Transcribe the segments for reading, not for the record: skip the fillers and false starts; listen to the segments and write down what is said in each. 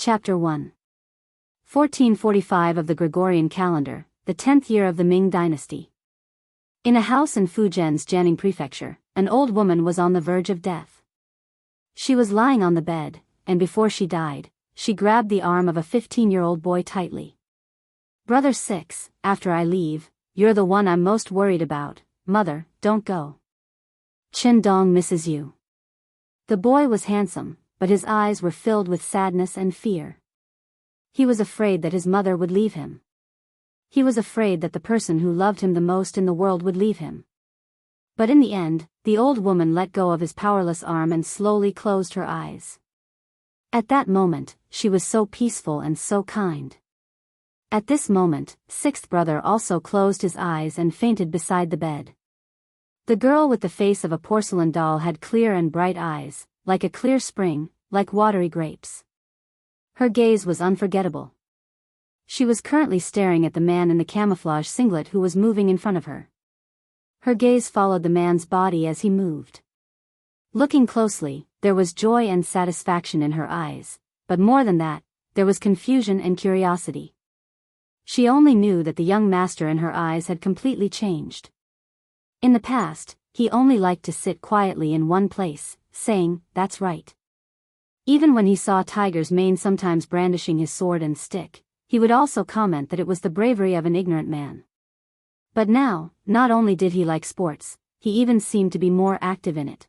Chapter 1. 1445 of the Gregorian calendar, the 10th year of the Ming dynasty. In a house in Fujian's Jianghu prefecture, an old woman was on the verge of death. She was lying on the bed, and before she died, she grabbed the arm of a 15-year-old boy tightly. "Brother 6, after I leave, you're the one I'm most worried about. Mother, don't go. Qindong misses you." The boy was handsome, but his eyes were filled with sadness and fear. He was afraid that his mother would leave him. He was afraid that the person who loved him the most in the world would leave him. But in the end, the old woman let go of his powerless arm and slowly closed her eyes. At that moment, she was so peaceful and so kind. At this moment, sixth brother also closed his eyes and fainted beside the bed. The girl with the face of a porcelain doll had clear and bright eyes, like a clear spring, like watery grapes. Her gaze was unforgettable. She was currently staring at the man in the camouflage singlet who was moving in front of her. Her gaze followed the man's body as he moved. Looking closely, there was joy and satisfaction in her eyes, but more than that, there was confusion and curiosity. She only knew that the young master in her eyes had completely changed. In the past, he only liked to sit quietly in one place, saying, "That's right." Even when he saw Tiger's Mane sometimes brandishing his sword and stick, he would also comment that it was the bravery of an ignorant man. But now, not only did he like sports, he even seemed to be more active in it.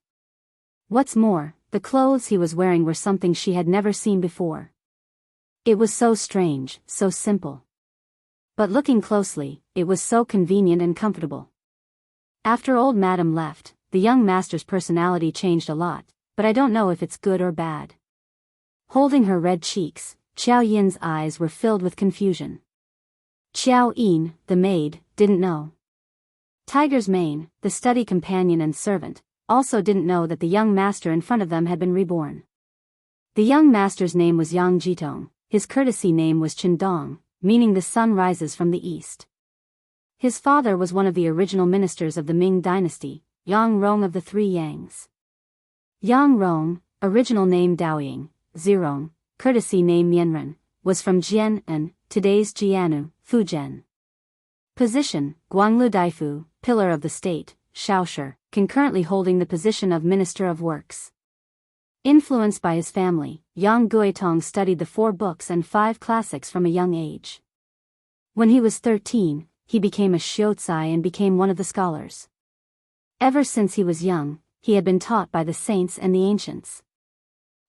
What's more, the clothes he was wearing were something she had never seen before. It was so strange, so simple. But looking closely, it was so convenient and comfortable. After old Madam left, the young master's personality changed a lot, but I don't know if it's good or bad. Holding her red cheeks, Qiao Yin's eyes were filled with confusion. Qiao Yin, the maid, didn't know. Tiger's Mane, the study companion and servant, also didn't know that the young master in front of them had been reborn. The young master's name was Yang Jitong, his courtesy name was Qindong, meaning the sun rises from the east. His father was one of the original ministers of the Ming dynasty, Yang Rong of the Three Yangs. Yang Rong, original name Daoying, Zirong, courtesy name Mianren, was from Jianghu, today's Jianghu, Fujian. Position, Guanglu Daifu, pillar of the state, Shaoshi, concurrently holding the position of Minister of Works. Influenced by his family, Yang Guitong studied the 4 books and 5 classics from a young age. When he was 13, he became a shiozai and became one of the scholars. Ever since he was young, he had been taught by the saints and the ancients.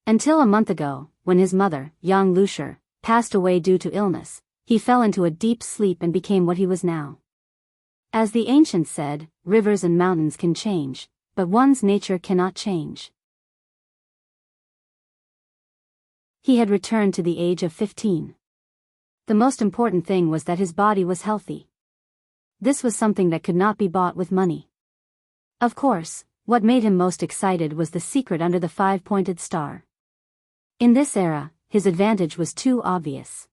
Until a month ago, when his mother, Yang Lushi, passed away due to illness, he fell into a deep sleep and became what he was now. As the ancients said, rivers and mountains can change, but one's nature cannot change. He had returned to the age of 15. The most important thing was that his body was healthy. This was something that could not be bought with money. Of course, what made him most excited was the secret under the 5-pointed star. In this era, his advantage was too obvious.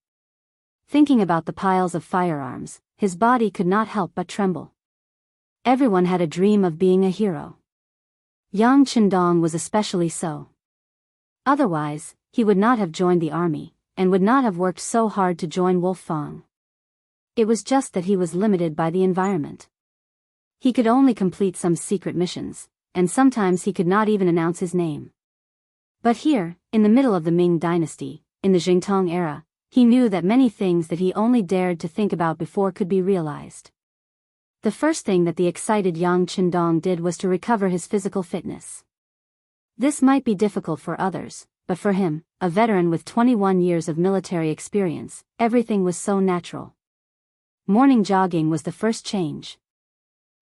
Thinking about the piles of firearms, his body could not help but tremble. Everyone had a dream of being a hero. Yang Qindong was especially so. Otherwise, he would not have joined the army, and would not have worked so hard to join Wolfang. It was just that he was limited by the environment. He could only complete some secret missions, and sometimes he could not even announce his name. But here, in the middle of the Ming dynasty, in the Jingtong era, he knew that many things that he only dared to think about before could be realized. The first thing that the excited Yang Qindong did was to recover his physical fitness. This might be difficult for others, but for him, a veteran with 21 years of military experience, everything was so natural. Morning jogging was the first change.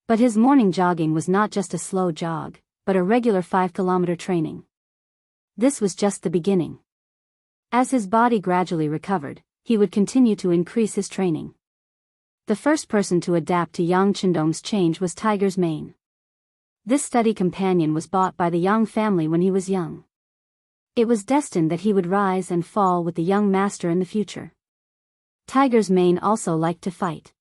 But his morning jogging was not just a slow jog, but a regular 5-kilometer training. This was just the beginning. As his body gradually recovered, he would continue to increase his training. The first person to adapt to Yang Qindong's change was Tiger's Mane. This study companion was bought by the Yang family when he was young. It was destined that he would rise and fall with the young master in the future. Tiger's Mane also liked to fight.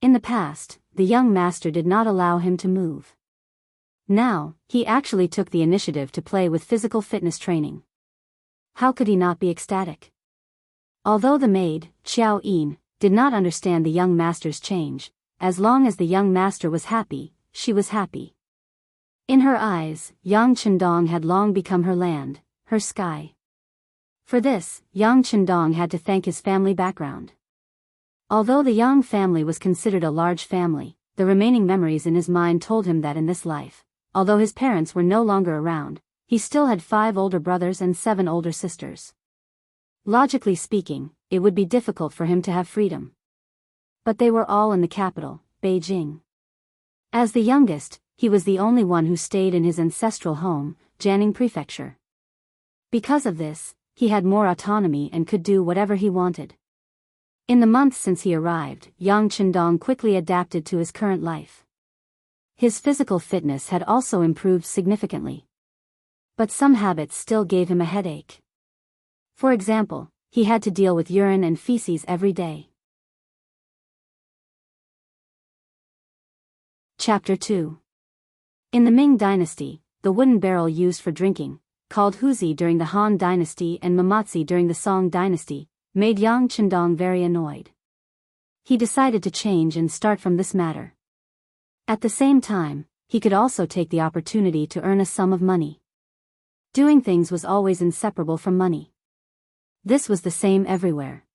In the past, the young master did not allow him to move. Now, he actually took the initiative to play with physical fitness training. How could he not be ecstatic? Although the maid, Qiao Yin, did not understand the young master's change, as long as the young master was happy, she was happy. In her eyes, Yang Chendong had long become her land, her sky. For this, Yang Chendong had to thank his family background. Although the Yang family was considered a large family, the remaining memories in his mind told him that in this life, although his parents were no longer around, he still had 5 older brothers and 7 older sisters. Logically speaking, it would be difficult for him to have freedom. But they were all in the capital, Beijing. As the youngest, he was the only one who stayed in his ancestral home, Jianghu Prefecture. Because of this, he had more autonomy and could do whatever he wanted. In the months since he arrived, Yang Chendong quickly adapted to his current life. His physical fitness had also improved significantly. But some habits still gave him a headache. For example, he had to deal with urine and feces every day. Chapter 2. In the Ming Dynasty, the wooden barrel used for drinking, called huzi during the Han Dynasty and mamatsi during the Song Dynasty, made Yang Chendong very annoyed. He decided to change and start from this matter. At the same time, he could also take the opportunity to earn a sum of money. Doing things was always inseparable from money. This was the same everywhere.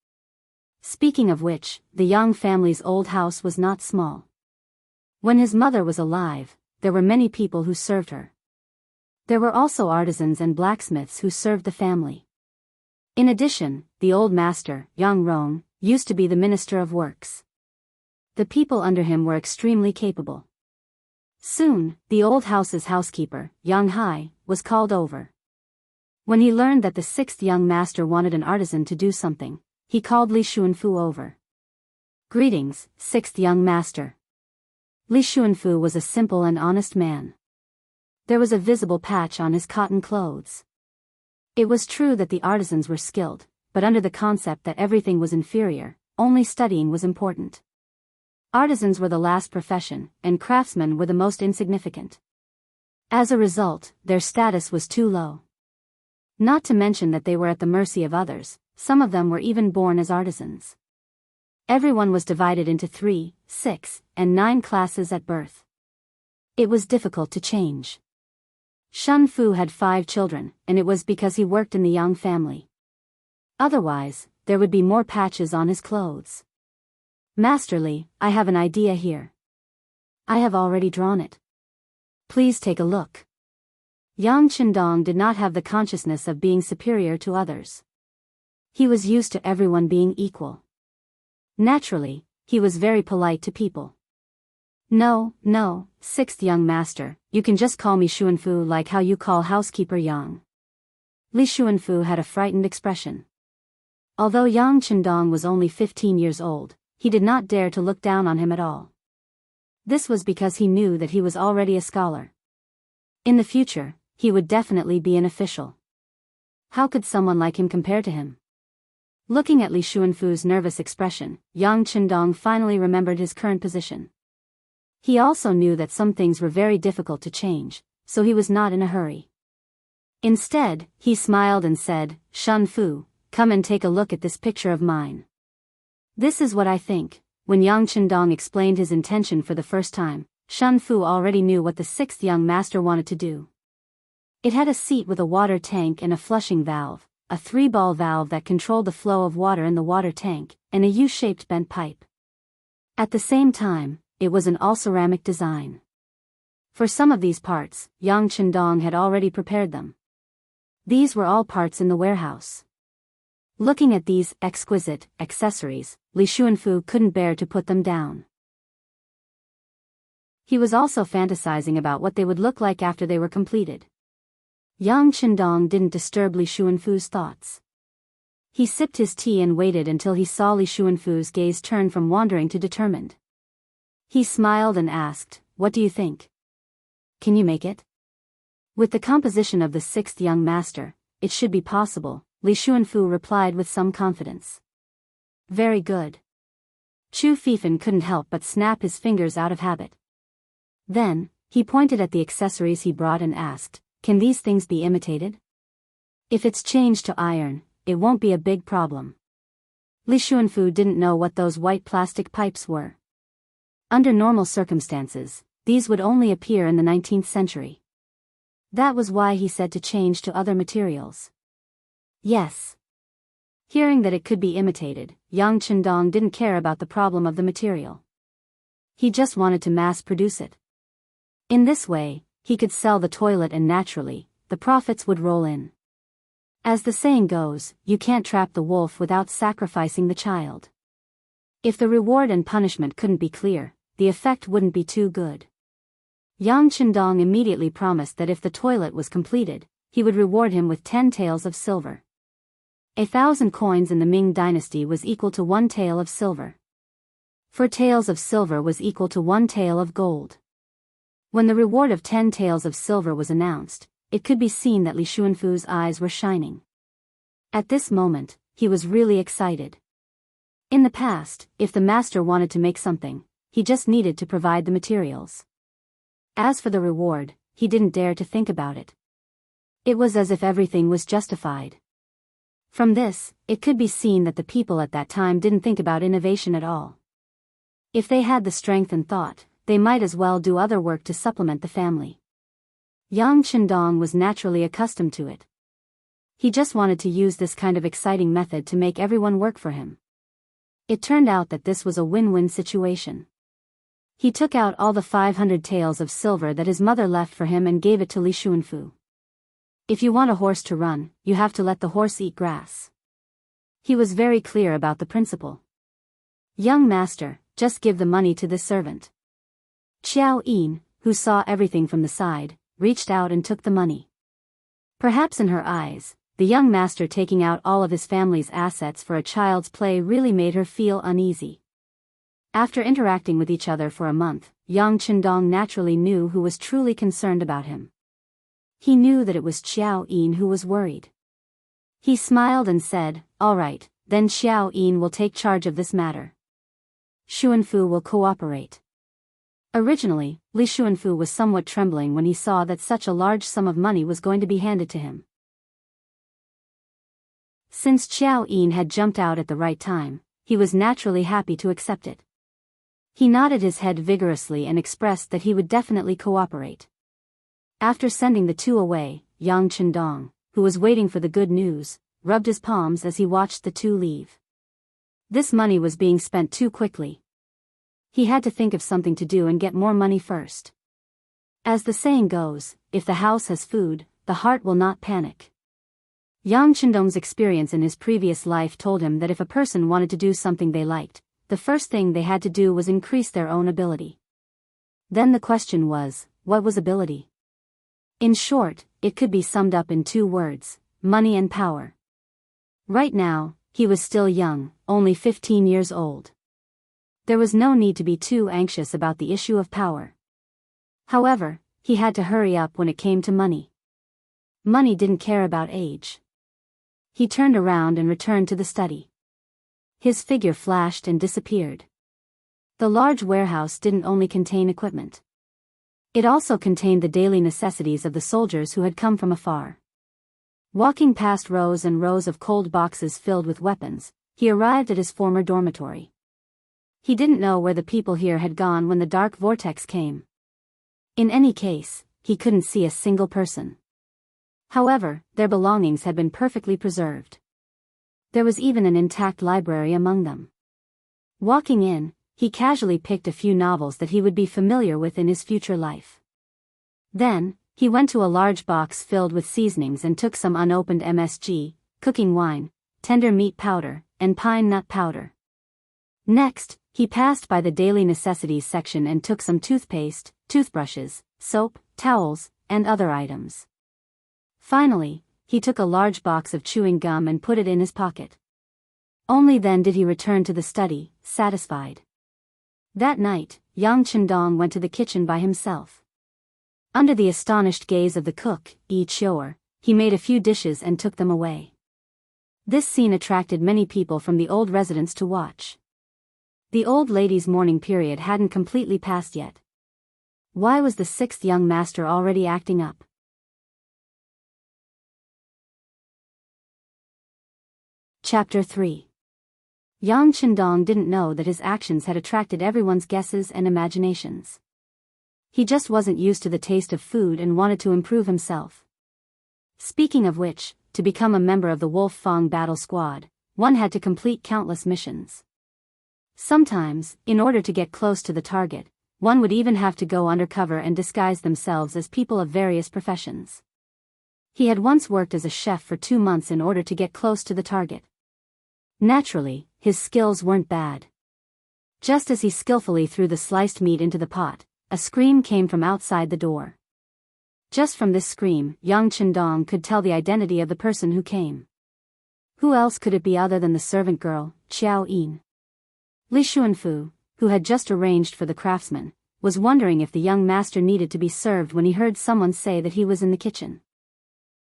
Speaking of which, the Yang family's old house was not small. When his mother was alive, there were many people who served her. There were also artisans and blacksmiths who served the family. In addition, the old master, Yang Rong, used to be the Minister of Works. The people under him were extremely capable. Soon, the old house's housekeeper, Yang Hai, was called over. When he learned that the 6th young master wanted an artisan to do something, he called Li Xuanfu over. Greetings, 6th young master. Li Xuanfu was a simple and honest man. There was a visible patch on his cotton clothes. It was true that the artisans were skilled, but under the concept that everything was inferior, only studying was important. Artisans were the last profession, and craftsmen were the most insignificant. As a result, their status was too low. Not to mention that they were at the mercy of others, some of them were even born as artisans. Everyone was divided into 3, 6, and 9 classes at birth. It was difficult to change. Shun Fu had 5 children, and it was because he worked in the Yang family. Otherwise, there would be more patches on his clothes. Masterly, I have an idea here. I have already drawn it. Please take a look. Yang Chendong did not have the consciousness of being superior to others. He was used to everyone being equal. Naturally, he was very polite to people. No, 6th young master, you can just call me Xuanfu like how you call housekeeper Yang. Li Xuanfu had a frightened expression. Although Yang Chendong was only 15 years old, he did not dare to look down on him at all. This was because he knew that he was already a scholar. In the future, he would definitely be an official. How could someone like him compare to him? Looking at Li Xuanfu's nervous expression, Yang Chendong finally remembered his current position. He also knew that some things were very difficult to change, so he was not in a hurry. Instead, he smiled and said, Shun Fu, come and take a look at this picture of mine. This is what I think. When Yang Chendong explained his intention for the first time, Shun Fu already knew what the 6th young master wanted to do. It had a seat with a water tank and a flushing valve, a 3-ball valve that controlled the flow of water in the water tank, and a U-shaped bent pipe. At the same time, it was an all-ceramic design. For some of these parts, Yang Chendong had already prepared them. These were all parts in the warehouse. Looking at these exquisite accessories, Li Xuanfu couldn't bear to put them down. He was also fantasizing about what they would look like after they were completed. Yang Chendong didn't disturb Li Xuanfu's thoughts. He sipped his tea and waited until he saw Li Xuanfu's gaze turn from wandering to determined. He smiled and asked, What do you think? Can you make it? With the composition of the 6th young master, it should be possible, Li Xuanfu replied with some confidence. Very good. Chu Fifan couldn't help but snap his fingers out of habit. Then, he pointed at the accessories he brought and asked, Can these things be imitated? If it's changed to iron, it won't be a big problem. Li Xuanfu didn't know what those white plastic pipes were. Under normal circumstances, these would only appear in the 19th century. That was why he said to change to other materials. Yes. Hearing that it could be imitated, Yang Chendong didn't care about the problem of the material. He just wanted to mass-produce it. In this way, he could sell the toilet and naturally, the profits would roll in. As the saying goes, you can't trap the wolf without sacrificing the child. If the reward and punishment couldn't be clear, the effect wouldn't be too good. Yang Chendong immediately promised that if the toilet was completed, he would reward him with 10 taels of silver. 1,000 coins in the Ming dynasty was equal to 1 tael of silver. 4 taels of silver was equal to 1 tael of gold. When the reward of 10 taels of silver was announced, it could be seen that Li Xuanfu's eyes were shining. At this moment, he was really excited. In the past, if the master wanted to make something, he just needed to provide the materials. As for the reward, he didn't dare to think about it. It was as if everything was justified. From this, it could be seen that the people at that time didn't think about innovation at all. If they had the strength and thought, they might as well do other work to supplement the family. Yang Chendong was naturally accustomed to it. He just wanted to use this kind of exciting method to make everyone work for him. It turned out that this was a win-win situation. He took out all the 500 taels of silver that his mother left for him and gave it to Li Xuanfu. If you want a horse to run, you have to let the horse eat grass. He was very clear about the principle. Young master, just give the money to this servant. Xiao Yin, who saw everything from the side, reached out and took the money. Perhaps in her eyes, the young master taking out all of his family's assets for a child's play really made her feel uneasy. After interacting with each other for a month, Yang Chendong naturally knew who was truly concerned about him. He knew that it was Xiao Yin who was worried. He smiled and said, "All right, then Xiao Yin will take charge of this matter. Xuanfu will cooperate." Originally, Li Xuanfu was somewhat trembling when he saw that such a large sum of money was going to be handed to him. Since Xiao Yin had jumped out at the right time, he was naturally happy to accept it. He nodded his head vigorously and expressed that he would definitely cooperate. After sending the two away, Yang Chendong, who was waiting for the good news, rubbed his palms as he watched the two leave. This money was being spent too quickly. He had to think of something to do and get more money first. As the saying goes, if the house has food, the heart will not panic. Yang Chendong's experience in his previous life told him that if a person wanted to do something they liked, the first thing they had to do was increase their own ability. Then the question was, what was ability? In short, it could be summed up in 2 words, money and power. Right now, he was still young, only 15 years old. There was no need to be too anxious about the issue of power. However, he had to hurry up when it came to money. Money didn't care about age. He turned around and returned to the study. His figure flashed and disappeared. The large warehouse didn't only contain equipment. It also contained the daily necessities of the soldiers who had come from afar. Walking past rows and rows of cold boxes filled with weapons, he arrived at his former dormitory. He didn't know where the people here had gone when the dark vortex came. In any case, he couldn't see a single person. However, their belongings had been perfectly preserved. There was even an intact library among them. Walking in, he casually picked a few novels that he would be familiar with in his future life. Then, he went to a large box filled with seasonings and took some unopened MSG, cooking wine, tender meat powder, and pine nut powder. Next, he passed by the daily necessities section and took some toothpaste, toothbrushes, soap, towels, and other items. Finally, he took a large box of chewing gum and put it in his pocket. Only then did he return to the study, satisfied. That night, Yang Chendong went to the kitchen by himself. Under the astonished gaze of the cook, Yi Chioer, he made a few dishes and took them away. This scene attracted many people from the old residence to watch. The old lady's mourning period hadn't completely passed yet. Why was the 6th young master already acting up? Chapter 3. Yang Qindong didn't know that his actions had attracted everyone's guesses and imaginations. He just wasn't used to the taste of food and wanted to improve himself. Speaking of which, to become a member of the Wolf Fang battle squad, one had to complete countless missions. Sometimes, in order to get close to the target, one would even have to go undercover and disguise themselves as people of various professions. He had once worked as a chef for 2 months in order to get close to the target. Naturally, his skills weren't bad. Just as he skillfully threw the sliced meat into the pot, a scream came from outside the door. Just from this scream, Yang Qindong could tell the identity of the person who came. Who else could it be other than the servant girl, Xiao Yin? Li Xuanfu, who had just arranged for the craftsman, was wondering if the young master needed to be served when he heard someone say that he was in the kitchen.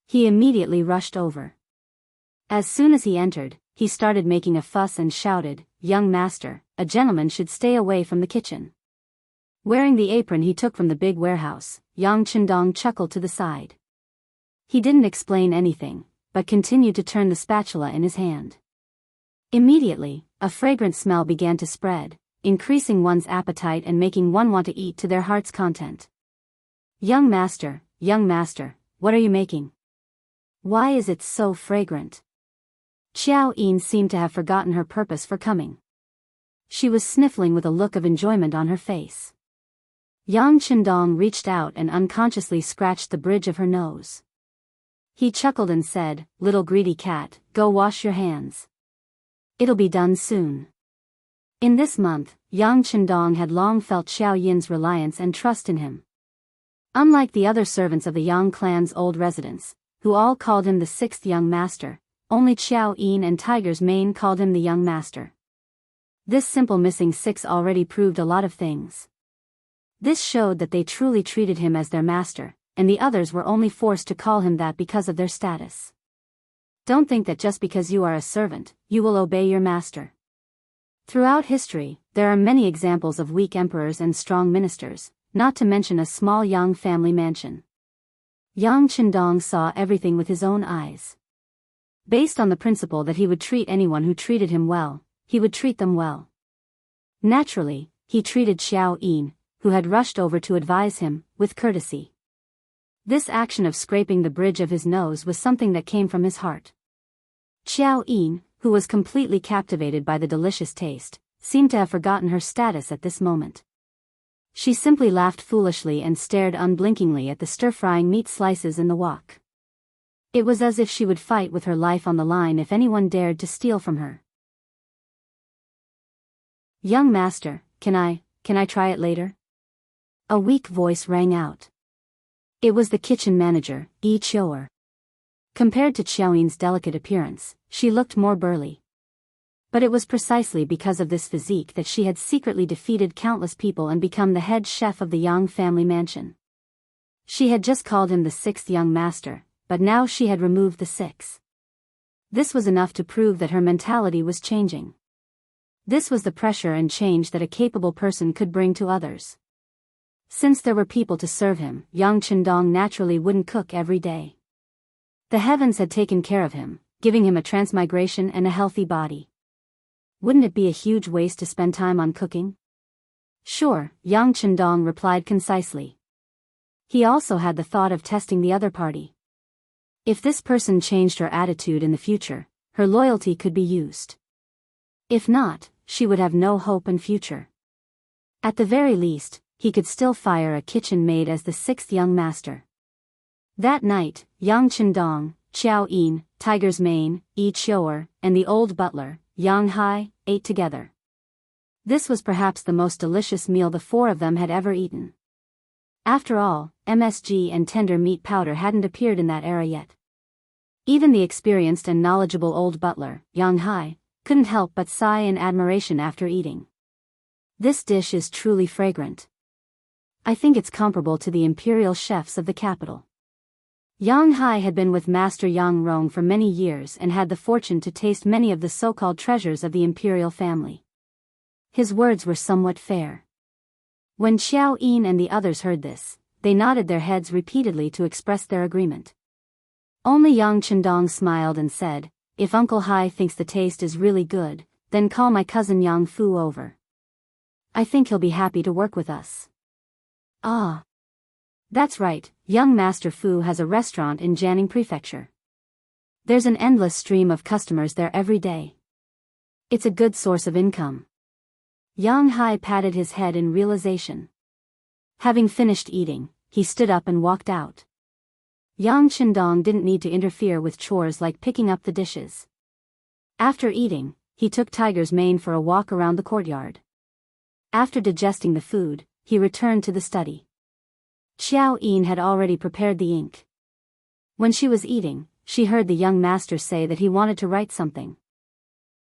He immediately rushed over. As soon as he entered, he started making a fuss and shouted, "Young master, a gentleman should stay away from the kitchen." Wearing the apron he took from the big warehouse, Yang Qindong chuckled to the side. He didn't explain anything, but continued to turn the spatula in his hand. Immediately, a fragrant smell began to spread, increasing one's appetite and making one want to eat to their heart's content. Young master, what are you making? Why is it so fragrant?" Xiao Yin seemed to have forgotten her purpose for coming. She was sniffling with a look of enjoyment on her face. Yang Qindong reached out and unconsciously scratched the bridge of her nose. He chuckled and said, "Little greedy cat, go wash your hands. It'll be done soon." In this month, Yang Qindong had long felt Xiao Yin's reliance and trust in him. Unlike the other servants of the Yang clan's old residence, who all called him the 6th young master, only Xiao Yin and Tiger's Mane called him the young master. This simple missing 6 already proved a lot of things. This showed that they truly treated him as their master, and the others were only forced to call him that because of their status. Don't think that just because you are a servant, you will obey your master. Throughout history, there are many examples of weak emperors and strong ministers, not to mention a small Yang family mansion. Yang Qindong saw everything with his own eyes. Based on the principle that he would treat anyone who treated him well, he would treat them well. Naturally, he treated Xiao Yin, who had rushed over to advise him, with courtesy. This action of scraping the bridge of his nose was something that came from his heart. Xiao Yin, who was completely captivated by the delicious taste, seemed to have forgotten her status at this moment. She simply laughed foolishly and stared unblinkingly at the stir-frying meat slices in the wok. It was as if she would fight with her life on the line if anyone dared to steal from her. "Young master, can I try it later?" A weak voice rang out. It was the kitchen manager, Yi Chou'er. Compared to Xiao Yin's delicate appearance, she looked more burly. But it was precisely because of this physique that she had secretly defeated countless people and become the head chef of the Yang family mansion. She had just called him the 6th young master, but now she had removed the 6. This was enough to prove that her mentality was changing. This was the pressure and change that a capable person could bring to others. Since there were people to serve him, Yang Qindong naturally wouldn't cook every day. The heavens had taken care of him, giving him a transmigration and a healthy body. Wouldn't it be a huge waste to spend time on cooking? Sure, Yang Qindong replied concisely. He also had the thought of testing the other party. If this person changed her attitude in the future, her loyalty could be used. If not, she would have no hope and future. At the very least, he could still fire a kitchen maid as the 6th young master. That night, Yang Qindong, Xiao Yin, Tiger's Mane, Yi Chou'er, and the old butler, Yang Hai, ate together. This was perhaps the most delicious meal the 4 of them had ever eaten. After all, MSG and tender meat powder hadn't appeared in that era yet. Even the experienced and knowledgeable old butler, Yang Hai, couldn't help but sigh in admiration after eating. This dish is truly fragrant. I think it's comparable to the imperial chefs of the capital. Yang Hai had been with Master Yang Rong for many years and had the fortune to taste many of the so-called treasures of the imperial family. His words were somewhat fair. When Xiao Yin and the others heard this, they nodded their heads repeatedly to express their agreement. Only Yang Qindong smiled and said, "If Uncle Hai thinks the taste is really good, then call my cousin Yang Fu over. I think he'll be happy to work with us. Ah. That's right, young Master Fu has a restaurant in Jianghu Prefecture. There's an endless stream of customers there every day. It's a good source of income. Yang Hai patted his head in realization. Having finished eating, he stood up and walked out. Yang Qindong didn't need to interfere with chores like picking up the dishes. After eating, he took Tiger's mane for a walk around the courtyard. After digesting the food, he returned to the study. Xiao Yin had already prepared the ink. When she was eating, she heard the young master say that he wanted to write something.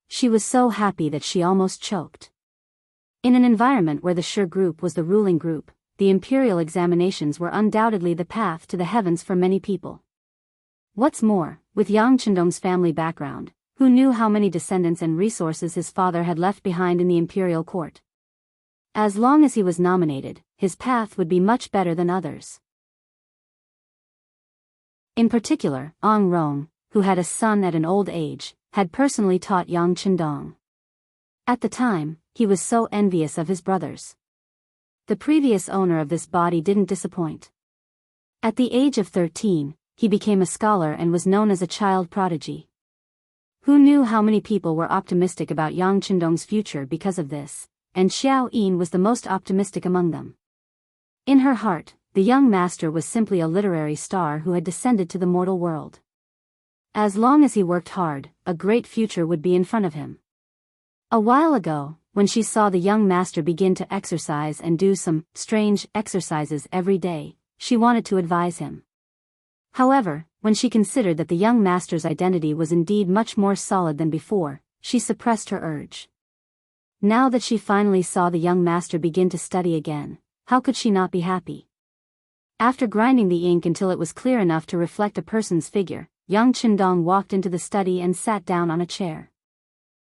She was so happy that she almost choked. In an environment where the Shi group was the ruling group, the imperial examinations were undoubtedly the path to the heavens for many people. What's more, with Yang Qindong's family background, who knew how many descendants and resources his father had left behind in the imperial court? As long as he was nominated, his path would be much better than others. In particular, Ong Rong, who had a son at an old age, had personally taught Yang Qindong. At the time, he was so envious of his brothers. The previous owner of this body didn't disappoint. At the age of 13, he became a scholar and was known as a child prodigy. Who knew how many people were optimistic about Yang Qindong's future because of this, and Xiao Yin was the most optimistic among them. In her heart, the young master was simply a literary star who had descended to the mortal world. As long as he worked hard, a great future would be in front of him. A while ago, when she saw the young master begin to exercise and do some strange exercises every day, she wanted to advise him. However, when she considered that the young master's identity was indeed much more solid than before, she suppressed her urge. Now that she finally saw the young master begin to study again, how could she not be happy? After grinding the ink until it was clear enough to reflect a person's figure, Yang Qindong walked into the study and sat down on a chair.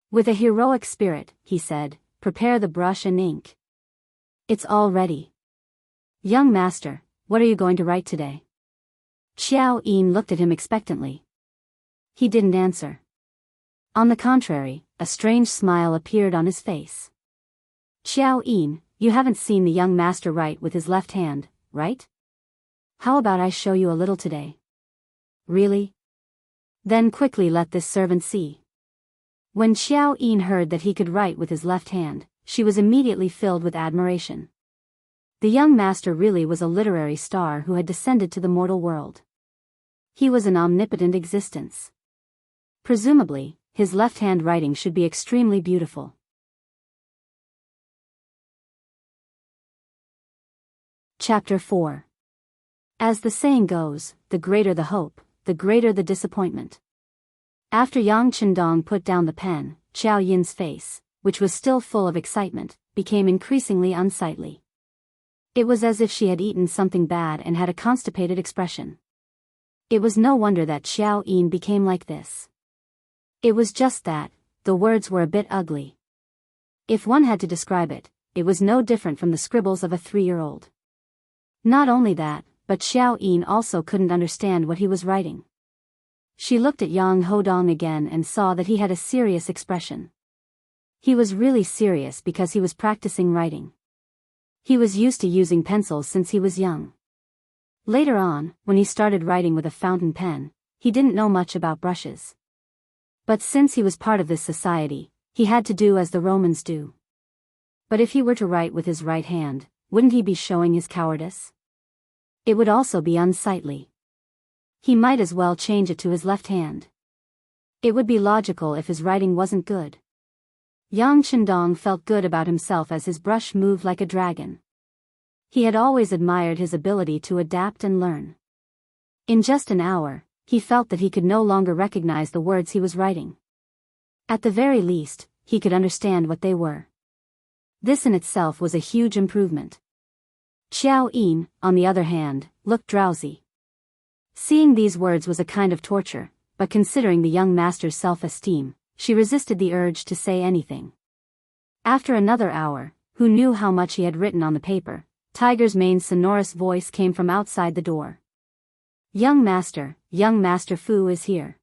With a heroic spirit, he said, "Prepare the brush and ink." "It's all ready." "Young master, what are you going to write today?" Xiao Yin looked at him expectantly. He didn't answer. On the contrary, a strange smile appeared on his face. "Xiao Yin, you haven't seen the young master write with his left hand, right? How about I show you a little today?" "Really? Then quickly let this servant see." When Xiao Yin heard that he could write with his left hand, she was immediately filled with admiration. The young master really was a literary star who had descended to the mortal world. He was an omnipotent existence. Presumably, his left-hand writing should be extremely beautiful. Chapter 4. As the saying goes, the greater the hope, the greater the disappointment. After Yang Qindong put down the pen, Xiao Yin's face, which was still full of excitement, became increasingly unsightly. It was as if she had eaten something bad and had a constipated expression. It was no wonder that Xiao Yin became like this. It was just that, the words were a bit ugly. If one had to describe it, it was no different from the scribbles of a 3-year-old. Not only that, but Xiao Yin also couldn't understand what he was writing. She looked at Yang Hodong again and saw that he had a serious expression. He was really serious because he was practicing writing. He was used to using pencils since he was young. Later on, when he started writing with a fountain pen, he didn't know much about brushes. But since he was part of this society, he had to do as the Romans do. But if he were to write with his right hand, wouldn't he be showing his cowardice? It would also be unsightly. He might as well change it to his left hand. It would be logical if his writing wasn't good. Yang Qindong felt good about himself as his brush moved like a dragon. He had always admired his ability to adapt and learn. In just an hour, he felt that he could no longer recognize the words he was writing. At the very least, he could understand what they were. This in itself was a huge improvement. Xiao Yin, on the other hand, looked drowsy. Seeing these words was a kind of torture, but considering the young master's self-esteem, she resisted the urge to say anything. After another hour, who knew how much he had written on the paper, Tiger's mane's sonorous voice came from outside the door. Young Master Fu is here."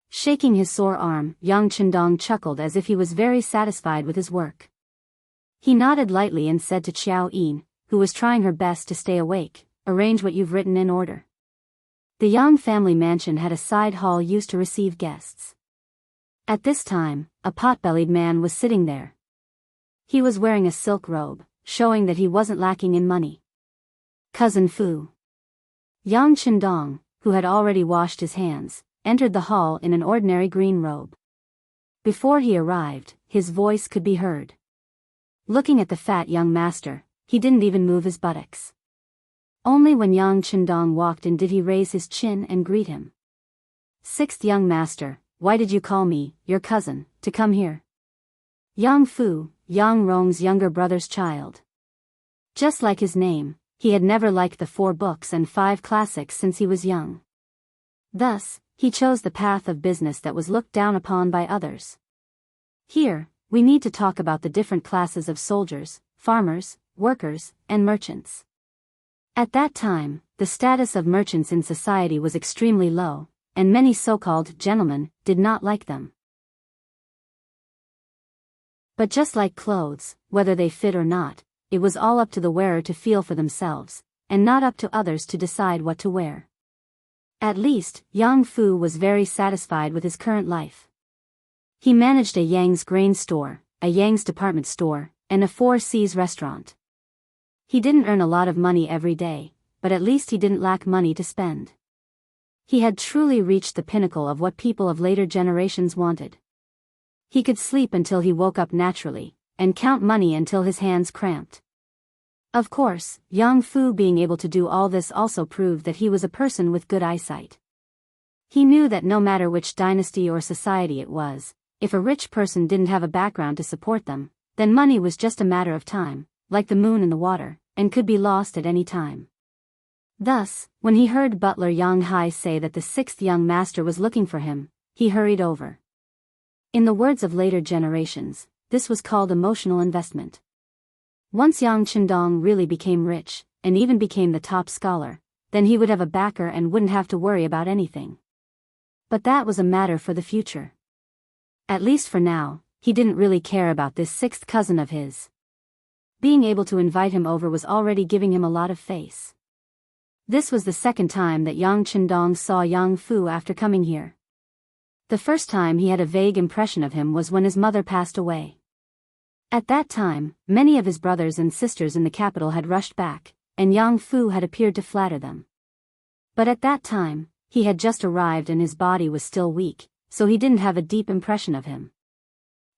Shaking his sore arm, Yang Chendong chuckled as if he was very satisfied with his work. He nodded lightly and said to Xiao Yin, who was trying her best to stay awake, "Arrange what you've written in order." The Yang family mansion had a side hall used to receive guests. At this time, a pot-bellied man was sitting there. He was wearing a silk robe, showing that he wasn't lacking in money. Cousin Fu. Yang Chendong, who had already washed his hands, entered the hall in an ordinary green robe. Before he arrived, his voice could be heard. Looking at the fat young master, he didn't even move his buttocks. Only when Yang Chendong walked in did he raise his chin and greet him. "Sixth young master, why did you call me, your cousin, to come here?" Yang Fu, Yang Rong's younger brother's child. Just like his name, he had never liked the 4 books and 5 classics since he was young. Thus, he chose the path of business that was looked down upon by others. Here, we need to talk about the different classes of soldiers, farmers, workers, and merchants. At that time, the status of merchants in society was extremely low, and many so-called gentlemen did not like them. But just like clothes, whether they fit or not, it was all up to the wearer to feel for themselves, and not up to others to decide what to wear. At least, Yang Fu was very satisfied with his current life. He managed a Yang's grain store, a Yang's department store, and a 4 C's restaurant. He didn't earn a lot of money every day, but at least he didn't lack money to spend. He had truly reached the pinnacle of what people of later generations wanted. He could sleep until he woke up naturally, and count money until his hands cramped. Of course, Yang Fu being able to do all this also proved that he was a person with good eyesight. He knew that no matter which dynasty or society it was, if a rich person didn't have a background to support them, then money was just a matter of time, like the moon in the water, and could be lost at any time. Thus, when he heard butler Yang Hai say that the 6th young master was looking for him, he hurried over. In the words of later generations, this was called emotional investment. Once Yang Chendong really became rich, and even became the top scholar, then he would have a backer and wouldn't have to worry about anything. But that was a matter for the future. At least for now, he didn't really care about this 6th cousin of his. Being able to invite him over was already giving him a lot of face. This was the 2nd time that Yang Chendong saw Yang Fu after coming here. The first time he had a vague impression of him was when his mother passed away. At that time, many of his brothers and sisters in the capital had rushed back, and Yang Fu had appeared to flatter them. But at that time, he had just arrived and his body was still weak, so he didn't have a deep impression of him.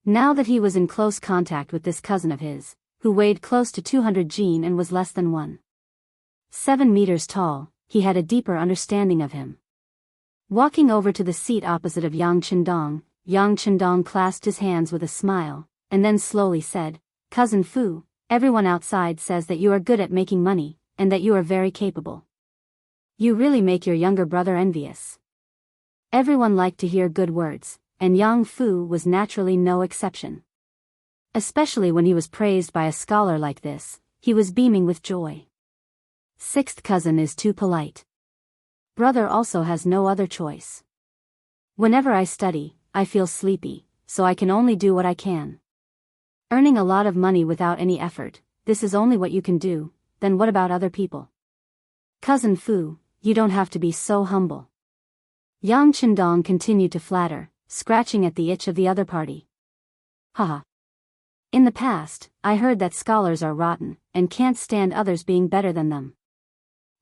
Now that he was in close contact with this cousin of his, who weighed close to 200 jin and was less than 1.7 meters tall, he had a deeper understanding of him. Walking over to the seat opposite of Yang Chendong clasped his hands with a smile, and then slowly said, "Cousin Fu, everyone outside says that you are good at making money, and that you are very capable. You really make your younger brother envious." Everyone liked to hear good words, and Yang Fu was naturally no exception. Especially when he was praised by a scholar like this, he was beaming with joy. 6th cousin is too polite. Brother also has no other choice. Whenever I study, I feel sleepy, so I can only do what I can. Earning a lot of money without any effort, this is only what you can do, then what about other people? Cousin Fu, you don't have to be so humble. Yang Chendong continued to flatter, scratching at the itch of the other party. Haha. In the past, I heard that scholars are rotten, and can't stand others being better than them.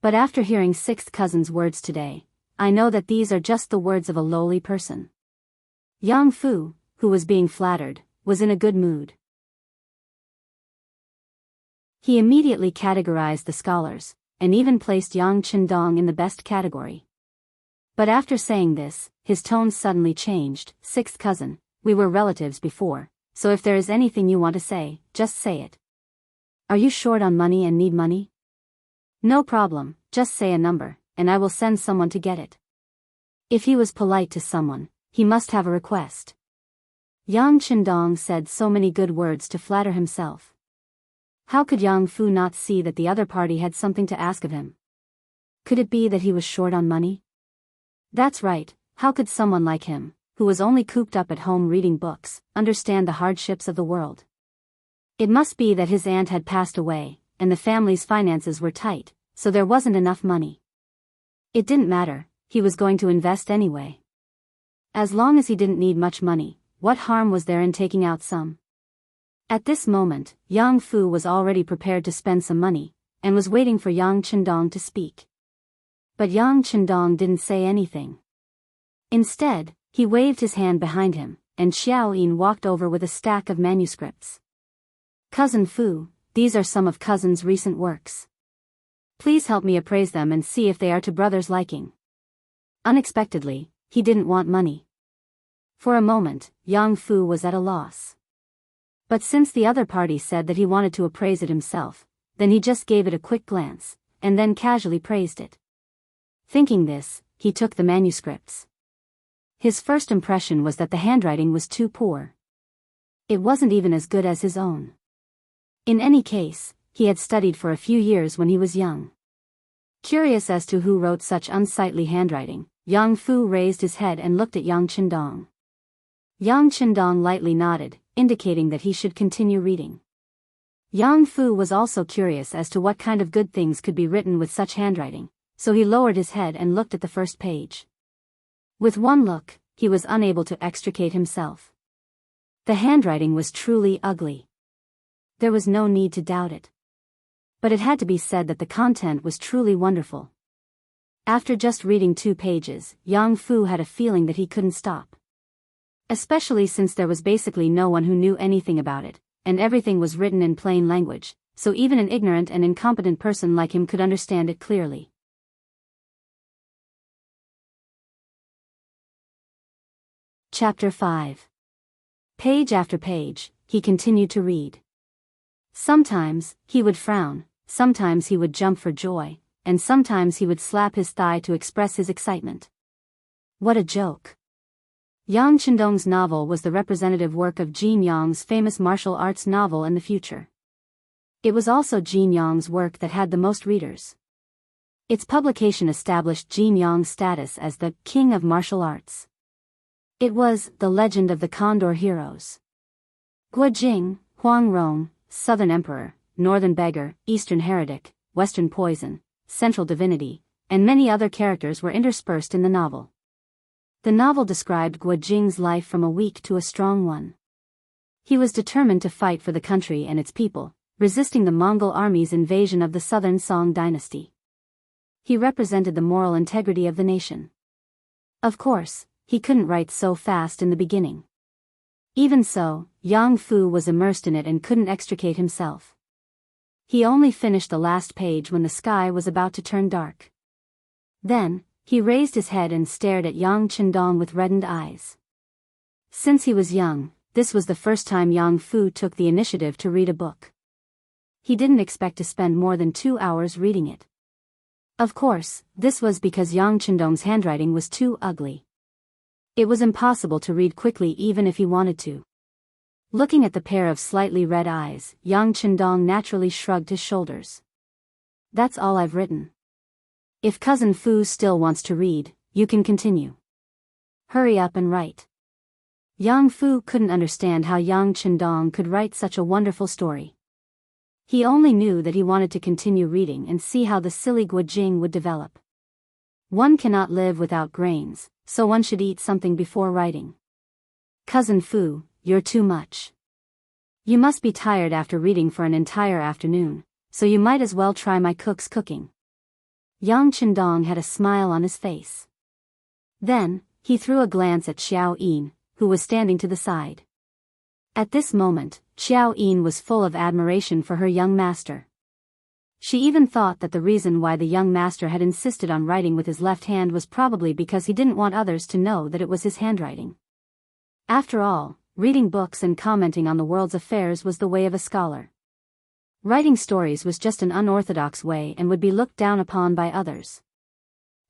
But after hearing 6th cousin's words today, I know that these are just the words of a lowly person. Yang Fu, who was being flattered, was in a good mood. He immediately categorized the scholars, and even placed Yang Chendong in the best category. But after saying this, his tone suddenly changed. 6th cousin, we were relatives before, so if there is anything you want to say, just say it. Are you short on money and need money? No problem, just say a number, and I will send someone to get it. If he was polite to someone, he must have a request. Yang Chendong said so many good words to flatter himself. How could Yang Fu not see that the other party had something to ask of him? Could it be that he was short on money? That's right, how could someone like him, who was only cooped up at home reading books, understand the hardships of the world. It must be that his aunt had passed away, and the family's finances were tight, so there wasn't enough money. It didn't matter, he was going to invest anyway. As long as he didn't need much money, what harm was there in taking out some? At this moment, Yang Fu was already prepared to spend some money, and was waiting for Yang Chendong to speak. But Yang Chendong didn't say anything. Instead, he waved his hand behind him, and Xiao Yin walked over with a stack of manuscripts. "Cousin Fu, these are some of cousin's recent works. Please help me appraise them and see if they are to brother's liking." Unexpectedly, he didn't want money. For a moment, Yang Fu was at a loss. But since the other party said that he wanted to appraise it himself, then he just gave it a quick glance, and then casually praised it. Thinking this, he took the manuscripts. His first impression was that the handwriting was too poor. It wasn't even as good as his own. In any case, he had studied for a few years when he was young. Curious as to who wrote such unsightly handwriting, Yang Fu raised his head and looked at Yang Chendong. Yang Chendong lightly nodded, indicating that he should continue reading. Yang Fu was also curious as to what kind of good things could be written with such handwriting, so he lowered his head and looked at the first page. With one look, he was unable to extricate himself. The handwriting was truly ugly. There was no need to doubt it. But it had to be said that the content was truly wonderful. After just reading 2 pages, Yang Fu had a feeling that he couldn't stop. Especially since there was basically no one who knew anything about it, and everything was written in plain language, so even an ignorant and incompetent person like him could understand it clearly. Chapter 5. Page after page, he continued to read. Sometimes, he would frown, sometimes he would jump for joy, and sometimes he would slap his thigh to express his excitement. What a joke. Yang Chendong's novel was the representative work of Jin Yang's famous martial arts novel in the future. It was also Jin Yang's work that had the most readers. Its publication established Jin Yang's status as the king of martial arts. It was The Legend of the Condor Heroes. Guojing, Huang Rong, Southern Emperor, Northern Beggar, Eastern Heretic, Western Poison, Central Divinity, and many other characters were interspersed in the novel. The novel described Guojing's life from a weak to a strong one. He was determined to fight for the country and its people, resisting the Mongol army's invasion of the southern Song dynasty. He represented the moral integrity of the nation. Of course, he couldn't write so fast in the beginning. Even so, Yang Fu was immersed in it and couldn't extricate himself. He only finished the last page when the sky was about to turn dark. Then, he raised his head and stared at Yang Chendong with reddened eyes. Since he was young, this was the first time Yang Fu took the initiative to read a book. He didn't expect to spend more than 2 hours reading it. Of course, this was because Yang Chendong's handwriting was too ugly. It was impossible to read quickly even if he wanted to. Looking at the pair of slightly red eyes, Yang Chendong naturally shrugged his shoulders. "That's all I've written. If Cousin Fu still wants to read, you can continue. Hurry up and write." Yang Fu couldn't understand how Yang Chendong could write such a wonderful story. He only knew that he wanted to continue reading and see how the silly Guojing would develop. One cannot live without grains, so one should eat something before writing. "Cousin Fu, you're too much. You must be tired after reading for an entire afternoon, so you might as well try my cook's cooking." Yang Chendong had a smile on his face. Then, he threw a glance at Xiao Yin, who was standing to the side. At this moment, Xiao Yin was full of admiration for her young master. She even thought that the reason why the young master had insisted on writing with his left hand was probably because he didn't want others to know that it was his handwriting. After all, reading books and commenting on the world's affairs was the way of a scholar. Writing stories was just an unorthodox way and would be looked down upon by others.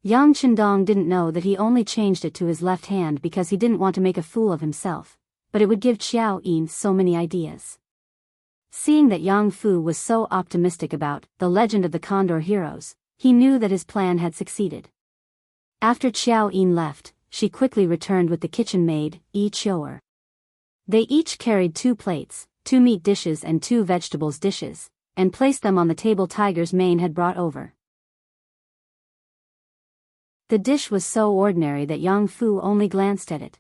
Yang Chendong didn't know that he only changed it to his left hand because he didn't want to make a fool of himself, but it would give Xiao Yin so many ideas. Seeing that Yang Fu was so optimistic about The Legend of the Condor Heroes, he knew that his plan had succeeded. After Xiao Yin left, she quickly returned with the kitchen maid, Yi Chioer. They each carried 2 plates, 2 meat dishes and 2 vegetables dishes, and placed them on the table Tiger's mane had brought over. The dish was so ordinary that Yang Fu only glanced at it.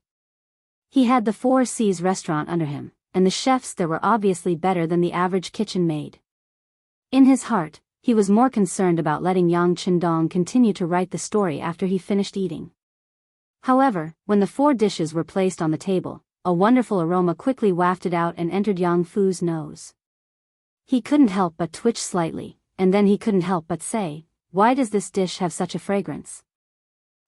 He had the Four Seas restaurant under him, and the chefs there were obviously better than the average kitchen maid. In his heart, he was more concerned about letting Yang Chendong continue to write the story after he finished eating. However, when the 4 dishes were placed on the table, a wonderful aroma quickly wafted out and entered Yang Fu's nose. He couldn't help but twitch slightly, and then he couldn't help but say, "Why does this dish have such a fragrance?"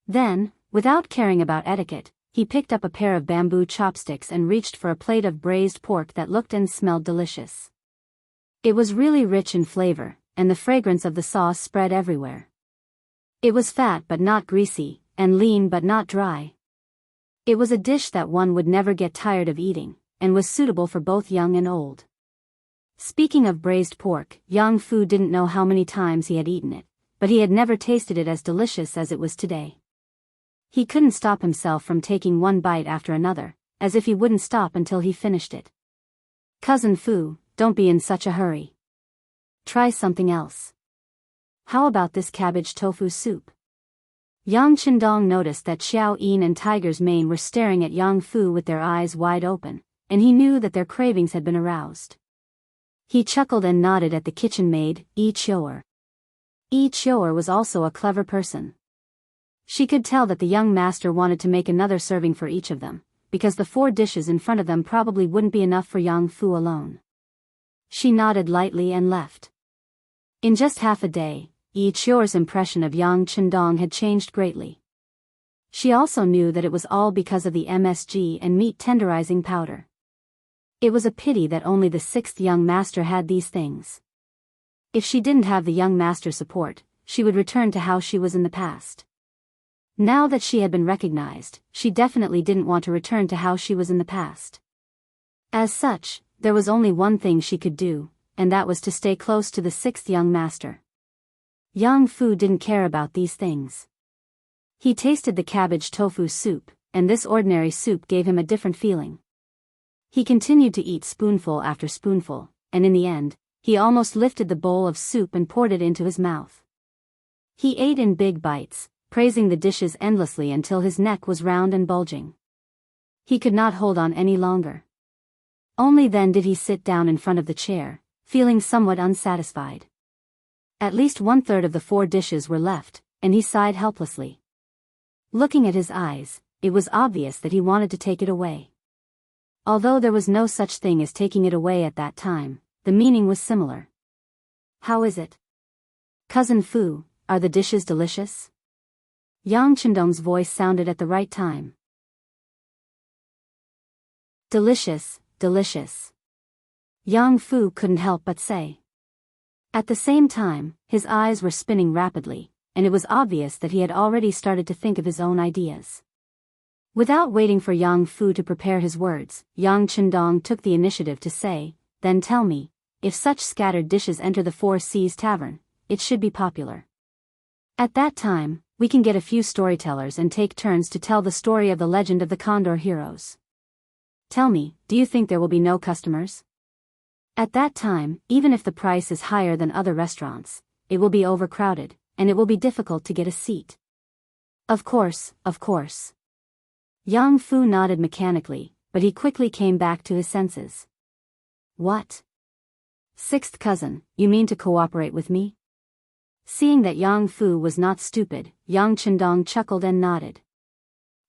Then, without caring about etiquette, he picked up a pair of bamboo chopsticks and reached for a plate of braised pork that looked and smelled delicious. It was really rich in flavor, and the fragrance of the sauce spread everywhere. It was fat but not greasy, and lean but not dry. It was a dish that one would never get tired of eating, and was suitable for both young and old. Speaking of braised pork, Yang Fu didn't know how many times he had eaten it, but he had never tasted it as delicious as it was today. He couldn't stop himself from taking one bite after another, as if he wouldn't stop until he finished it. "Cousin Fu, don't be in such a hurry. Try something else. How about this cabbage tofu soup?" Yang Chendong noticed that Xiao Yin and Tiger's mane were staring at Yang Fu with their eyes wide open, and he knew that their cravings had been aroused. He chuckled and nodded at the kitchen maid, Yi Chioer. Yi Chioer was also a clever person. She could tell that the young master wanted to make another serving for each of them, because the 4 dishes in front of them probably wouldn't be enough for Yang Fu alone. She nodded lightly and left. In just half a day, Yi Chioer's impression of Yang Chendong had changed greatly. She also knew that it was all because of the MSG and meat tenderizing powder. It was a pity that only the 6th young master had these things. If she didn't have the young master's support, she would return to how she was in the past. Now that she had been recognized, she definitely didn't want to return to how she was in the past. As such, there was only one thing she could do, and that was to stay close to the 6th young master. Yang Fu didn't care about these things. He tasted the cabbage tofu soup, and this ordinary soup gave him a different feeling. He continued to eat spoonful after spoonful, and in the end, he almost lifted the bowl of soup and poured it into his mouth. He ate in big bites, praising the dishes endlessly until his neck was round and bulging. He could not hold on any longer. Only then did he sit down in front of the chair, feeling somewhat unsatisfied. At least 1/3 of the 4 dishes were left, and he sighed helplessly. Looking at his eyes, it was obvious that he wanted to take it away. Although there was no such thing as taking it away at that time, the meaning was similar. "How is it? Cousin Fu, are the dishes delicious?" Yang Chendong's voice sounded at the right time. "Delicious, delicious." Yang Fu couldn't help but say. At the same time, his eyes were spinning rapidly, and it was obvious that he had already started to think of his own ideas. Without waiting for Yang Fu to prepare his words, Yang Chendong took the initiative to say, "Then tell me, if such scattered dishes enter the Four Seas Tavern, it should be popular. At that time, we can get a few storytellers and take turns to tell the story of the legend of the Condor heroes. Tell me, do you think there will be no customers? At that time, even if the price is higher than other restaurants, it will be overcrowded, and it will be difficult to get a seat." Of course, of course." Yang Fu nodded mechanically, but he quickly came back to his senses. "What? 6th cousin, you mean to cooperate with me?" Seeing that Yang Fu was not stupid, Yang Chendong chuckled and nodded.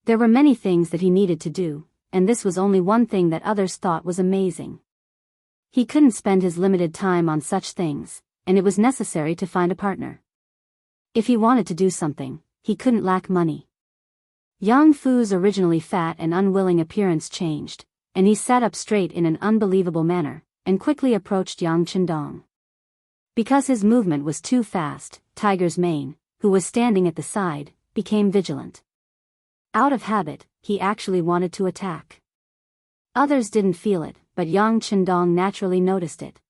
There were many things that he needed to do, and this was only one thing that others thought was amazing. He couldn't spend his limited time on such things, and it was necessary to find a partner. If he wanted to do something, he couldn't lack money. Yang Fu's originally fat and unwilling appearance changed, and he sat up straight in an unbelievable manner, and quickly approached Yang Chendong. Because his movement was too fast, Tiger's mane, who was standing at the side, became vigilant. Out of habit, he actually wanted to attack. Others didn't feel it, but Yang Chendong naturally noticed it.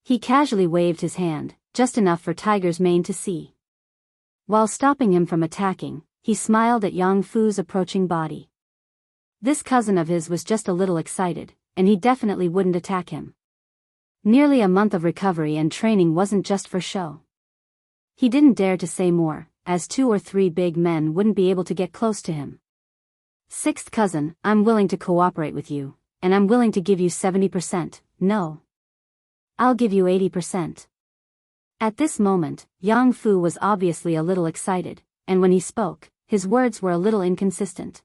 He casually waved his hand, just enough for Tiger's mane to see. While stopping him from attacking, he smiled at Yang Fu's approaching body. This cousin of his was just a little excited, and he definitely wouldn't attack him. Nearly a month of recovery and training wasn't just for show. He didn't dare to say more, as 2 or 3 big men wouldn't be able to get close to him. Sixth cousin, I'm willing to cooperate with you, and I'm willing to give you 70%, no. I'll give you 80%. At this moment, Yang Fu was obviously a little excited, and when he spoke, his words were a little inconsistent.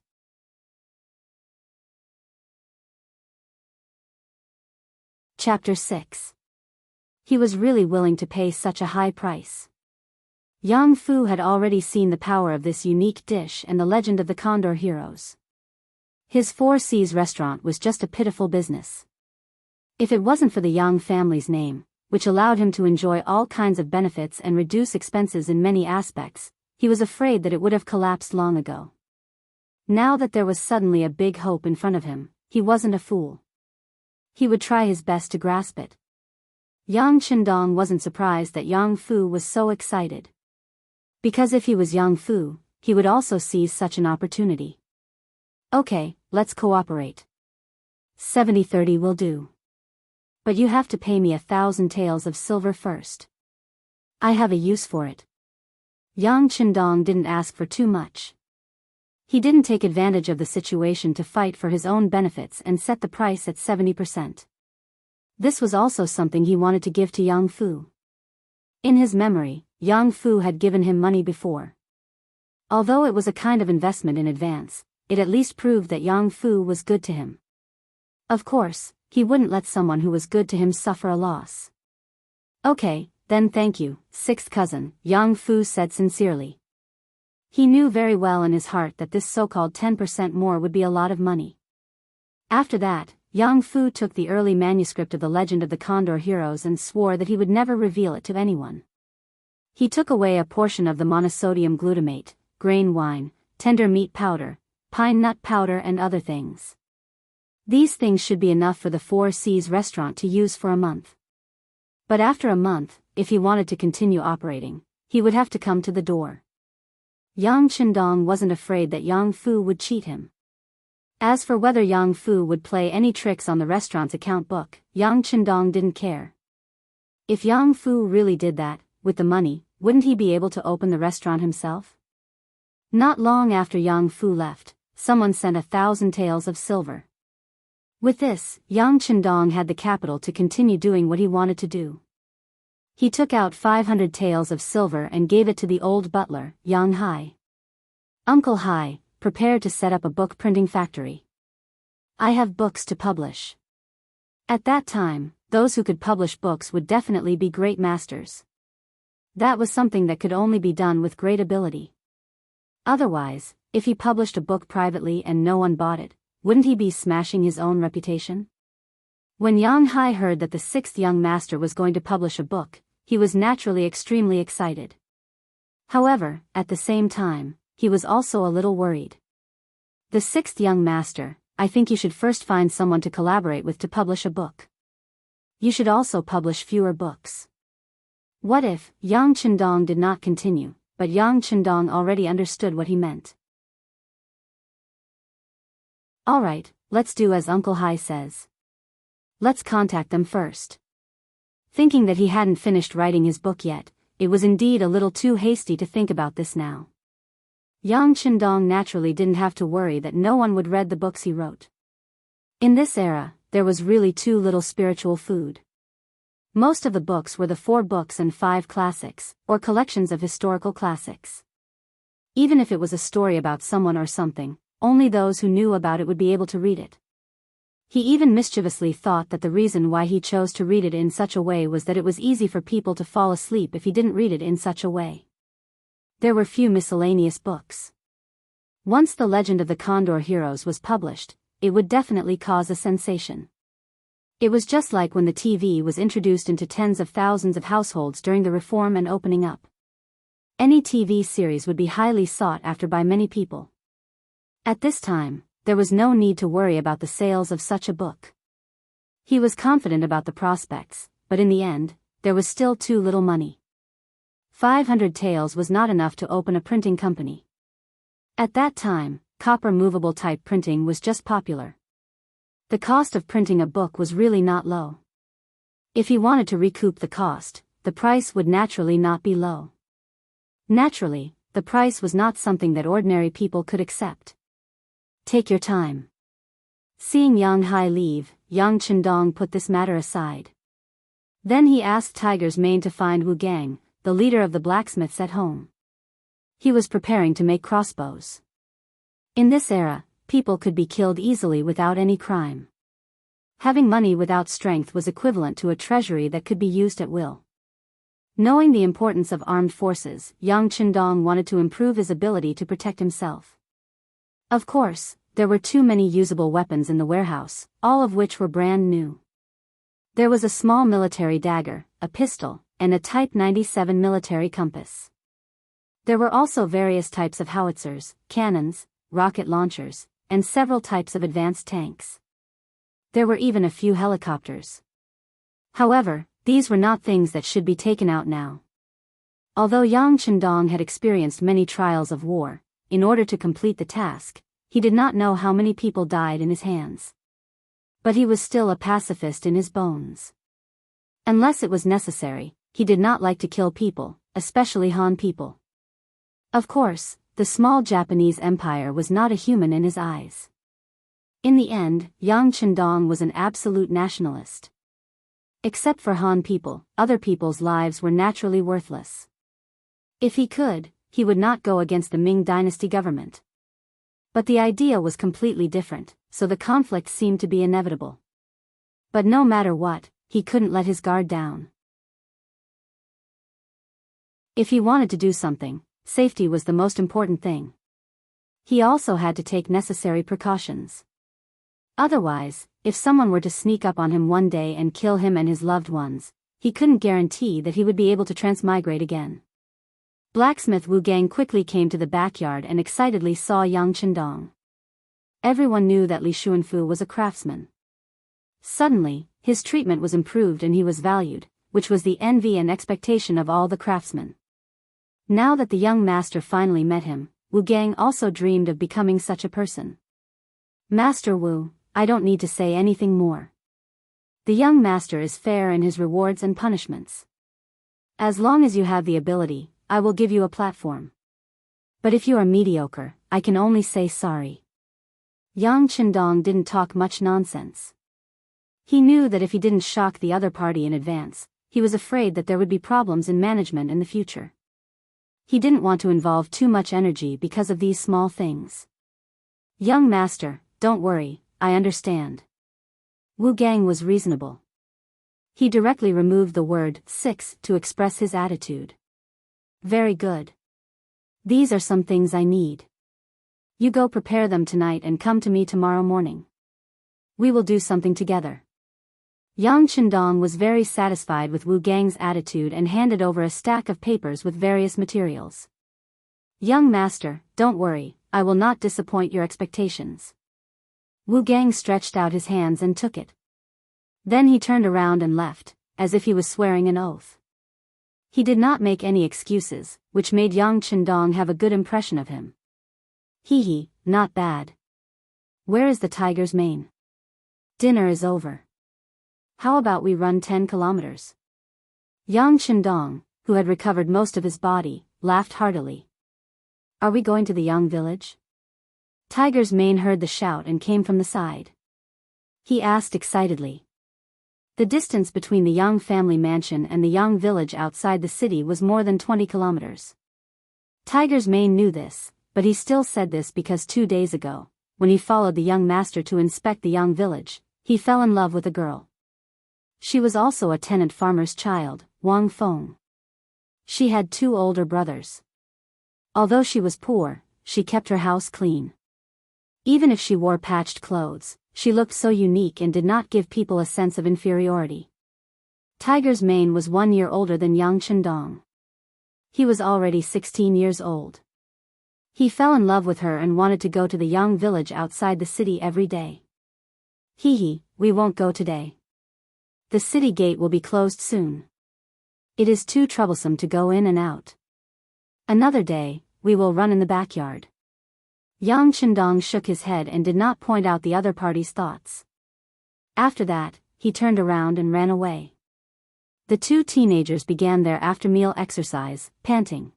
Chapter 6. He was really willing to pay such a high price. Yang Fu had already seen the power of this unique dish and the legend of the Condor Heroes. His Four Seas restaurant was just a pitiful business. If it wasn't for the Yang family's name, which allowed him to enjoy all kinds of benefits and reduce expenses in many aspects, he was afraid that it would have collapsed long ago. Now that there was suddenly a big hope in front of him, he wasn't a fool. He would try his best to grasp it. Yang Qindong wasn't surprised that Yang Fu was so excited. Because if he was Yang Fu, he would also seize such an opportunity. Okay, let's cooperate. 70-30 will do. But you have to pay me 1,000 taels of silver first. I have a use for it. Yang Qindong didn't ask for too much. He didn't take advantage of the situation to fight for his own benefits and set the price at 70%. This was also something he wanted to give to Yang Fu. In his memory, Yang Fu had given him money before. Although it was a kind of investment in advance, it at least proved that Yang Fu was good to him. Of course, he wouldn't let someone who was good to him suffer a loss. Okay, then thank you, sixth cousin, Yang Fu said sincerely. He knew very well in his heart that this so-called 10% more would be a lot of money. After that, Yang Fu took the early manuscript of the legend of the Condor Heroes and swore that he would never reveal it to anyone. He took away a portion of the monosodium glutamate, grain wine, tender meat powder, pine nut powder and other things. These things should be enough for the Four Seas restaurant to use for a month. But after a month, if he wanted to continue operating, he would have to come to the door. Yang Qindong wasn't afraid that Yang Fu would cheat him. As for whether Yang Fu would play any tricks on the restaurant's account book, Yang Qindong didn't care. If Yang Fu really did that, with the money, wouldn't he be able to open the restaurant himself? Not long after Yang Fu left, someone sent 1,000 taels of silver. With this, Yang Qindong had the capital to continue doing what he wanted to do. He took out 500 taels of silver and gave it to the old butler, Yang Hai. Uncle Hai, prepare to set up a book printing factory. I have books to publish. At that time, those who could publish books would definitely be great masters. That was something that could only be done with great ability. Otherwise, if he published a book privately and no one bought it, wouldn't he be smashing his own reputation? When Yang Hai heard that the sixth young master was going to publish a book, he was naturally extremely excited. However, at the same time, he was also a little worried. The sixth young master, I think you should first find someone to collaborate with to publish a book. You should also publish fewer books. What if, Yang Qindong did not continue, but Yang Qindong already understood what he meant. Alright, let's do as Uncle Hai says. Let's contact them first. Thinking that he hadn't finished writing his book yet, it was indeed a little too hasty to think about this now. Yang Qindong naturally didn't have to worry that no one would read the books he wrote. In this era, there was really too little spiritual food. Most of the books were the 4 books and 5 classics, or collections of historical classics. Even if it was a story about someone or something, only those who knew about it would be able to read it. He even mischievously thought that the reason why he chose to read it in such a way was that it was easy for people to fall asleep if he didn't read it in such a way. There were few miscellaneous books. Once the legend of the Condor Heroes was published, it would definitely cause a sensation. It was just like when the TV was introduced into tens of thousands of households during the reform and opening up. Any TV series would be highly sought after by many people. At this time, there was no need to worry about the sales of such a book. He was confident about the prospects, but in the end, there was still too little money. 500 taels was not enough to open a printing company. At that time, copper movable type printing was just popular. The cost of printing a book was really not low. If he wanted to recoup the cost, the price would naturally not be low. Naturally, the price was not something that ordinary people could accept. Take your time. Seeing Yang Hai leave, Yang Chendong put this matter aside. Then he asked Tiger's Mane to find Wu Gang, the leader of the blacksmiths at home. He was preparing to make crossbows. In this era, people could be killed easily without any crime. Having money without strength was equivalent to a treasury that could be used at will. Knowing the importance of armed forces, Yang Chendong wanted to improve his ability to protect himself. Of course, there were too many usable weapons in the warehouse, all of which were brand new. There was a small military dagger, a pistol, and a Type 97 military compass. There were also various types of howitzers, cannons, rocket launchers, and several types of advanced tanks. There were even a few helicopters. However, these were not things that should be taken out now. Although Yang Chendong had experienced many trials of war, in order to complete the task, he did not know how many people died in his hands. But he was still a pacifist in his bones. Unless it was necessary, he did not like to kill people, especially Han people. Of course, the small Japanese empire was not a human in his eyes. In the end, Yang Chendong was an absolute nationalist. Except for Han people, other people's lives were naturally worthless. If he could, he would not go against the Ming dynasty government. But the idea was completely different, so the conflict seemed to be inevitable. But no matter what, he couldn't let his guard down. If he wanted to do something, safety was the most important thing. He also had to take necessary precautions. Otherwise, if someone were to sneak up on him one day and kill him and his loved ones, he couldn't guarantee that he would be able to transmigrate again. Blacksmith Wu Gang quickly came to the backyard and excitedly saw Yang Chendong. Everyone knew that Li Xuanfu was a craftsman. Suddenly, his treatment was improved and he was valued, which was the envy and expectation of all the craftsmen. Now that the young master finally met him, Wu Gang also dreamed of becoming such a person. Master Wu, I don't need to say anything more. The young master is fair in his rewards and punishments. As long as you have the ability, I will give you a platform. But if you are mediocre, I can only say sorry. Yang Chendong didn't talk much nonsense. He knew that if he didn't shock the other party in advance, he was afraid that there would be problems in management in the future. He didn't want to involve too much energy because of these small things. Young master, don't worry, I understand. Wu Gang was reasonable. He directly removed the word 6 to express his attitude. Very good. These are some things I need. You go prepare them tonight and come to me tomorrow morning. We will do something together. Yang Chendong was very satisfied with Wu Gang's attitude and handed over a stack of papers with various materials. Young master, don't worry, I will not disappoint your expectations. Wu Gang stretched out his hands and took it. Then he turned around and left, as if he was swearing an oath. He did not make any excuses, which made Yang Chendong have a good impression of him. Hee, not bad. Where is the tiger's mane? Dinner is over. How about we run 10 kilometers? Yang Chendong, who had recovered most of his body, laughed heartily. Are we going to the Yang village? Tiger's Mane heard the shout and came from the side. He asked excitedly. The distance between the Yang family mansion and the Yang village outside the city was more than 20 kilometers. Tiger's Mane knew this, but he still said this because 2 days ago, when he followed the young master to inspect the Yang village, he fell in love with a girl. She was also a tenant farmer's child, Wang Feng. She had 2 older brothers. Although she was poor, she kept her house clean. Even if she wore patched clothes, she looked so unique and did not give people a sense of inferiority. Tiger's Mane was 1 year older than Yang Chendong. He was already 16 years old. He fell in love with her and wanted to go to the Yang village outside the city every day. Hee, we won't go today. The city gate will be closed soon. It is too troublesome to go in and out. Another day, we will run in the backyard. Yang Chendong shook his head and did not point out the other party's thoughts. After that, he turned around and ran away. The two teenagers began their after-meal exercise, panting.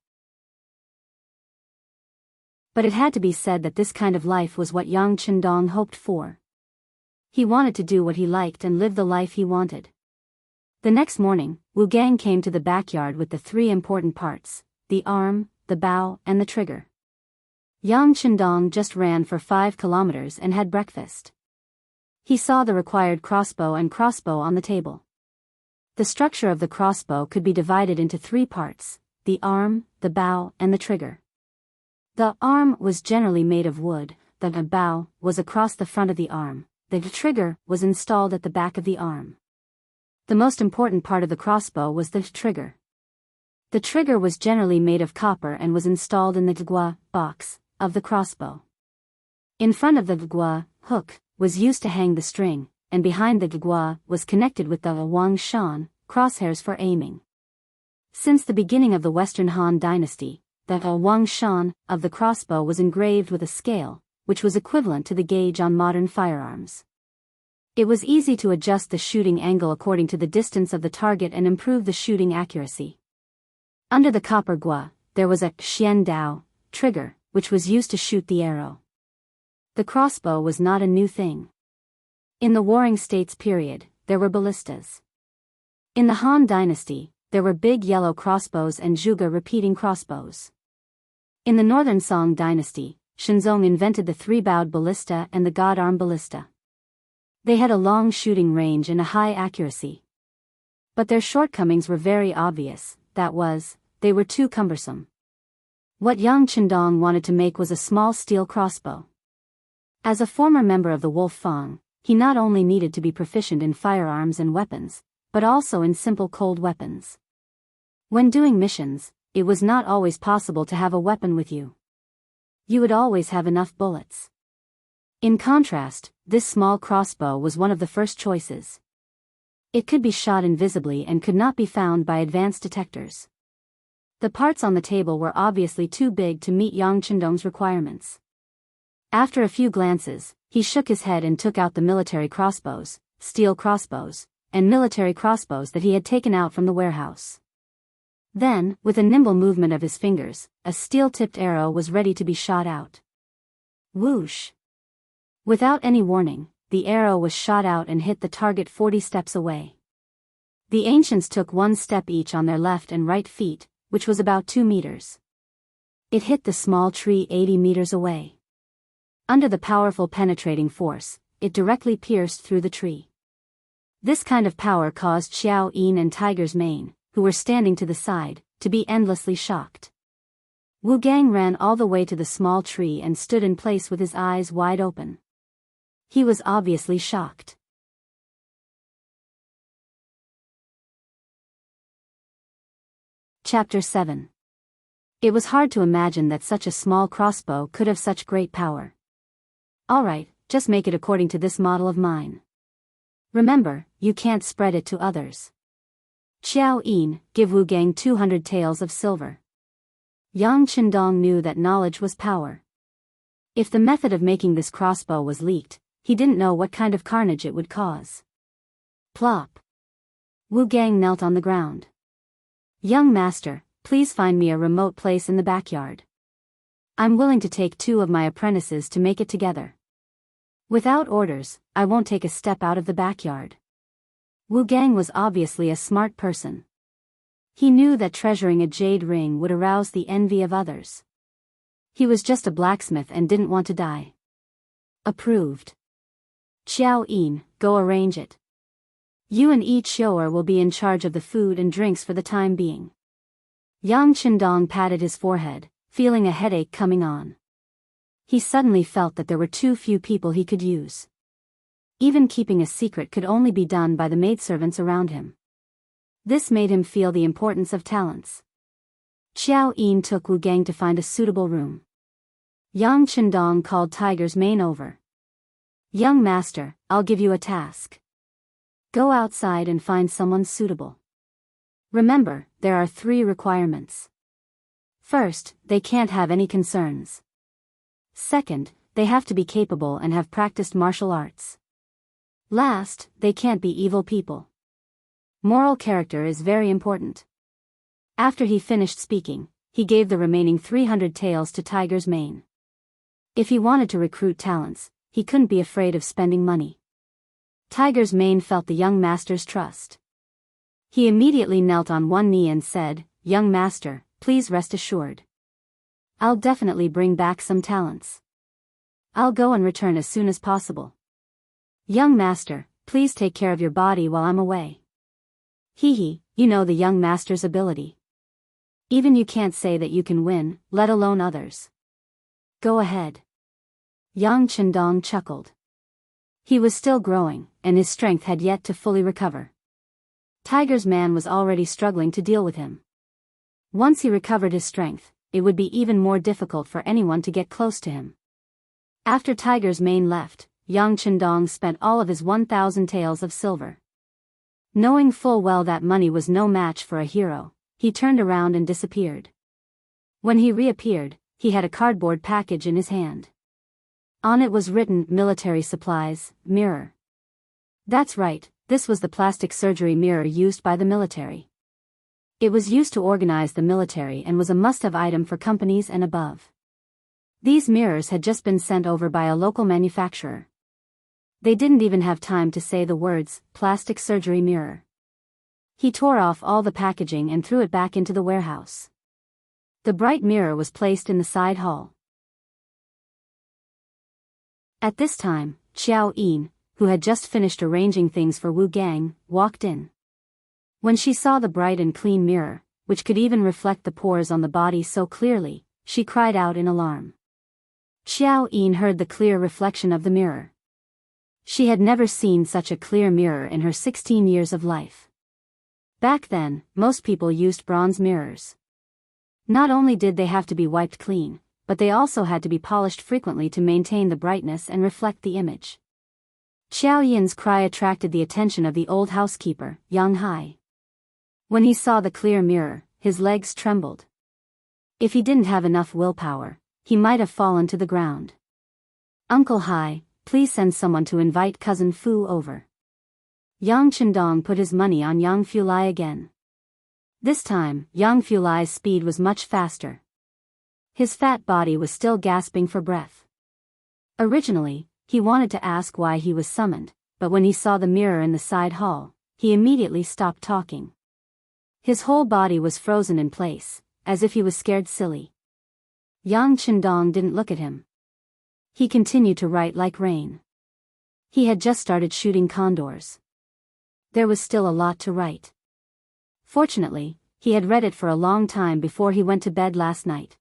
But it had to be said that this kind of life was what Yang Chendong hoped for. He wanted to do what he liked and live the life he wanted. The next morning, Wu Gang came to the backyard with the three important parts: the arm, the bow, and the trigger. Yang Chendong just ran for 5 kilometers and had breakfast. He saw the required crossbow on the table. The structure of the crossbow could be divided into 3 parts: the arm, the bow, and the trigger. The arm was generally made of wood, the bow was across the front of the arm, the trigger was installed at the back of the arm. The most important part of the crossbow was the trigger. The trigger was generally made of copper and was installed in the gua box of the crossbow. In front of the gua hook was used to hang the string, and behind the gua was connected with the Wang Shan crosshairs for aiming. Since the beginning of the Western Han Dynasty, the Wang Shan of the crossbow was engraved with a scale, which was equivalent to the gauge on modern firearms. It was easy to adjust the shooting angle according to the distance of the target and improve the shooting accuracy. Under the copper gua, there was a xian dao trigger, which was used to shoot the arrow. The crossbow was not a new thing. In the Warring States period, there were ballistas. In the Han Dynasty, there were big yellow crossbows and zhuge repeating crossbows. In the Northern Song Dynasty, Shenzong invented the 3-bowed ballista and the god-arm ballista. They had a long shooting range and a high accuracy. But their shortcomings were very obvious, that was, they were too cumbersome. What Yang Chendong wanted to make was a small steel crossbow. As a former member of the Wolf Fang, he not only needed to be proficient in firearms and weapons, but also in simple cold weapons. When doing missions, it was not always possible to have a weapon with you. You would always have enough bullets. In contrast, this small crossbow was one of the first choices. It could be shot invisibly and could not be found by advanced detectors. The parts on the table were obviously too big to meet Yang Chendong's requirements. After a few glances, he shook his head and took out the military crossbows, steel crossbows, and military crossbows that he had taken out from the warehouse. Then, with a nimble movement of his fingers, a steel-tipped arrow was ready to be shot out. Whoosh! Without any warning, the arrow was shot out and hit the target 40 steps away. The ancients took 1 step each on their left and right feet, which was about 2 meters. It hit the small tree 80 meters away. Under the powerful penetrating force, it directly pierced through the tree. This kind of power caused Xiao Yin and Tiger's Mane, who were standing to the side, to be endlessly shocked. Wu Gang ran all the way to the small tree and stood in place with his eyes wide open. He was obviously shocked. Chapter 7. It was hard to imagine that such a small crossbow could have such great power. All right, just make it according to this model of mine. Remember, you can't spread it to others. Xiao Yin, give Wu Gang 200 taels of silver. Yang Chendong knew that knowledge was power. If the method of making this crossbow was leaked, he didn't know what kind of carnage it would cause. Plop. Wu Gang knelt on the ground. Young master, please find me a remote place in the backyard. I'm willing to take 2 of my apprentices to make it together. Without orders, I won't take a step out of the backyard. Wu Gang was obviously a smart person. He knew that treasuring a jade ring would arouse the envy of others. He was just a blacksmith and didn't want to die. Approved. Xiao Yin, go arrange it. You and each shower will be in charge of the food and drinks for the time being. Yang Chendong patted his forehead, feeling a headache coming on. He suddenly felt that there were too few people he could use. Even keeping a secret could only be done by the maidservants around him. This made him feel the importance of talents. Xiao Yin took Wu Gang to find a suitable room. Yang Chendong called Tiger's Mane over. Young master, I'll give you a task. Go outside and find someone suitable. Remember, there are 3 requirements. First, they can't have any concerns. Second, they have to be capable and have practiced martial arts. Last, they can't be evil people. Moral character is very important. After he finished speaking, he gave the remaining 300 taels to Tiger's Mane. If he wanted to recruit talents, he couldn't be afraid of spending money. Tiger's Mane felt the young master's trust. He immediately knelt on one knee and said, "Young master, please rest assured. I'll definitely bring back some talents. I'll go and return as soon as possible. Young master, please take care of your body while I'm away." Hee, you know the young master's ability. Even you can't say that you can win, let alone others. Go ahead. Yang Chendong chuckled. He was still growing, and his strength had yet to fully recover. Tiger's man was already struggling to deal with him. Once he recovered his strength, it would be even more difficult for anyone to get close to him. After Tiger's Mane left, Yang Chendong spent all of his 1,000 taels of silver. Knowing full well that money was no match for a hero, he turned around and disappeared. When he reappeared, he had a cardboard package in his hand. On it was written, "Military supplies, mirror." That's right, this was the plastic surgery mirror used by the military. It was used to organize the military and was a must-have item for companies and above. These mirrors had just been sent over by a local manufacturer. They didn't even have time to say the words, "plastic surgery mirror." He tore off all the packaging and threw it back into the warehouse. The bright mirror was placed in the side hall. At this time, Xiao Yin, who had just finished arranging things for Wu Gang, walked in. When she saw the bright and clean mirror, which could even reflect the pores on the body so clearly, she cried out in alarm. Xiao Yin heard the clear reflection of the mirror. She had never seen such a clear mirror in her 16 years of life. Back then, most people used bronze mirrors. Not only did they have to be wiped clean, but they also had to be polished frequently to maintain the brightness and reflect the image. Xiao Yin's cry attracted the attention of the old housekeeper, Yang Hai. When he saw the clear mirror, his legs trembled. If he didn't have enough willpower, he might have fallen to the ground. "Uncle Hai, please send someone to invite cousin Fu over." Yang Chendong put his money on Yang Fulai again. This time, Yang Fulai's speed was much faster. His fat body was still gasping for breath. Originally, he wanted to ask why he was summoned, but when he saw the mirror in the side hall, he immediately stopped talking. His whole body was frozen in place, as if he was scared silly. Yang Chendong didn't look at him. He continued to write like rain. He had just started shooting condors. There was still a lot to write. Fortunately, he had read it for a long time before he went to bed last night.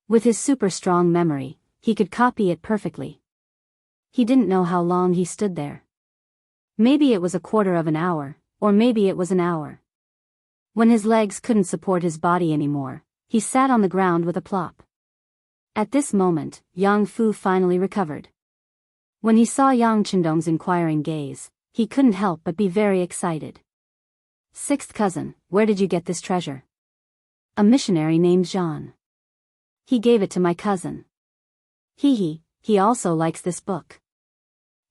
With his super strong memory, he could copy it perfectly. He didn't know how long he stood there. Maybe it was a quarter of an hour, or maybe it was an hour. When his legs couldn't support his body anymore, he sat on the ground with a plop. At this moment, Yang Fu finally recovered. When he saw Yang Chendong's inquiring gaze, he couldn't help but be very excited. "Sixth cousin, where did you get this treasure?" "A missionary named Jean. He gave it to my cousin. He also likes this book.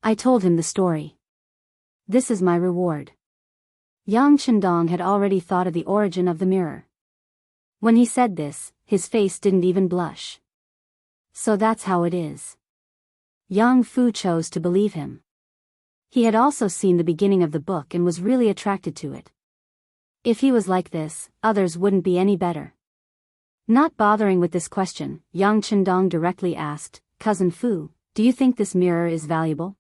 I told him the story. This is my reward." Yang Chendong had already thought of the origin of the mirror. When he said this, his face didn't even blush. "So that's how it is." Yang Fu chose to believe him. He had also seen the beginning of the book and was really attracted to it. If he was like this, others wouldn't be any better. Not bothering with this question, Yang Chendong directly asked, "Cousin Fu, do you think this mirror is valuable?"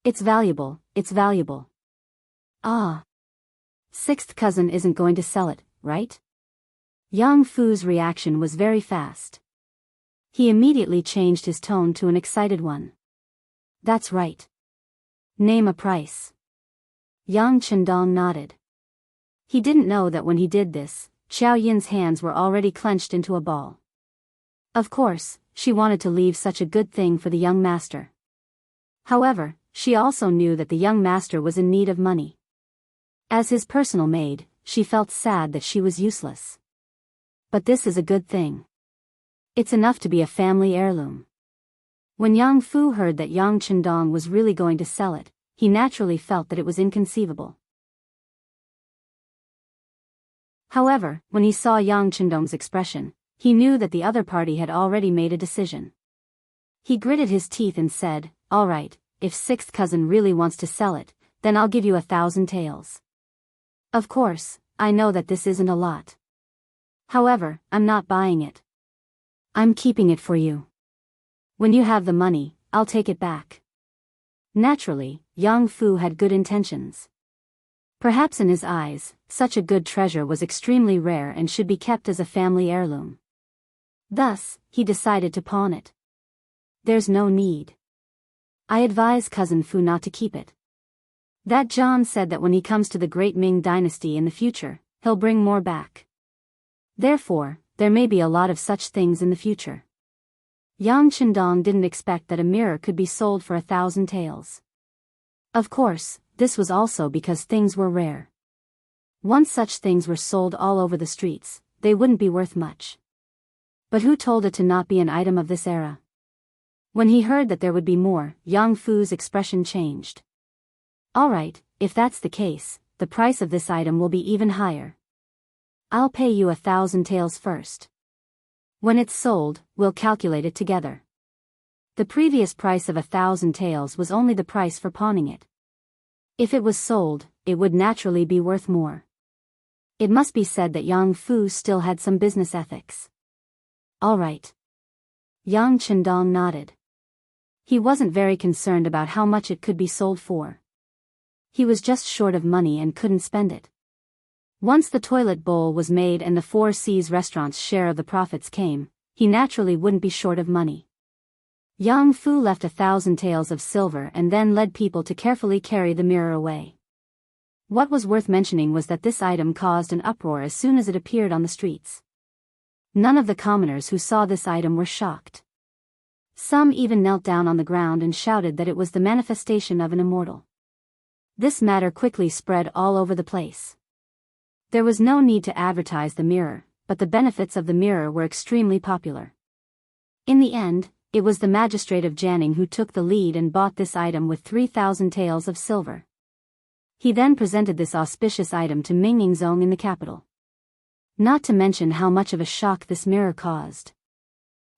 It's valuable, it's valuable." "Ah. Sixth cousin isn't going to sell it, right?" Yang Fu's reaction was very fast. He immediately changed his tone to an excited one. "That's right. Name a price." Yang Chendong nodded. He didn't know that when he did this, Xiao Yin's hands were already clenched into a ball. Of course, she wanted to leave such a good thing for the young master. However, she also knew that the young master was in need of money. As his personal maid, she felt sad that she was useless. But this is a good thing. It's enough to be a family heirloom. When Yang Fu heard that Yang Chendong was really going to sell it, he naturally felt that it was inconceivable. However, when he saw Yang Chendong's expression, he knew that the other party had already made a decision. He gritted his teeth and said, "All right, if sixth cousin really wants to sell it, then I'll give you 1,000 taels. Of course, I know that this isn't a lot. However, I'm not buying it. I'm keeping it for you. When you have the money, I'll take it back." Naturally, Yang Fu had good intentions. Perhaps in his eyes, such a good treasure was extremely rare and should be kept as a family heirloom. Thus, he decided to pawn it. "There's no need. I advise Cousin Fu not to keep it. That John said that when he comes to the great Ming dynasty in the future, he'll bring more back. Therefore, there may be a lot of such things in the future." Yang Chendong didn't expect that a mirror could be sold for 1,000 taels. Of course, this was also because things were rare. Once such things were sold all over the streets, they wouldn't be worth much. But who told it to not be an item of this era? When he heard that there would be more, Yang Fu's expression changed. "All right, if that's the case, the price of this item will be even higher. I'll pay you 1,000 taels first. When it's sold, we'll calculate it together." The previous price of 1,000 taels was only the price for pawning it. If it was sold, it would naturally be worth more. It must be said that Yang Fu still had some business ethics. "All right." Yang Chendong nodded. He wasn't very concerned about how much it could be sold for. He was just short of money and couldn't spend it. Once the toilet bowl was made and the Four Seas restaurant's share of the profits came, he naturally wouldn't be short of money. Yang Fu left 1,000 taels of silver and then led people to carefully carry the mirror away. What was worth mentioning was that this item caused an uproar as soon as it appeared on the streets. None of the commoners who saw this item were shocked. Some even knelt down on the ground and shouted that it was the manifestation of an immortal. This matter quickly spread all over the place. There was no need to advertise the mirror, but the benefits of the mirror were extremely popular. In the end, it was the magistrate of Jianghu who took the lead and bought this item with 3,000 taels of silver. He then presented this auspicious item to Mingningzong in the capital. Not to mention how much of a shock this mirror caused.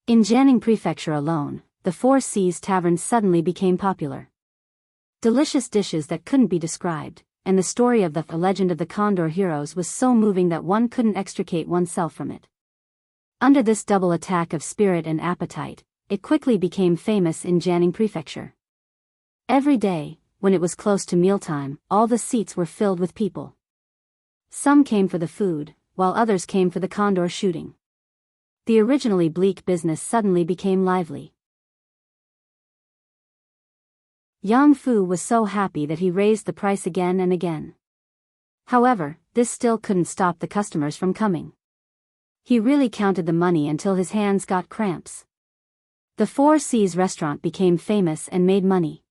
In Jianghu Prefecture alone, the Four Seas Tavern suddenly became popular. Delicious dishes that couldn't be described, and the story of the legend of the Condor heroes was so moving that one couldn't extricate oneself from it. Under this double attack of spirit and appetite, it quickly became famous in Jianghu Prefecture. Every day, when it was close to mealtime, all the seats were filled with people. Some came for the food, while others came for the condor shooting. The originally bleak business suddenly became lively. Yang Fu was so happy that he raised the price again and again. However, this still couldn't stop the customers from coming. He really counted the money until his hands got cramps. The Four Seas restaurant became famous and made money.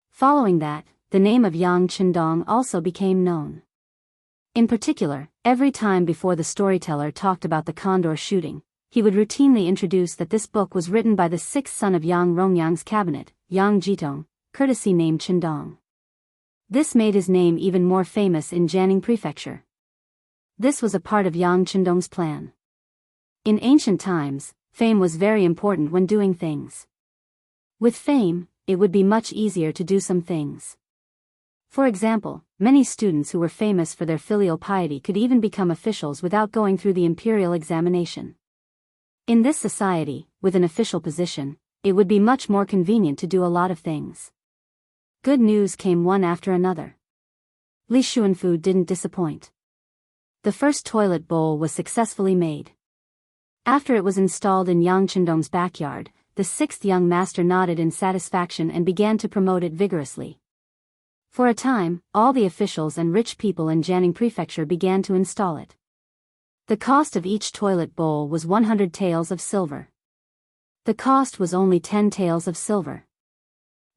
Following that, the name of Yang Chendong also became known. In particular, every time before the storyteller talked about the condor shooting, he would routinely introduce that this book was written by the sixth son of Yang Rongyang's cabinet, Yang Jitong, courtesy named Chendong. This made his name even more famous in Jianghu Prefecture. This was a part of Yang Chendong's plan. In ancient times, fame was very important when doing things. With fame, it would be much easier to do some things. For example, many students who were famous for their filial piety could even become officials without going through the imperial examination. In this society, with an official position, it would be much more convenient to do a lot of things. Good news came one after another. Li Xuanfu didn't disappoint. The first toilet bowl was successfully made. After it was installed in Yang Chendong's backyard, the sixth young master nodded in satisfaction and began to promote it vigorously. For a time, all the officials and rich people in Jianghu Prefecture began to install it. The cost of each toilet bowl was 100 taels of silver. The cost was only 10 taels of silver.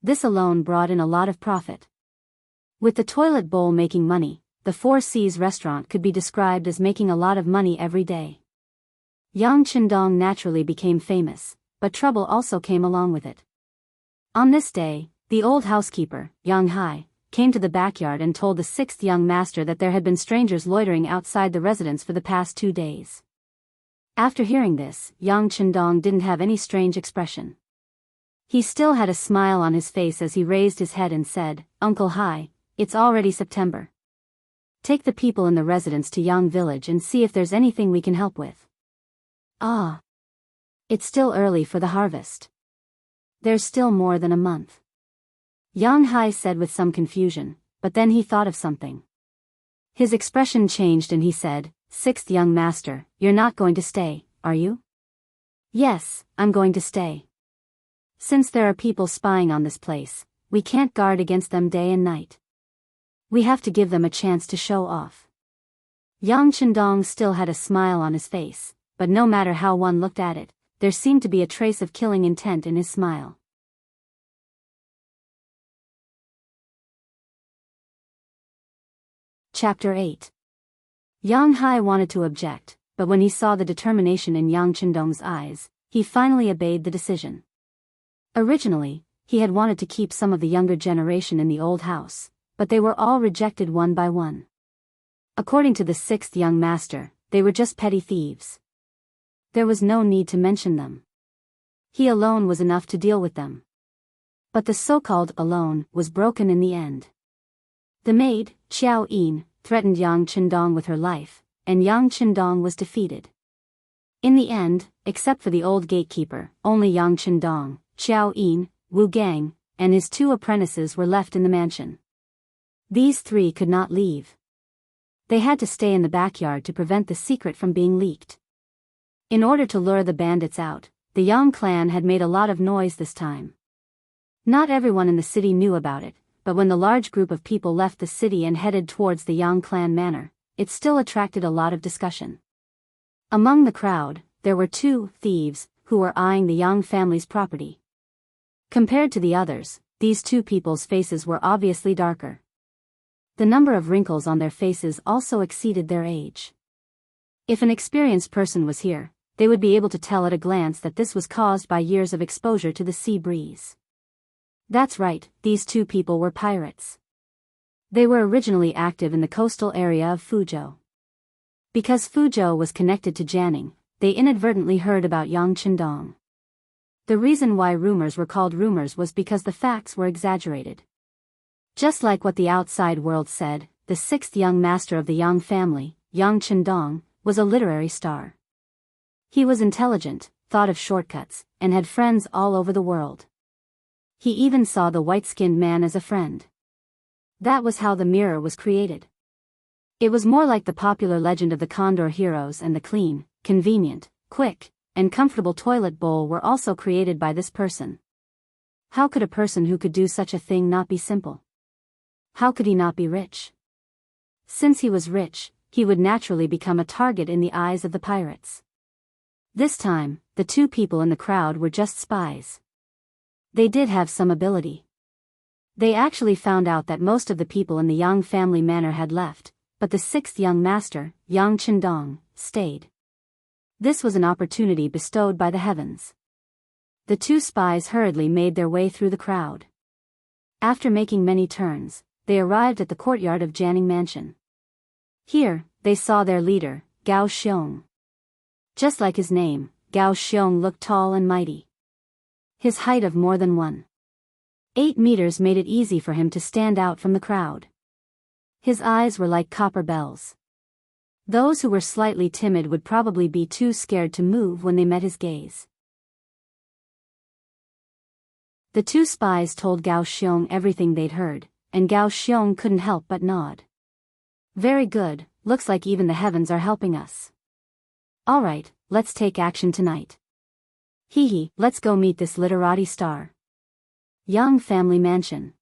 This alone brought in a lot of profit. With the toilet bowl making money, the Four Seas restaurant could be described as making a lot of money every day. Yang Chendong naturally became famous, but trouble also came along with it. On this day, the old housekeeper, Yang Hai, came to the backyard and told the sixth young master that there had been strangers loitering outside the residence for the past 2 days. After hearing this, Yang Chendong didn't have any strange expression. He still had a smile on his face as he raised his head and said, "Uncle Hai, it's already September. Take the people in the residence to Yang village and see if there's anything we can help with." "Ah. It's still early for the harvest. There's still more than a month," Yang Hai said with some confusion, but then he thought of something. His expression changed and he said, "Sixth young master, you're not going to stay, are you?" "Yes, I'm going to stay. Since there are people spying on this place, we can't guard against them day and night. We have to give them a chance to show off." Yang Chendong still had a smile on his face, but no matter how one looked at it, there seemed to be a trace of killing intent in his smile. Chapter 8. Yang Hai wanted to object, but when he saw the determination in Yang Chendong's eyes, he finally obeyed the decision. Originally, he had wanted to keep some of the younger generation in the old house, but they were all rejected one by one. According to the sixth young master, they were just petty thieves. There was no need to mention them. He alone was enough to deal with them. But the so-called alone was broken in the end. The maid, Xiao Yin, threatened Yang Chendong with her life, and Yang Chendong was defeated. In the end, except for the old gatekeeper, only Yang Chendong, Xiao Yin, Wu Gang, and his 2 apprentices were left in the mansion. These 3 could not leave. They had to stay in the backyard to prevent the secret from being leaked. In order to lure the bandits out, the Yang clan had made a lot of noise this time. Not everyone in the city knew about it, but when the large group of people left the city and headed towards the Yang clan manor, it still attracted a lot of discussion. Among the crowd, there were 2 thieves who were eyeing the Yang family's property. Compared to the others, these 2 people's faces were obviously darker. The number of wrinkles on their faces also exceeded their age. If an experienced person was here, they would be able to tell at a glance that this was caused by years of exposure to the sea breeze. That's right, these 2 people were pirates. They were originally active in the coastal area of Fuzhou. Because Fuzhou was connected to Jianghu, they inadvertently heard about Yang Chendong. The reason why rumors were called rumors was because the facts were exaggerated. Just like what the outside world said, the 6th young master of the Yang family, Yang Chendong, was a literary star. He was intelligent, thought of shortcuts, and had friends all over the world. He even saw the white-skinned man as a friend. That was how the mirror was created. It was more like the popular legend of the Condor heroes, and the clean, convenient, quick, and comfortable toilet bowl were also created by this person. How could a person who could do such a thing not be simple? How could he not be rich? Since he was rich, he would naturally become a target in the eyes of the pirates. This time, the 2 people in the crowd were just spies. They did have some ability. They actually found out that most of the people in the Yang family manor had left, but the 6th young master, Yang Chendong, stayed. This was an opportunity bestowed by the heavens. The 2 spies hurriedly made their way through the crowd. After making many turns, they arrived at the courtyard of Jianghu Mansion. Here, they saw their leader, Gao Xiong. Just like his name, Gao Xiong looked tall and mighty. His height of more than 1.8 meters made it easy for him to stand out from the crowd. His eyes were like copper bells. Those who were slightly timid would probably be too scared to move when they met his gaze. The 2 spies told Gao Xiong everything they'd heard, and Gao Xiong couldn't help but nod. "Very good, looks like even the heavens are helping us. Alright, let's take action tonight. Hee, let's go meet this literati star." Yang family mansion.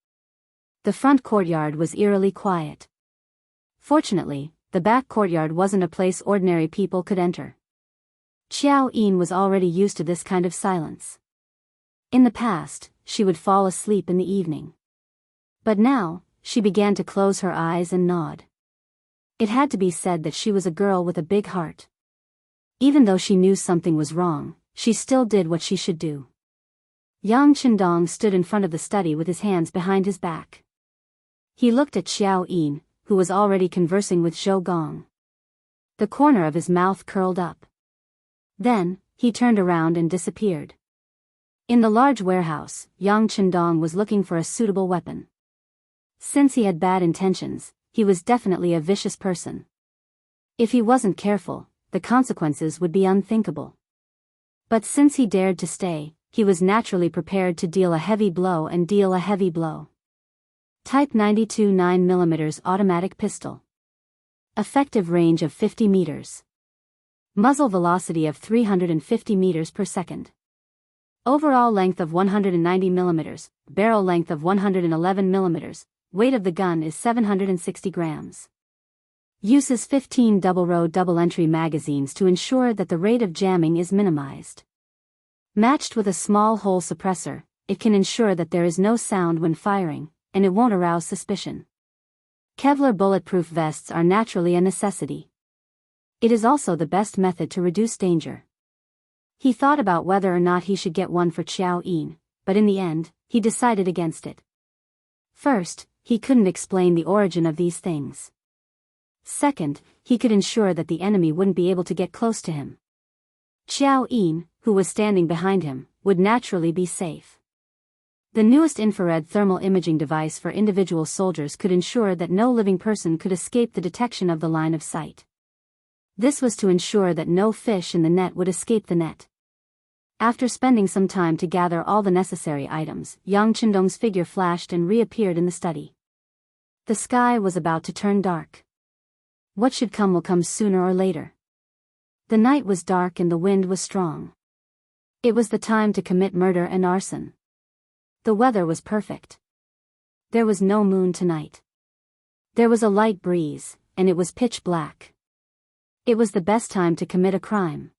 The front courtyard was eerily quiet. Fortunately, the back courtyard wasn't a place ordinary people could enter. Xiao Yin was already used to this kind of silence. In the past, she would fall asleep in the evening. But now, she began to close her eyes and nod. It had to be said that she was a girl with a big heart. Even though she knew something was wrong, she still did what she should do. Yang Chendong stood in front of the study with his hands behind his back. He looked at Xiao Yin, who was already conversing with Zhou Gong. The corner of his mouth curled up. Then, he turned around and disappeared. In the large warehouse, Yang Chendong was looking for a suitable weapon. Since he had bad intentions, he was definitely a vicious person. If he wasn't careful, the consequences would be unthinkable. But since he dared to stay, he was naturally prepared to deal a heavy blow and deal a heavy blow. Type 92 9mm automatic pistol. Effective range of 50 meters. Muzzle velocity of 350 meters per second. Overall length of 190 millimeters, barrel length of 111 millimeters, weight of the gun is 760 grams. Uses 15 double-row double-entry magazines to ensure that the rate of jamming is minimized. Matched with a small hole suppressor, it can ensure that there is no sound when firing, and it won't arouse suspicion. Kevlar bulletproof vests are naturally a necessity. It is also the best method to reduce danger. He thought about whether or not he should get one for Xiao Yin, but in the end, he decided against it. First, he couldn't explain the origin of these things. Second, he could ensure that the enemy wouldn't be able to get close to him. Xiao Yin, who was standing behind him, would naturally be safe. The newest infrared thermal imaging device for individual soldiers could ensure that no living person could escape the detection of the line of sight. This was to ensure that no fish in the net would escape the net. After spending some time to gather all the necessary items, Yang Chendong's figure flashed and reappeared in the study. The sky was about to turn dark. What should come will come sooner or later. The night was dark and the wind was strong. It was the time to commit murder and arson. The weather was perfect. There was no moon tonight. There was a light breeze, and it was pitch black. It was the best time to commit a crime.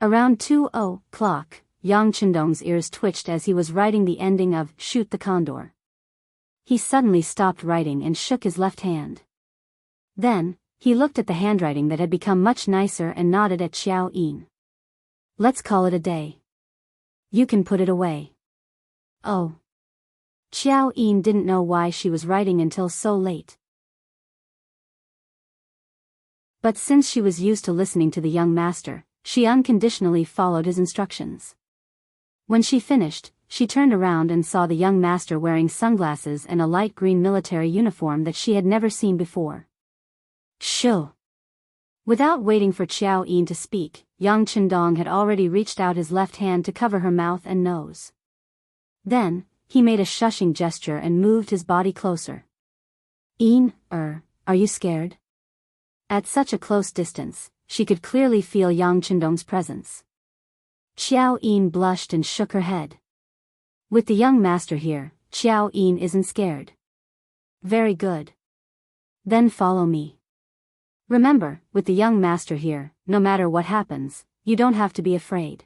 Around 2:00, Yang Chendong's ears twitched as he was writing the ending of Shoot the Condor. He suddenly stopped writing and shook his left hand. Then, he looked at the handwriting that had become much nicer and nodded at Xiao Yin. Let's call it a day. You can put it away. Oh. Xiao Yin didn't know why she was writing until so late. But since she was used to listening to the young master, she unconditionally followed his instructions. When she finished, she turned around and saw the young master wearing sunglasses and a light green military uniform that she had never seen before. Shoo! Without waiting for Xiao Yin to speak, Yang Chendong had already reached out his left hand to cover her mouth and nose. Then, he made a shushing gesture and moved his body closer. Yin, are you scared? At such a close distance, she could clearly feel Yang Chendong's presence. Xiao Yin blushed and shook her head. With the young master here, Xiao Yin isn't scared. Very good. Then follow me. Remember, with the young master here, no matter what happens, you don't have to be afraid.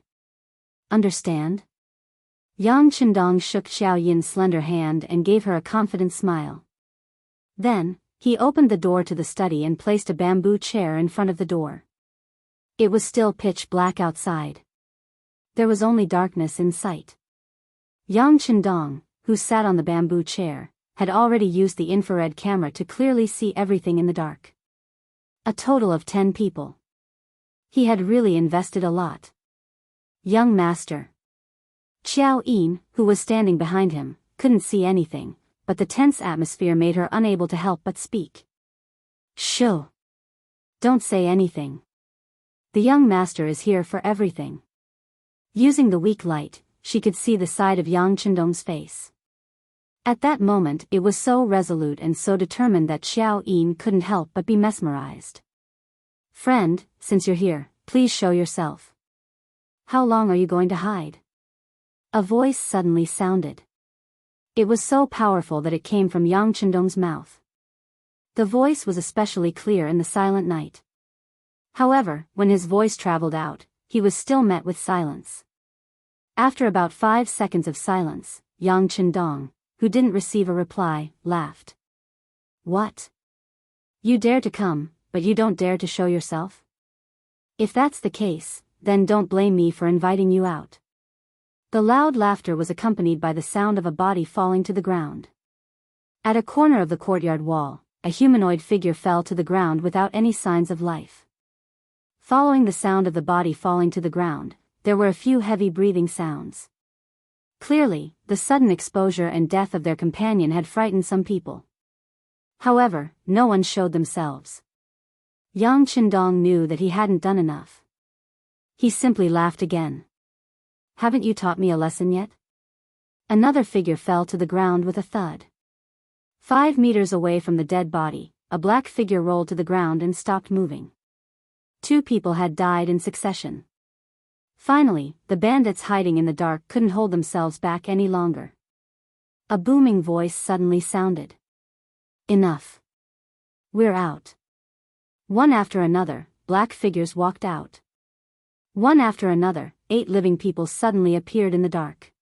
Understand? Yang Chendong shook Xiao Yin's slender hand and gave her a confident smile. Then, he opened the door to the study and placed a bamboo chair in front of the door. It was still pitch black outside. There was only darkness in sight. Yang Chendong, who sat on the bamboo chair, had already used the infrared camera to clearly see everything in the dark. A total of 10 people. He had really invested a lot. Young master. Xiao Yin, who was standing behind him, couldn't see anything, but the tense atmosphere made her unable to help but speak. Shoo! Don't say anything. The young master is here for everything. Using the weak light, she could see the side of Yang Chendong's face. At that moment it was so resolute and so determined that Xiao Yin couldn't help but be mesmerized. Friend, since you're here, please show yourself. How long are you going to hide? A voice suddenly sounded. It was so powerful that it came from Yang Chendong's mouth. The voice was especially clear in the silent night. However, when his voice traveled out, he was still met with silence. After about 5 seconds of silence, Yang Chendong, who didn't receive a reply, laughed. What? You dare to come, but you don't dare to show yourself? If that's the case, then don't blame me for inviting you out." The loud laughter was accompanied by the sound of a body falling to the ground. At a corner of the courtyard wall, a humanoid figure fell to the ground without any signs of life. Following the sound of the body falling to the ground, there were a few heavy breathing sounds. Clearly, the sudden exposure and death of their companion had frightened some people. However, no one showed themselves. Yang Qindong knew that he hadn't done enough. He simply laughed again. "Haven't you taught me a lesson yet?" Another figure fell to the ground with a thud. 5 meters away from the dead body, a black figure rolled to the ground and stopped moving. 2 people had died in succession. Finally, the bandits hiding in the dark couldn't hold themselves back any longer. A booming voice suddenly sounded. "Enough. We're out." One after another, black figures walked out. One after another, 8 living people suddenly appeared in the dark.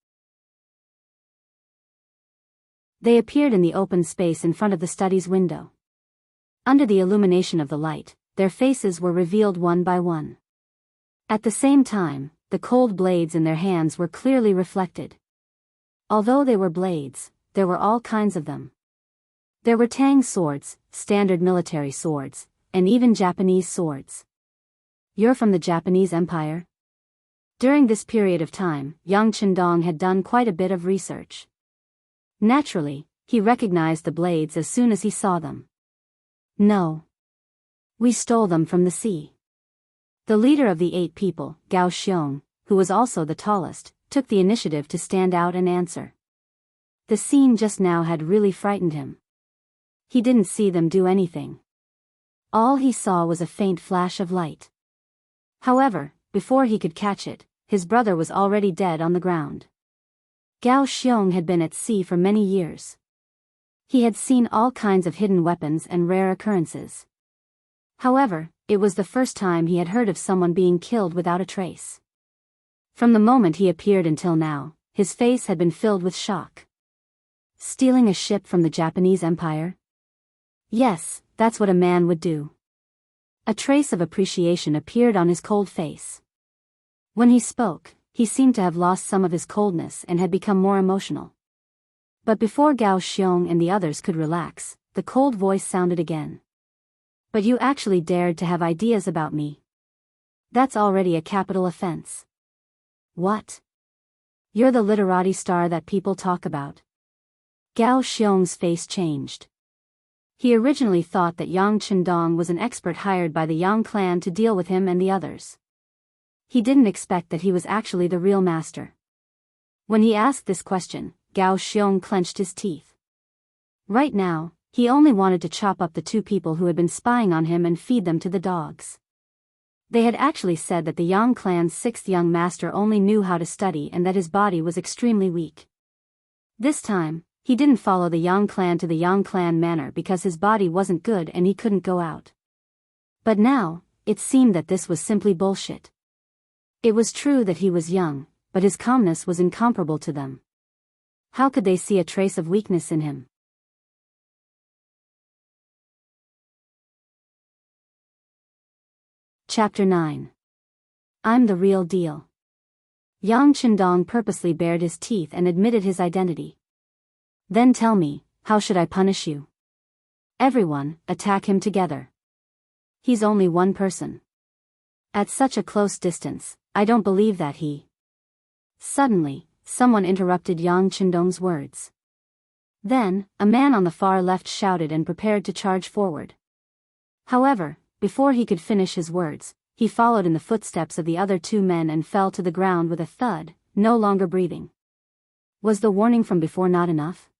They appeared in the open space in front of the study's window. Under the illumination of the light, their faces were revealed one by one. At the same time, the cold blades in their hands were clearly reflected. Although they were blades, there were all kinds of them. There were Tang swords, standard military swords, and even Japanese swords. "You're from the Japanese Empire?" During this period of time, Yang Qindong had done quite a bit of research. Naturally, he recognized the blades as soon as he saw them. "No. We stole them from the sea." The leader of the 8 people, Gao Xiong, who was also the tallest, took the initiative to stand out and answer. The scene just now had really frightened him. He didn't see them do anything. All he saw was a faint flash of light. However, before he could catch it, his brother was already dead on the ground. Gao Xiong had been at sea for many years. He had seen all kinds of hidden weapons and rare occurrences. However, it was the first time he had heard of someone being killed without a trace. From the moment he appeared until now, his face had been filled with shock. Stealing a ship from the Japanese Empire? Yes, that's what a man would do. A trace of appreciation appeared on his cold face. When he spoke, he seemed to have lost some of his coldness and had become more emotional. But before Gao Xiong and the others could relax, the cold voice sounded again. "But you actually dared to have ideas about me. That's already a capital offense." "What? You're the literati star that people talk about?" Gao Xiong's face changed. He originally thought that Yang Qindong was an expert hired by the Yang clan to deal with him and the others. He didn't expect that he was actually the real master. When he asked this question, Gao Xiong clenched his teeth. Right now, he only wanted to chop up the 2 people who had been spying on him and feed them to the dogs. They had actually said that the Yang clan's 6th young master only knew how to study and that his body was extremely weak. This time, he didn't follow the Yang clan to the Yang clan manor because his body wasn't good and he couldn't go out. But now, it seemed that this was simply bullshit. It was true that he was young, but his calmness was incomparable to them. How could they see a trace of weakness in him? Chapter 9. I'm the real deal. Yang Qindong purposely bared his teeth and admitted his identity. "Then tell me, how should I punish you?" "Everyone, attack him together. He's only one person. At such a close distance, I don't believe that he..." Suddenly, someone interrupted Yang Qindong's words. Then, a man on the far left shouted and prepared to charge forward. However, before he could finish his words, he followed in the footsteps of the other 2 men and fell to the ground with a thud, no longer breathing. Was the warning from before not enough?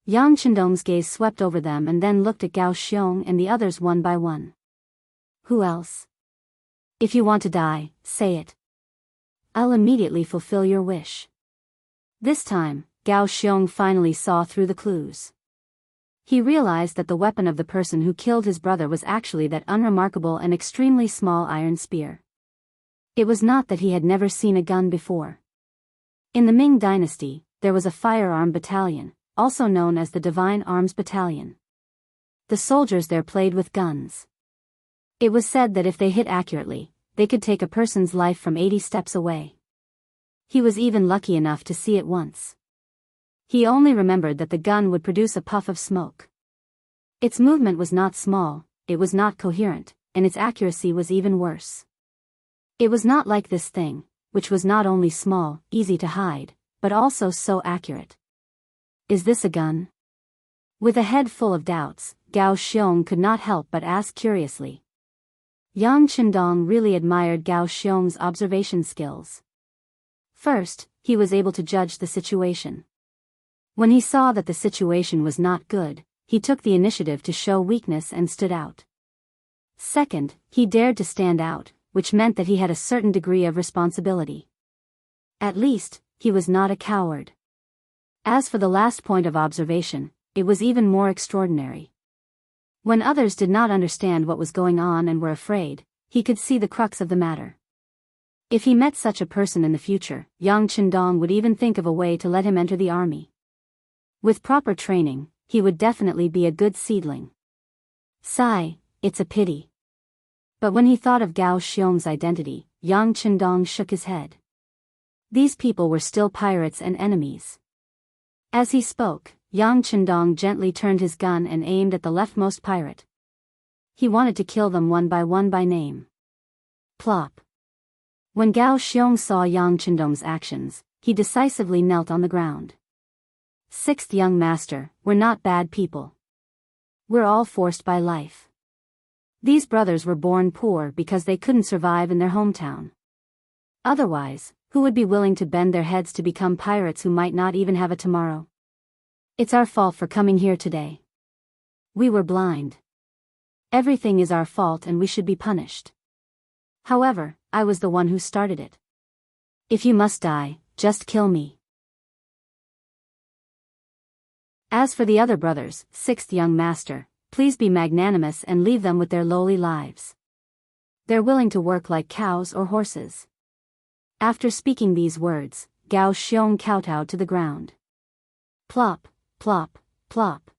Yang Qindong's gaze swept over them and then looked at Gao Xiong and the others one by one. "Who else? If you want to die, say it. I'll immediately fulfill your wish." This time, Gao Xiong finally saw through the clues. He realized that the weapon of the person who killed his brother was actually that unremarkable and extremely small iron spear. It was not that he had never seen a gun before. In the Ming Dynasty, there was a firearm battalion, also known as the Divine Arms Battalion. The soldiers there played with guns. It was said that if they hit accurately, they could take a person's life from 80 steps away. He was even lucky enough to see it once. He only remembered that the gun would produce a puff of smoke. Its movement was not small, it was not coherent, and its accuracy was even worse. It was not like this thing, which was not only small, easy to hide, but also so accurate. Is this a gun? With a head full of doubts, Gao Xiong could not help but ask curiously. Yang Qindong really admired Gao Xiong's observation skills. First, he was able to judge the situation. When he saw that the situation was not good, he took the initiative to show weakness and stood out. Second, he dared to stand out, which meant that he had a certain degree of responsibility. At least, he was not a coward. As for the last point of observation, it was even more extraordinary. When others did not understand what was going on and were afraid, he could see the crux of the matter. If he met such a person in the future, Yang Qindong would even think of a way to let him enter the army. With proper training, he would definitely be a good seedling. Sigh, it's a pity. But when he thought of Gao Xiong's identity, Yang Qindong shook his head. These people were still pirates and enemies. As he spoke, Yang Qindong gently turned his gun and aimed at the leftmost pirate. He wanted to kill them one by name. Plop. When Gao Xiong saw Yang Qindong's actions, he decisively knelt on the ground. Sixth young master, we're not bad people. We're all forced by life. These brothers were born poor because they couldn't survive in their hometown. Otherwise, who would be willing to bend their heads to become pirates who might not even have a tomorrow? It's our fault for coming here today. We were blind. Everything is our fault and we should be punished. However, I was the one who started it. If you must die, just kill me. As for the other brothers, sixth young master, please be magnanimous and leave them with their lowly lives. They're willing to work like cows or horses. After speaking these words, Gao Xiong kowtowed to the ground. Plop, plop, plop.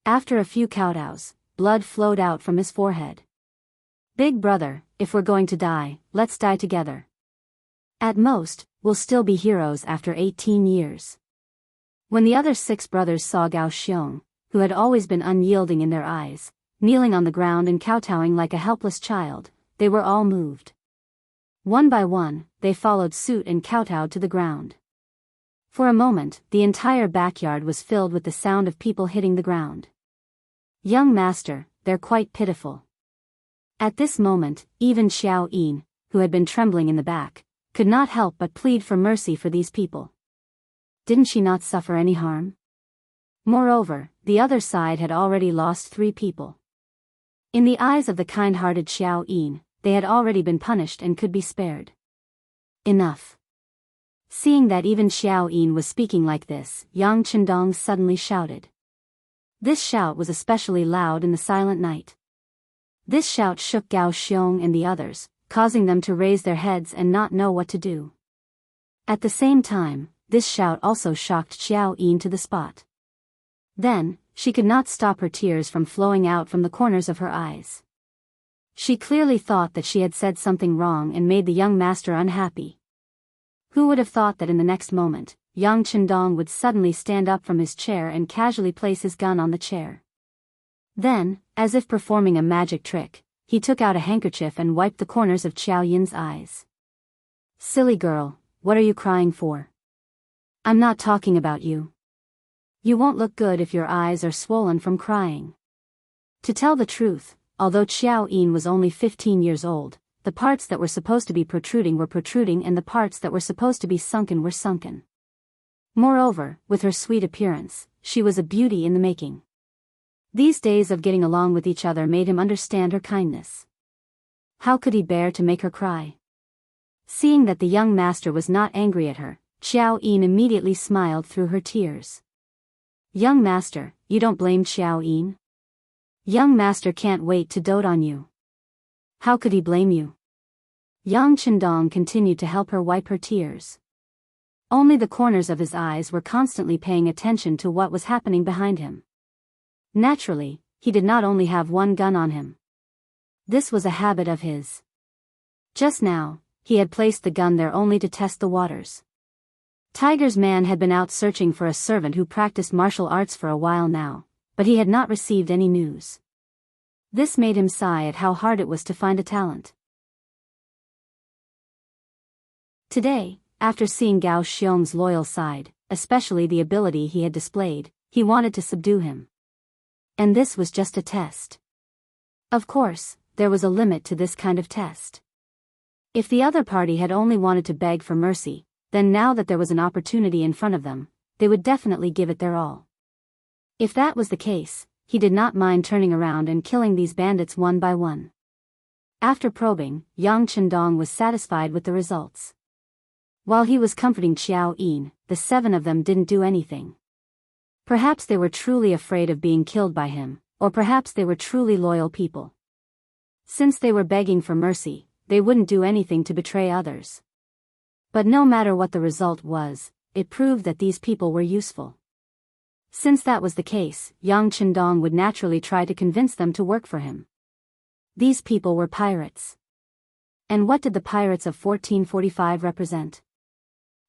After a few kowtows, blood flowed out from his forehead. Big brother, if we're going to die, let's die together. At most, we'll still be heroes after 18 years. When the other 6 brothers saw Gao Xiong, who had always been unyielding in their eyes, kneeling on the ground and kowtowing like a helpless child, they were all moved. One by one, they followed suit and kowtowed to the ground. For a moment, the entire backyard was filled with the sound of people hitting the ground. Young master, they're quite pitiful. At this moment, even Xiao Yin, who had been trembling in the back, could not help but plead for mercy for these people. Didn't she not suffer any harm? Moreover, the other side had already lost 3 people. In the eyes of the kind-hearted Xiao Yin, they had already been punished and could be spared. Enough. Seeing that even Xiao Yin was speaking like this, Yang Qindong suddenly shouted. This shout was especially loud in the silent night. This shout shook Gao Xiong and the others, causing them to raise their heads and not know what to do. At the same time, this shout also shocked Xiao Yin to the spot. Then, she could not stop her tears from flowing out from the corners of her eyes. She clearly thought that she had said something wrong and made the young master unhappy. Who would have thought that in the next moment, Yang Qindong would suddenly stand up from his chair and casually place his gun on the chair. Then, as if performing a magic trick, he took out a handkerchief and wiped the corners of Xiao Yin's eyes. Silly girl, what are you crying for? I'm not talking about you. You won't look good if your eyes are swollen from crying. To tell the truth, although Xiao Yin was only 15 years old, the parts that were supposed to be protruding were protruding and the parts that were supposed to be sunken were sunken. Moreover, with her sweet appearance, she was a beauty in the making. These days of getting along with each other made him understand her kindness. How could he bear to make her cry? Seeing that the young master was not angry at her, Xiao Yin immediately smiled through her tears. Young master, you don't blame Xiao Yin? Young master can't wait to dote on you. How could he blame you? Yang Qindong continued to help her wipe her tears. Only the corners of his eyes were constantly paying attention to what was happening behind him. Naturally, he did not only have one gun on him. This was a habit of his. Just now, he had placed the gun there only to test the waters. Tiger's man had been out searching for a servant who practiced martial arts for a while now, but he had not received any news. This made him sigh at how hard it was to find a talent. Today, after seeing Gao Xiong's loyal side, especially the ability he had displayed, he wanted to subdue him. And this was just a test. Of course, there was a limit to this kind of test. If the other party had only wanted to beg for mercy, then now that there was an opportunity in front of them, they would definitely give it their all. If that was the case, he did not mind turning around and killing these bandits one by one. After probing, Yang Chendong was satisfied with the results. While he was comforting Xiao Yin, the 7 of them didn't do anything. Perhaps they were truly afraid of being killed by him, or perhaps they were truly loyal people. Since they were begging for mercy, they wouldn't do anything to betray others. But no matter what the result was, it proved that these people were useful. Since that was the case, Yang Chendong would naturally try to convince them to work for him. These people were pirates. And what did the pirates of 1445 represent?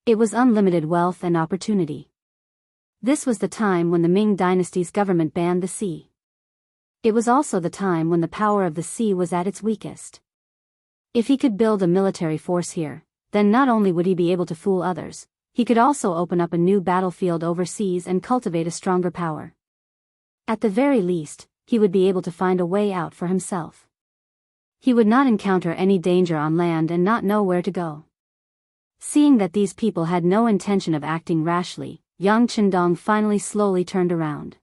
It was unlimited wealth and opportunity. This was the time when the Ming dynasty's government banned the sea. It was also the time when the power of the sea was at its weakest. If he could build a military force here, then not only would he be able to fool others, he could also open up a new battlefield overseas and cultivate a stronger power. At the very least, he would be able to find a way out for himself. He would not encounter any danger on land and not know where to go. Seeing that these people had no intention of acting rashly, Yang Chendong finally slowly turned around.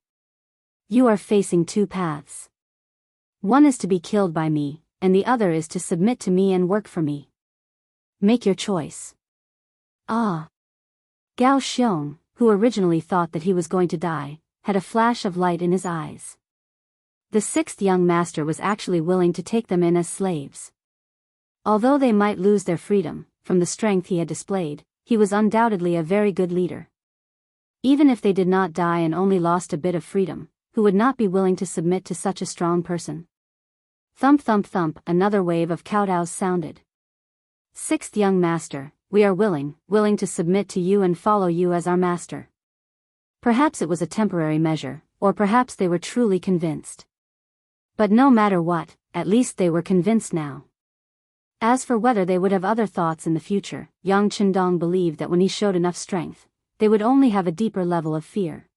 You are facing 2 paths. One is to be killed by me, and the other is to submit to me and work for me. Make your choice. Ah. Gao Xiong, who originally thought that he was going to die, had a flash of light in his eyes. The 6th young master was actually willing to take them in as slaves. Although they might lose their freedom, from the strength he had displayed, he was undoubtedly a very good leader. Even if they did not die and only lost a bit of freedom, who would not be willing to submit to such a strong person? Thump thump thump, another wave of kowtows sounded. 6th young master, we are willing to submit to you and follow you as our master. Perhaps it was a temporary measure, or perhaps they were truly convinced. But no matter what, at least they were convinced now. As for whether they would have other thoughts in the future, Yang Chendong believed that when he showed enough strength, they would only have a deeper level of fear.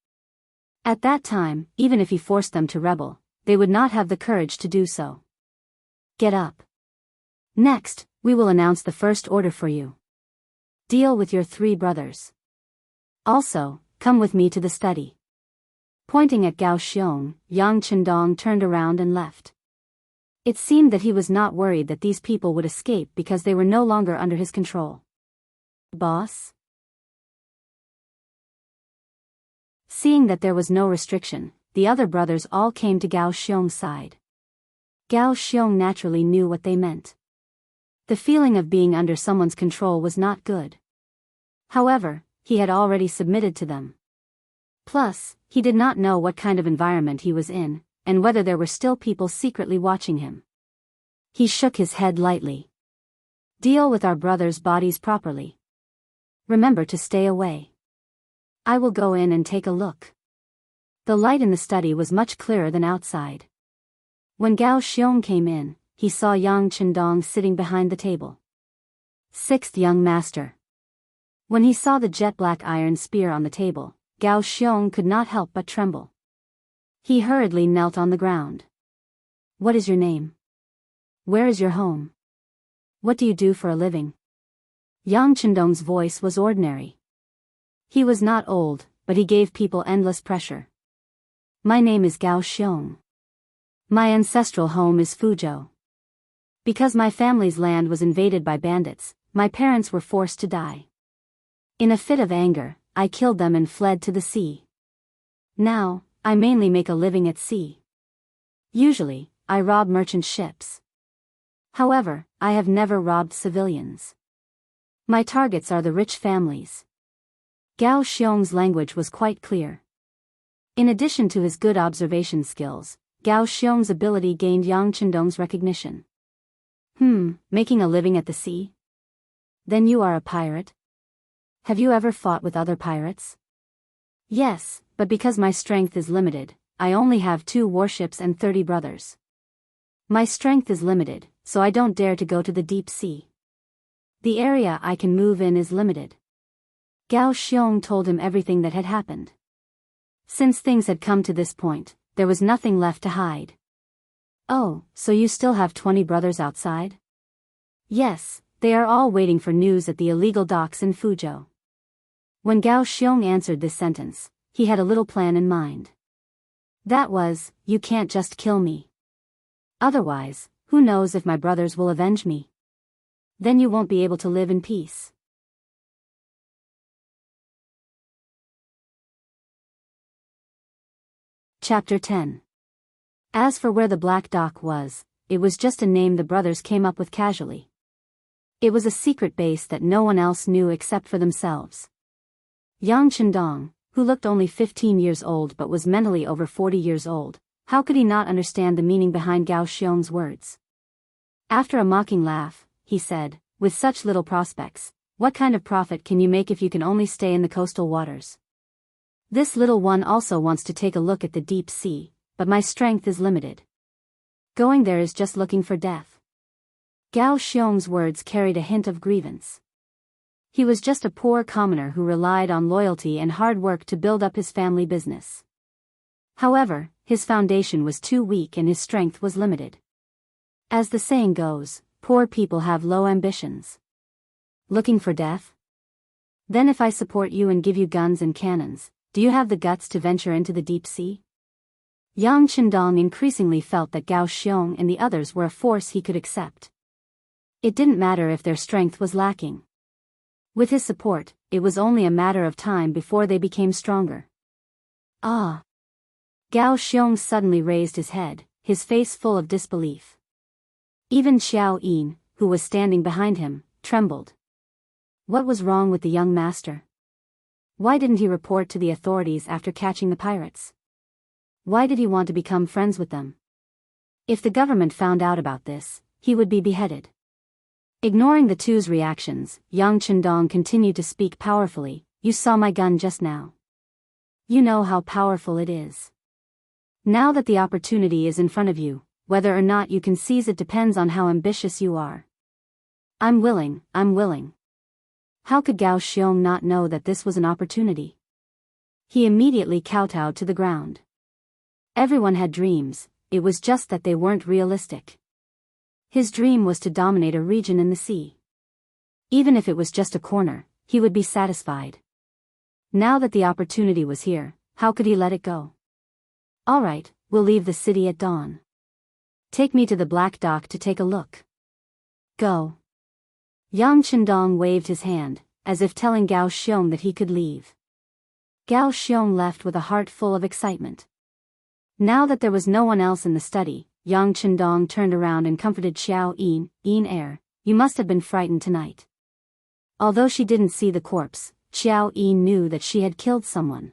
At that time, even if he forced them to rebel, they would not have the courage to do so. Get up. Next, we will announce the first order for you. Deal with your 3 brothers. Also, come with me to the study. Pointing at Gao Xiong, Yang Chendong turned around and left. It seemed that he was not worried that these people would escape because they were no longer under his control. Boss? Seeing that there was no restriction, the other brothers all came to Gao Xiong's side. Gao Xiong naturally knew what they meant. The feeling of being under someone's control was not good. However, he had already submitted to them. Plus, he did not know what kind of environment he was in, and whether there were still people secretly watching him. He shook his head lightly. Deal with our brothers' bodies properly. Remember to stay away. I will go in and take a look. The light in the study was much clearer than outside. When Gao Xiong came in, he saw Yang Chendong sitting behind the table. 6th young master. When he saw the jet-black iron spear on the table, Gao Xiong could not help but tremble. He hurriedly knelt on the ground. What is your name? Where is your home? What do you do for a living? Yang Chendong's voice was ordinary. He was not old, but he gave people endless pressure. My name is Gao Xiong. My ancestral home is Fuzhou. Because my family's land was invaded by bandits, my parents were forced to die. In a fit of anger, I killed them and fled to the sea. Now, I mainly make a living at sea. Usually, I rob merchant ships. However, I have never robbed civilians. My targets are the rich families. Gao Xiong's language was quite clear. In addition to his good observation skills, Gao Xiong's ability gained Yang Chendong's recognition. Making a living at the sea? Then you are a pirate? Have you ever fought with other pirates? Yes, but because my strength is limited, I only have 2 warships and 30 brothers. My strength is limited, so I don't dare to go to the deep sea. The area I can move in is limited. Gao Xiong told him everything that had happened. Since things had come to this point, there was nothing left to hide. Oh, so you still have 20 brothers outside? Yes, they are all waiting for news at the illegal docks in Fuzhou. When Gao Xiong answered this sentence, he had a little plan in mind. That was, you can't just kill me. Otherwise, who knows if my brothers will avenge me? Then you won't be able to live in peace. Chapter 10. As for where the Black Dock was, it was just a name the brothers came up with casually. It was a secret base that no one else knew except for themselves. Yang Chendong, who looked only 15 years old but was mentally over 40 years old, how could he not understand the meaning behind Gao Xiong's words? After a mocking laugh, he said, with such little prospects, what kind of profit can you make if you can only stay in the coastal waters? This little one also wants to take a look at the deep sea, but my strength is limited. Going there is just looking for death. Gao Xiong's words carried a hint of grievance. He was just a poor commoner who relied on loyalty and hard work to build up his family business. However, his foundation was too weak and his strength was limited. As the saying goes, poor people have low ambitions. Looking for death? Then if I support you and give you guns and cannons, do you have the guts to venture into the deep sea? Yang Chendong increasingly felt that Gao Xiong and the others were a force he could accept. It didn't matter if their strength was lacking. With his support, it was only a matter of time before they became stronger. Ah! Gao Xiong suddenly raised his head, his face full of disbelief. Even Xiao Yin, who was standing behind him, trembled. What was wrong with the young master? Why didn't he report to the authorities after catching the pirates? Why did he want to become friends with them? If the government found out about this, he would be beheaded. Ignoring the two's reactions, Yang Chendong continued to speak powerfully. You saw my gun just now. You know how powerful it is. Now that the opportunity is in front of you, whether or not you can seize it depends on how ambitious you are. I'm willing. How could Gao Xiong not know that this was an opportunity? He immediately kowtowed to the ground. Everyone had dreams, it was just that they weren't realistic. His dream was to dominate a region in the sea. Even if it was just a corner, he would be satisfied. Now that the opportunity was here, how could he let it go? All right, we'll leave the city at dawn. Take me to the Black Dock to take a look. Go. Yang Chendong waved his hand, as if telling Gao Xiong that he could leave. Gao Xiong left with a heart full of excitement. Now that there was no one else in the study, Yang Chendong turned around and comforted Xiao Yin. Yin, you must have been frightened tonight. Although she didn't see the corpse, Xiao Yin knew that she had killed someone.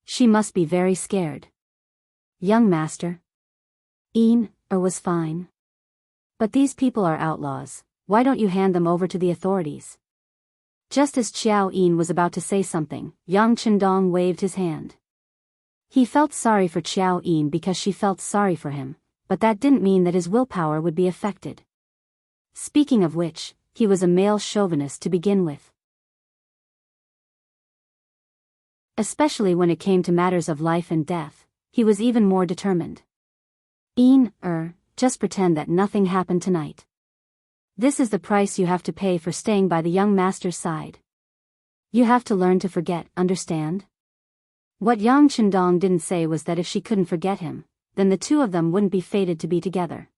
She must be very scared. Young master. Yin was fine. But these people are outlaws, why don't you hand them over to the authorities? Just as Xiao Yin was about to say something, Yang Chendong waved his hand. He felt sorry for Xiao Yin because she felt sorry for him, but that didn't mean that his willpower would be affected. Speaking of which, he was a male chauvinist to begin with. Especially when it came to matters of life and death, he was even more determined. Yin, just pretend that nothing happened tonight. This is the price you have to pay for staying by the young master's side. You have to learn to forget, understand? What Yang Chendong didn't say was that if she couldn't forget him, then the two of them wouldn't be fated to be together.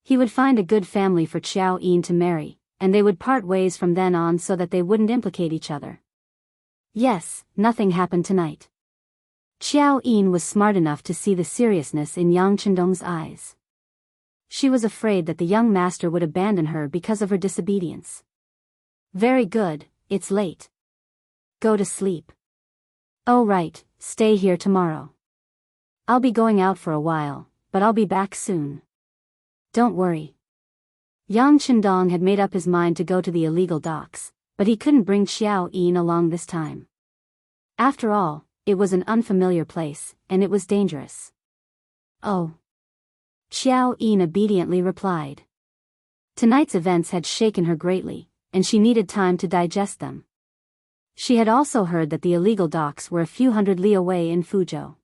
He would find a good family for Xiao Yin to marry, and they would part ways from then on so that they wouldn't implicate each other. Yes, nothing happened tonight. Xiao Yin was smart enough to see the seriousness in Yang Chendong's eyes. She was afraid that the young master would abandon her because of her disobedience. Very good, it's late. Go to sleep. Oh right, stay here tomorrow. I'll be going out for a while, but I'll be back soon. Don't worry. Yang Qindong had made up his mind to go to the illegal docks, but he couldn't bring Xiao Yin along this time. After all, it was an unfamiliar place, and it was dangerous. Oh. Xiao Yin obediently replied. Tonight's events had shaken her greatly, and she needed time to digest them. She had also heard that the illegal docks were a few hundred li away in Fuzhou.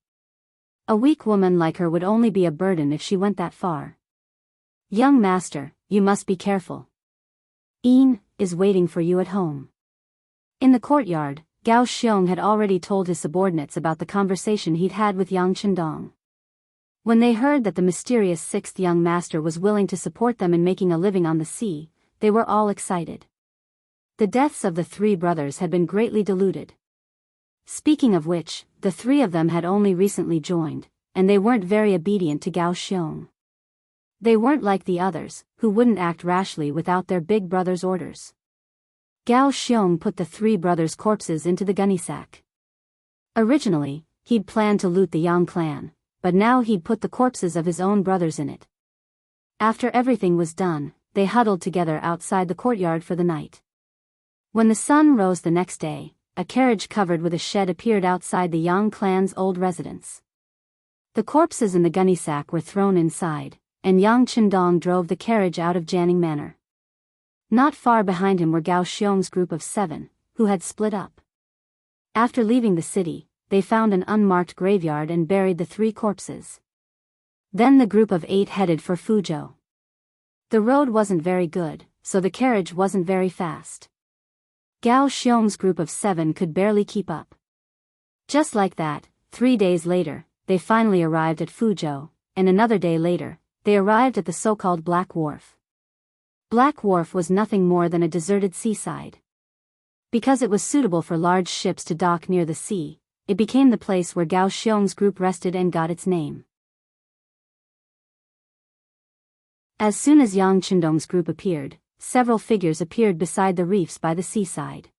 A weak woman like her would only be a burden if she went that far. Young master, you must be careful. Yin is waiting for you at home. In the courtyard, Gao Xiong had already told his subordinates about the conversation he'd had with Yang Qindong. When they heard that the mysterious sixth young master was willing to support them in making a living on the sea, they were all excited. The deaths of the three brothers had been greatly diluted. Speaking of which, the three of them had only recently joined, and they weren't very obedient to Gao Xiong. They weren't like the others, who wouldn't act rashly without their big brother's orders. Gao Xiong put the three brothers' corpses into the gunny sack. Originally, he'd planned to loot the Yang clan, but now he'd put the corpses of his own brothers in it. After everything was done, they huddled together outside the courtyard for the night. When the sun rose the next day, a carriage covered with a shed appeared outside the Yang clan's old residence. The corpses in the gunny sack were thrown inside, and Yang Qindong drove the carriage out of Jianghu Manor. Not far behind him were Gao Xiong's group of 7, who had split up. After leaving the city, they found an unmarked graveyard and buried the 3 corpses. Then the group of 8 headed for Fuzhou. The road wasn't very good, so the carriage wasn't very fast. Gao Xiong's group of 7 could barely keep up. Just like that, 3 days later, they finally arrived at Fuzhou, and another day later, they arrived at the so-called Black Wharf. Black Wharf was nothing more than a deserted seaside. Because it was suitable for large ships to dock near the sea, it became the place where Gao Xiong's group rested and got its name. As soon as Yang Qindong's group appeared, several figures appeared beside the reefs by the seaside.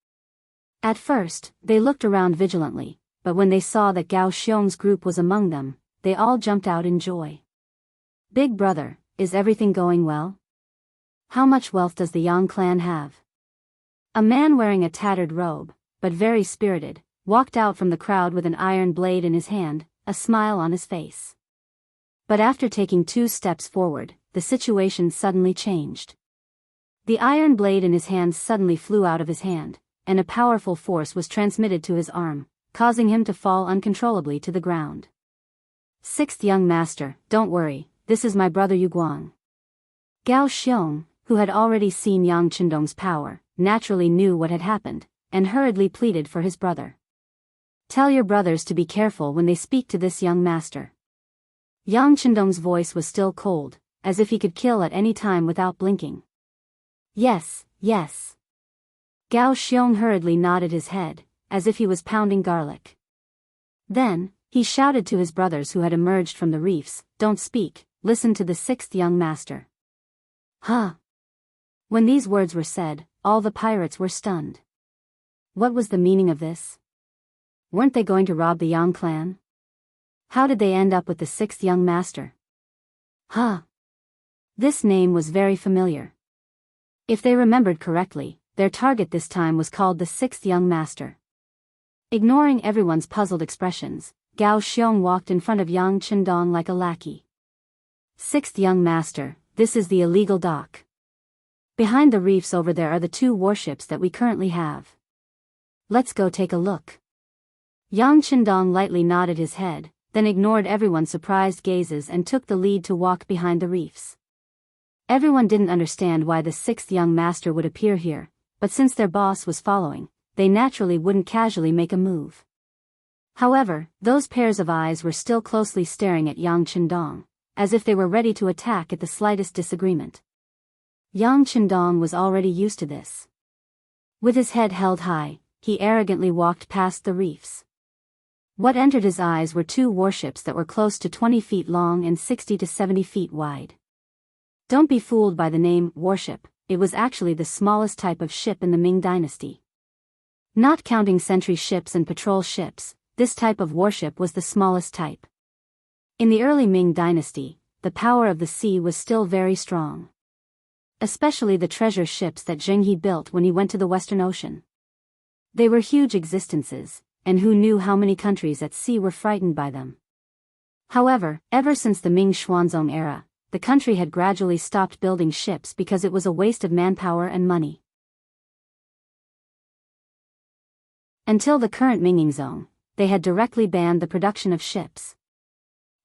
At first, they looked around vigilantly, but when they saw that Gao Xiong's group was among them, they all jumped out in joy. Big brother, is everything going well? How much wealth does the Yang clan have? A man wearing a tattered robe, but very spirited, walked out from the crowd with an iron blade in his hand, a smile on his face. But after taking 2 steps forward, the situation suddenly changed. The iron blade in his hand suddenly flew out of his hand, and a powerful force was transmitted to his arm, causing him to fall uncontrollably to the ground. Sixth young master, don't worry, this is my brother Yuguang. Gao Xiong, who had already seen Yang Qindong's power, naturally knew what had happened, and hurriedly pleaded for his brother. Tell your brothers to be careful when they speak to this young master. Yang Qindong's voice was still cold, as if he could kill at any time without blinking. Yes, yes. Gao Xiong hurriedly nodded his head, as if he was pounding garlic. Then, he shouted to his brothers who had emerged from the reefs, don't speak, listen to the sixth young master. Huh? When these words were said, all the pirates were stunned. What was the meaning of this? Weren't they going to rob the Yang clan? How did they end up with the sixth young master? Huh? This name was very familiar. If they remembered correctly, their target this time was called the sixth young master. Ignoring everyone's puzzled expressions, Gao Xiong walked in front of Yang Qindong like a lackey. Sixth young master, this is the illegal dock. Behind the reefs over there are the 2 warships that we currently have. Let's go take a look. Yang Qindong lightly nodded his head, then ignored everyone's surprised gazes and took the lead to walk behind the reefs. Everyone didn't understand why the sixth young master would appear here, but since their boss was following, they naturally wouldn't casually make a move. However, those pairs of eyes were still closely staring at Yang Qindong, as if they were ready to attack at the slightest disagreement. Yang Qindong was already used to this. With his head held high, he arrogantly walked past the reefs. What entered his eyes were 2 warships that were close to 20 feet long and 60 to 70 feet wide. Don't be fooled by the name warship, it was actually the smallest type of ship in the Ming dynasty. Not counting sentry ships and patrol ships, this type of warship was the smallest type. In the early Ming dynasty, the power of the sea was still very strong. especially the treasure ships that Jianghu built when he went to the Western Ocean. They were huge existences, and who knew how many countries at sea were frightened by them. However, ever since the Ming Xuanzong era, the country had gradually stopped building ships because it was a waste of manpower and money. Until the current Mingzong, they had directly banned the production of ships.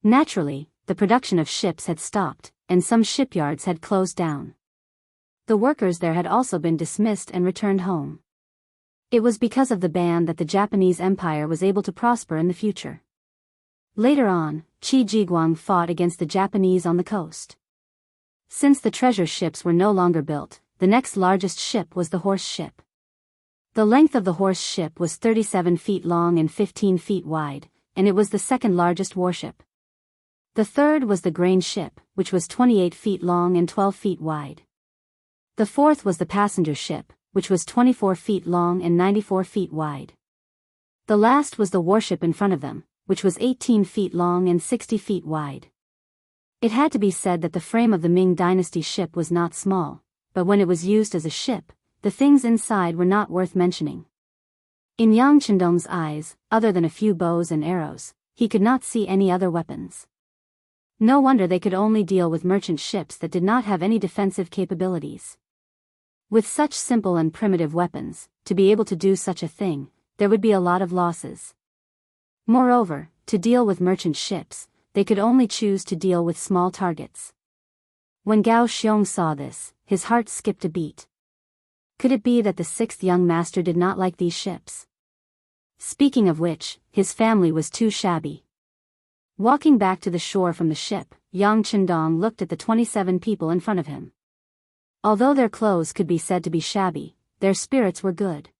Naturally, the production of ships had stopped, and some shipyards had closed down. The workers there had also been dismissed and returned home. It was because of the ban that the Japanese Empire was able to prosper in the future. Later on, Qi Jiguang fought against the Japanese on the coast. Since the treasure ships were no longer built, the next largest ship was the horse ship. The length of the horse ship was 37 feet long and 15 feet wide, and it was the second largest warship. The third was the grain ship, which was 28 feet long and 12 feet wide. The fourth was the passenger ship, which was 24 feet long and 94 feet wide. The last was the warship in front of them, which was 18 feet long and 60 feet wide. It had to be said that the frame of the Ming Dynasty ship was not small, but when it was used as a ship, the things inside were not worth mentioning. In Yang Chendong's eyes, other than a few bows and arrows, he could not see any other weapons. No wonder they could only deal with merchant ships that did not have any defensive capabilities. With such simple and primitive weapons, to be able to do such a thing, there would be a lot of losses. Moreover, to deal with merchant ships, they could only choose to deal with small targets. When Gao Xiong saw this, his heart skipped a beat. Could it be that the sixth young master did not like these ships? Speaking of which, his family was too shabby. Walking back to the shore from the ship, Yang Chendong looked at the 27 people in front of him. Although their clothes could be said to be shabby, their spirits were good.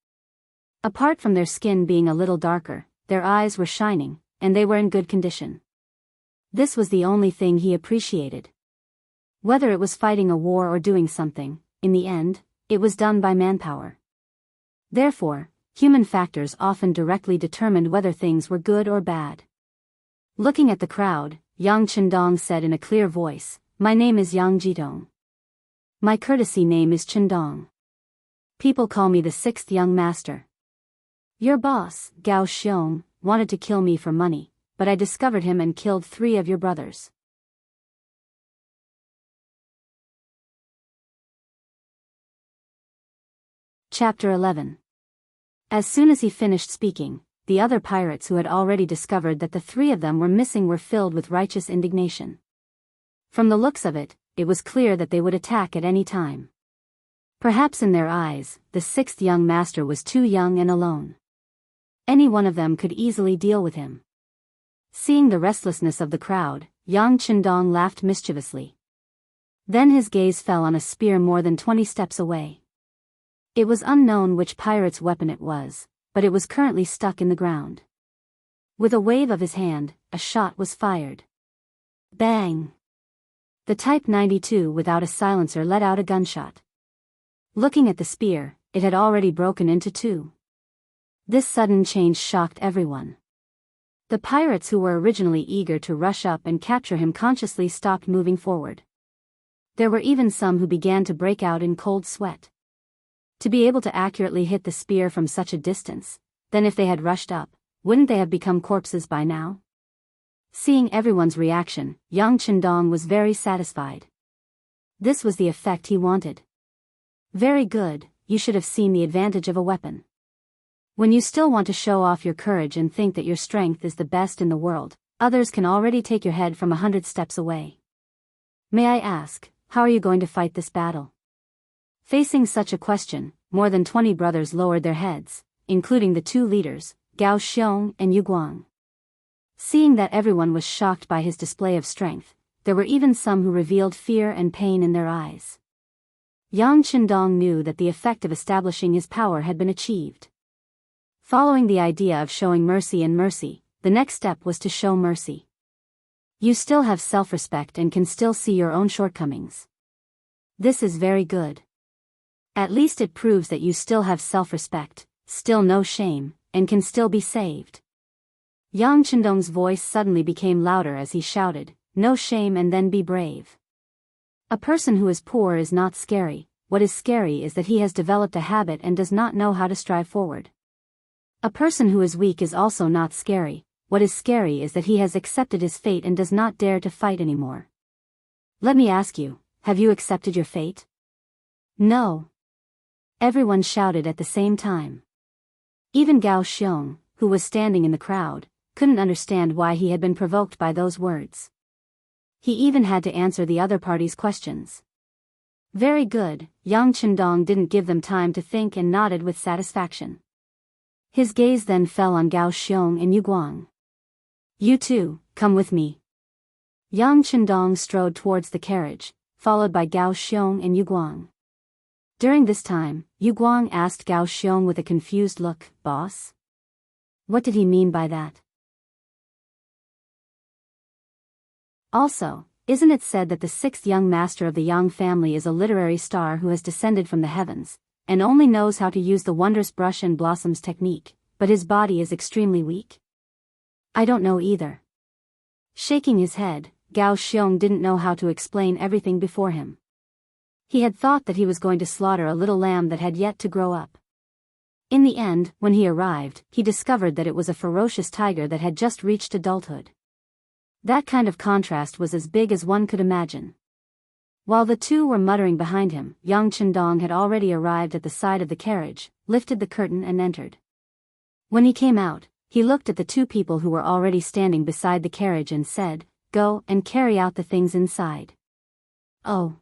Apart from their skin being a little darker, their eyes were shining, and they were in good condition. This was the only thing he appreciated. Whether it was fighting a war or doing something, in the end, it was done by manpower. Therefore, human factors often directly determined whether things were good or bad. Looking at the crowd, Yang Chendong said in a clear voice, "My name is Yang Jitong. My courtesy name is Chendong. People call me the sixth young master. Your boss, Gao Xiong, wanted to kill me for money, but I discovered him and killed 3 of your brothers." Chapter 11. As soon as he finished speaking, the other pirates who had already discovered that the 3 of them were missing were filled with righteous indignation. From the looks of it, it was clear that they would attack at any time. Perhaps in their eyes, the 6th young master was too young and alone. Any one of them could easily deal with him. Seeing the restlessness of the crowd, Yang Chendong laughed mischievously. Then his gaze fell on a spear more than 20 steps away. It was unknown which pirate's weapon it was, but it was currently stuck in the ground. With a wave of his hand, a shot was fired. Bang! The Type 92 without a silencer let out a gunshot. Looking at the spear, it had already broken into 2. This sudden change shocked everyone. The pirates who were originally eager to rush up and capture him consciously stopped moving forward. There were even some who began to break out in cold sweat. To be able to accurately hit the spear from such a distance, then if they had rushed up, wouldn't they have become corpses by now? Seeing everyone's reaction, Yang Chendong was very satisfied. This was the effect he wanted. Very good, you should have seen the advantage of a weapon. When you still want to show off your courage and think that your strength is the best in the world, others can already take your head from 100 steps away. May I ask, how are you going to fight this battle? Facing such a question, more than 20 brothers lowered their heads, including the 2 leaders, Gao Xiong and Yu Guang. Seeing that everyone was shocked by his display of strength, there were even some who revealed fear and pain in their eyes. Yang Chendong knew that the effect of establishing his power had been achieved. Following the idea of showing mercy and mercy, the next step was to show mercy. You still have self-respect and can still see your own shortcomings. This is very good. At least it proves that you still have self-respect, still no shame, and can still be saved. Yang Chendong's voice suddenly became louder as he shouted, "No shame and then be brave." A person who is poor is not scary, what is scary is that he has developed a habit and does not know how to strive forward. A person who is weak is also not scary, what is scary is that he has accepted his fate and does not dare to fight anymore. Let me ask you, have you accepted your fate? No. Everyone shouted at the same time. Even Gao Xiong, who was standing in the crowd, couldn't understand why he had been provoked by those words. He even had to answer the other party's questions. Very good, Yang Chendong didn't give them time to think and nodded with satisfaction. His gaze then fell on Gao Xiong and Yu Guang. You two, come with me. Yang Chendong strode towards the carriage, followed by Gao Xiong and Yu Guang. During this time, Yu Guang asked Gao Xiong with a confused look, "Boss? What did he mean by that? Also, isn't it said that the sixth young master of the Yang family is a literary star who has descended from the heavens, and only knows how to use the wondrous brush and blossoms technique, but his body is extremely weak?" I don't know either. Shaking his head, Gao Xiong didn't know how to explain everything before him. He had thought that he was going to slaughter a little lamb that had yet to grow up. In the end, when he arrived, he discovered that it was a ferocious tiger that had just reached adulthood. That kind of contrast was as big as one could imagine. While the two were muttering behind him, Yang Chendong had already arrived at the side of the carriage, lifted the curtain and entered. When he came out, he looked at the two people who were already standing beside the carriage and said, "Go and carry out the things inside." Oh.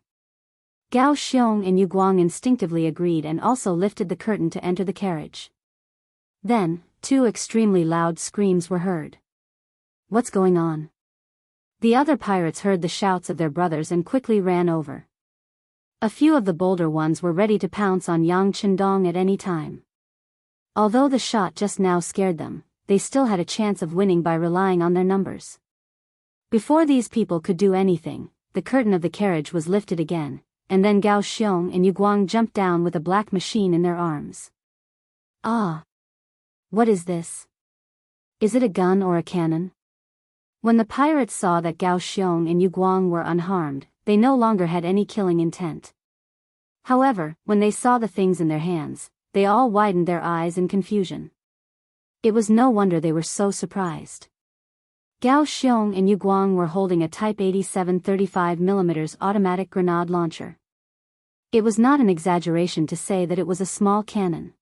Gao Xiong and Yu Guang instinctively agreed and also lifted the curtain to enter the carriage. Then, two extremely loud screams were heard. What's going on? The other pirates heard the shouts of their brothers and quickly ran over. A few of the bolder ones were ready to pounce on Yang Chendong at any time. Although the shot just now scared them, they still had a chance of winning by relying on their numbers. Before these people could do anything, the curtain of the carriage was lifted again, and then Gao Xiong and Yu Guang jumped down with a black machine in their arms. Ah! What is this? Is it a gun or a cannon? When the pirates saw that Gao Xiong and Yu Guang were unharmed, they no longer had any killing intent. However, when they saw the things in their hands, they all widened their eyes in confusion. It was no wonder they were so surprised. Gao Xiong and Yu Guang were holding a Type 87 35mm automatic grenade launcher. It was not an exaggeration to say that it was a small cannon.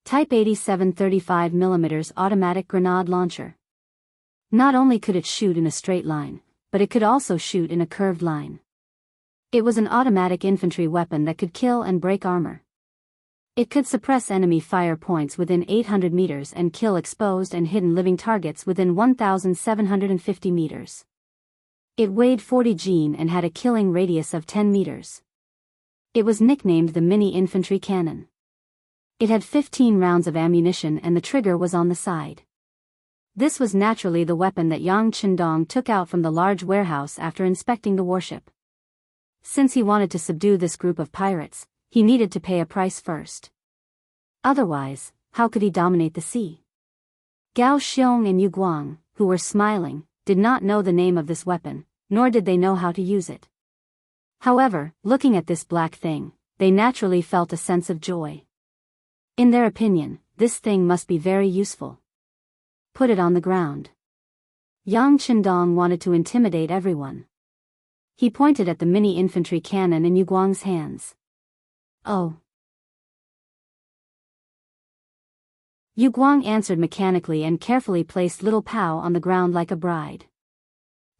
Type 87 35mm automatic grenade launcher. Not only could it shoot in a straight line, but it could also shoot in a curved line. It was an automatic infantry weapon that could kill and break armor. It could suppress enemy fire points within 800 meters and kill exposed and hidden living targets within 1,750 meters. It weighed 40 Jin and had a killing radius of 10 meters. It was nicknamed the mini infantry cannon. It had 15 rounds of ammunition and the trigger was on the side. This was naturally the weapon that Yang Chendong took out from the large warehouse after inspecting the warship. Since he wanted to subdue this group of pirates, he needed to pay a price first. Otherwise, how could he dominate the sea? Gao Xiong and Yu Guang, who were smiling, did not know the name of this weapon, nor did they know how to use it. However, looking at this black thing, they naturally felt a sense of joy. In their opinion, this thing must be very useful. Put it on the ground. Yang Chendong wanted to intimidate everyone. He pointed at the mini infantry cannon in Yu Guang's hands. Oh. Yu Guang answered mechanically and carefully placed Little Pao on the ground like a bride.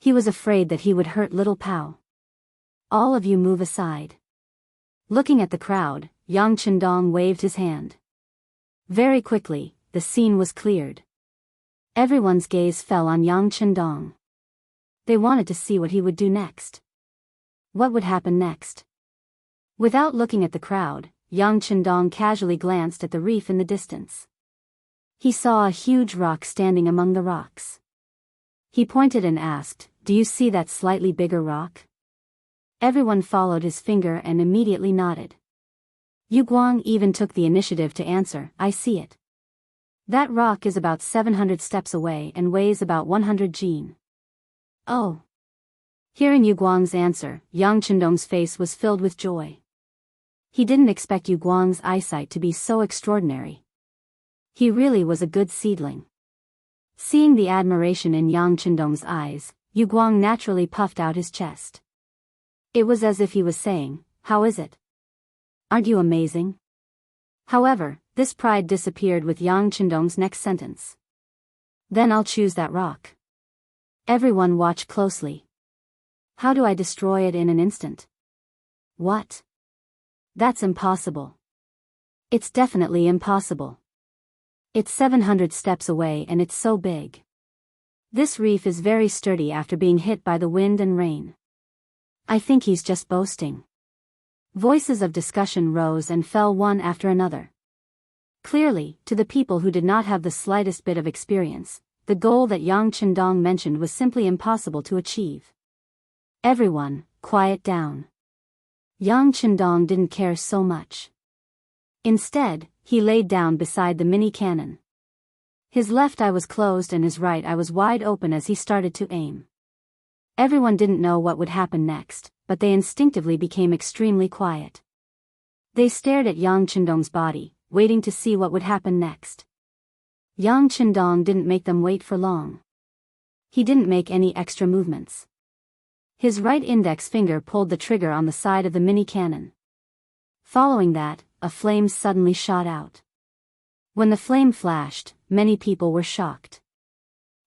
He was afraid that he would hurt Little Pao. All of you move aside. Looking at the crowd, Yang Chendong waved his hand. Very quickly, the scene was cleared. Everyone's gaze fell on Yang Chendong. They wanted to see what he would do next. What would happen next? Without looking at the crowd, Yang Chendong casually glanced at the reef in the distance. He saw a huge rock standing among the rocks. He pointed and asked, "Do you see that slightly bigger rock?" Everyone followed his finger and immediately nodded. Yu Guang even took the initiative to answer, "I see it. That rock is about 700 steps away and weighs about 100 Jin." Oh. Hearing Yu Guang's answer, Yang Chendong's face was filled with joy. He didn't expect Yu Guang's eyesight to be so extraordinary. He really was a good seedling. Seeing the admiration in Yang Chendong's eyes, Yu Guang naturally puffed out his chest. It was as if he was saying, "How is it? Aren't you amazing?" However, this pride disappeared with Yang Chendong's next sentence. "Then I'll choose that rock. Everyone watch closely. How do I destroy it in an instant?" "What? That's impossible. It's definitely impossible. It's 700 steps away and it's so big. This reef is very sturdy after being hit by the wind and rain. I think he's just boasting." Voices of discussion rose and fell one after another. Clearly, to the people who did not have the slightest bit of experience, the goal that Yang Chendong mentioned was simply impossible to achieve. "Everyone, quiet down." Yang Chendong didn't care so much. Instead, he laid down beside the mini cannon. His left eye was closed and his right eye was wide open as he started to aim. Everyone didn't know what would happen next, but they instinctively became extremely quiet. They stared at Yang Chendong's body, waiting to see what would happen next. Yang Chendong didn't make them wait for long. He didn't make any extra movements. His right index finger pulled the trigger on the side of the mini cannon. Following that, a flame suddenly shot out. When the flame flashed, many people were shocked.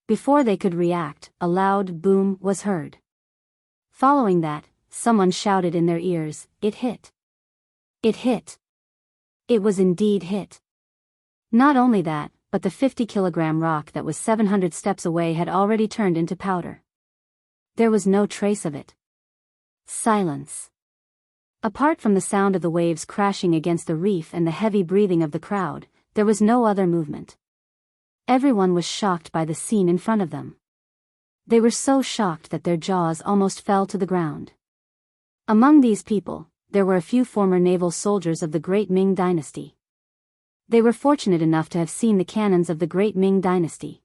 Before they could react, a loud boom was heard. Following that, someone shouted in their ears, "It hit! It hit!" It was indeed hit. Not only that, but the 50-kilogram rock that was 700 steps away had already turned into powder. There was no trace of it. Silence. Apart from the sound of the waves crashing against the reef and the heavy breathing of the crowd, there was no other movement. Everyone was shocked by the scene in front of them. They were so shocked that their jaws almost fell to the ground. Among these people, there were a few former naval soldiers of the Great Ming Dynasty. They were fortunate enough to have seen the cannons of the Great Ming Dynasty.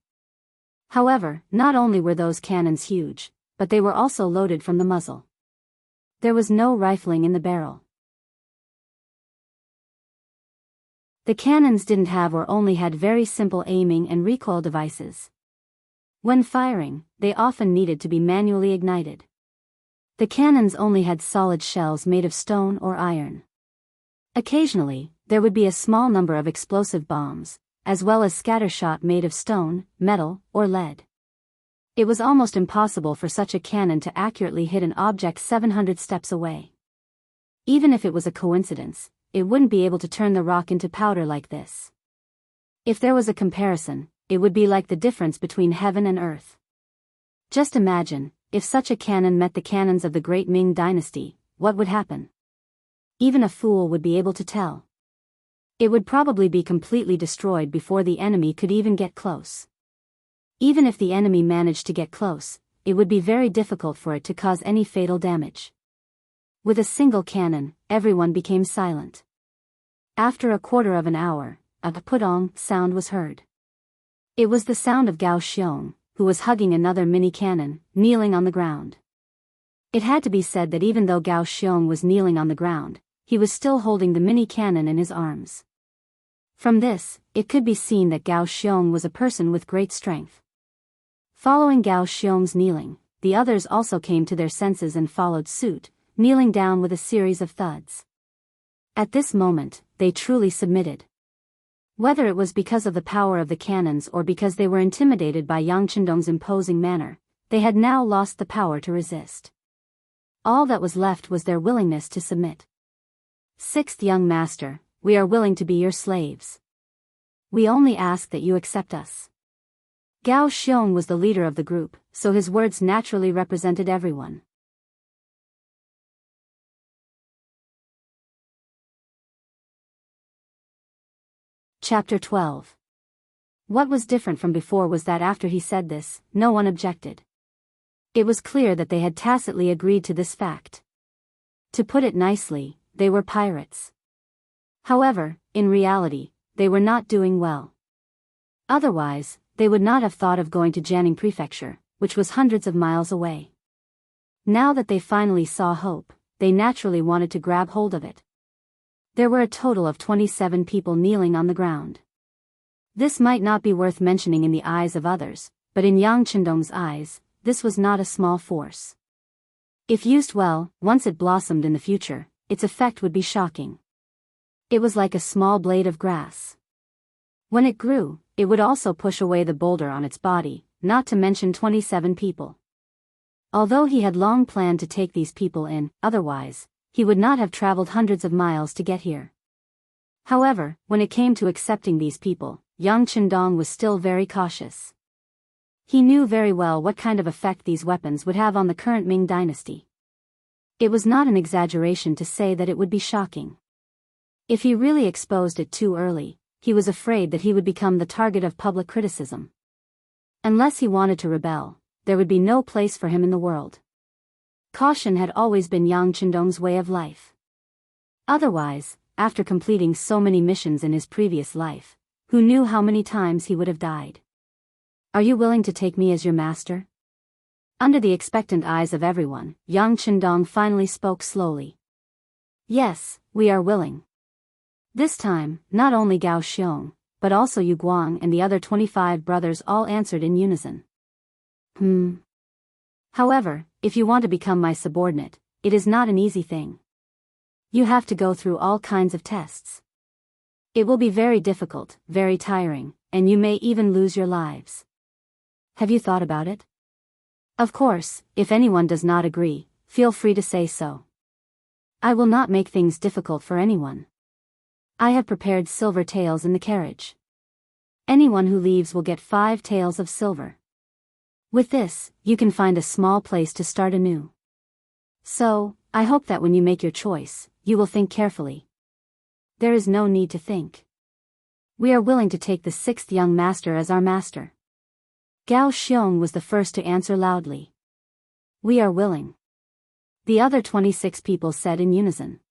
However, not only were those cannons huge, but they were also loaded from the muzzle. There was no rifling in the barrel. The cannons didn't have or only had very simple aiming and recoil devices. When firing, they often needed to be manually ignited. The cannons only had solid shells made of stone or iron. Occasionally, there would be a small number of explosive bombs, as well as scattershot made of stone, metal, or lead. It was almost impossible for such a cannon to accurately hit an object 700 steps away. Even if it was a coincidence, it wouldn't be able to turn the rock into powder like this. If there was a comparison, it would be like the difference between heaven and earth. Just imagine, if such a cannon met the cannons of the Great Ming Dynasty, what would happen? Even a fool would be able to tell. It would probably be completely destroyed before the enemy could even get close. Even if the enemy managed to get close, it would be very difficult for it to cause any fatal damage. With a single cannon, everyone became silent. After a quarter of an hour, a pudong sound was heard. It was the sound of Gao Xiong, who was hugging another mini cannon, kneeling on the ground. It had to be said that even though Gao Xiong was kneeling on the ground, he was still holding the mini cannon in his arms. From this, it could be seen that Gao Xiong was a person with great strength. Following Gao Xiong's kneeling, the others also came to their senses and followed suit, kneeling down with a series of thuds. At this moment, they truly submitted. Whether it was because of the power of the cannons or because they were intimidated by Yang Chendong's imposing manner, they had now lost the power to resist. All that was left was their willingness to submit. "Sixth young master, we are willing to be your slaves. We only ask that you accept us." Gao Xiong was the leader of the group, so his words naturally represented everyone. Chapter 12. What was different from before was that after he said this, no one objected. It was clear that they had tacitly agreed to this fact. To put it nicely, they were pirates. However, in reality, they were not doing well. Otherwise, they would not have thought of going to Jianghu Prefecture, which was hundreds of miles away. Now that they finally saw hope, they naturally wanted to grab hold of it. There were a total of 27 people kneeling on the ground. This might not be worth mentioning in the eyes of others, but in Yang Chendong's eyes, this was not a small force. If used well, once it blossomed in the future, its effect would be shocking. It was like a small blade of grass. When it grew, it would also push away the boulder on its body, not to mention 27 people. Although he had long planned to take these people in, otherwise, he would not have traveled hundreds of miles to get here. However, when it came to accepting these people, Yang Chendong was still very cautious. He knew very well what kind of effect these weapons would have on the current Ming dynasty. It was not an exaggeration to say that it would be shocking. If he really exposed it too early, he was afraid that he would become the target of public criticism. Unless he wanted to rebel, there would be no place for him in the world. Caution had always been Yang Chendong's way of life. Otherwise, after completing so many missions in his previous life, who knew how many times he would have died? Are you willing to take me as your master? Under the expectant eyes of everyone, Yang Chendong finally spoke slowly. Yes, we are willing. This time, not only Gao Xiong, but also Yu Guang and the other 25 brothers all answered in unison. However, if you want to become my subordinate, it is not an easy thing. You have to go through all kinds of tests. It will be very difficult, very tiring, and you may even lose your lives. Have you thought about it? Of course, if anyone does not agree, feel free to say so. I will not make things difficult for anyone. I have prepared silver taels in the carriage. Anyone who leaves will get 5 taels of silver. With this, you can find a small place to start anew. So, I hope that when you make your choice, you will think carefully. There is no need to think. We are willing to take the 6th young master as our master. Gao Xiong was the first to answer loudly. We are willing. The other 26 people said in unison.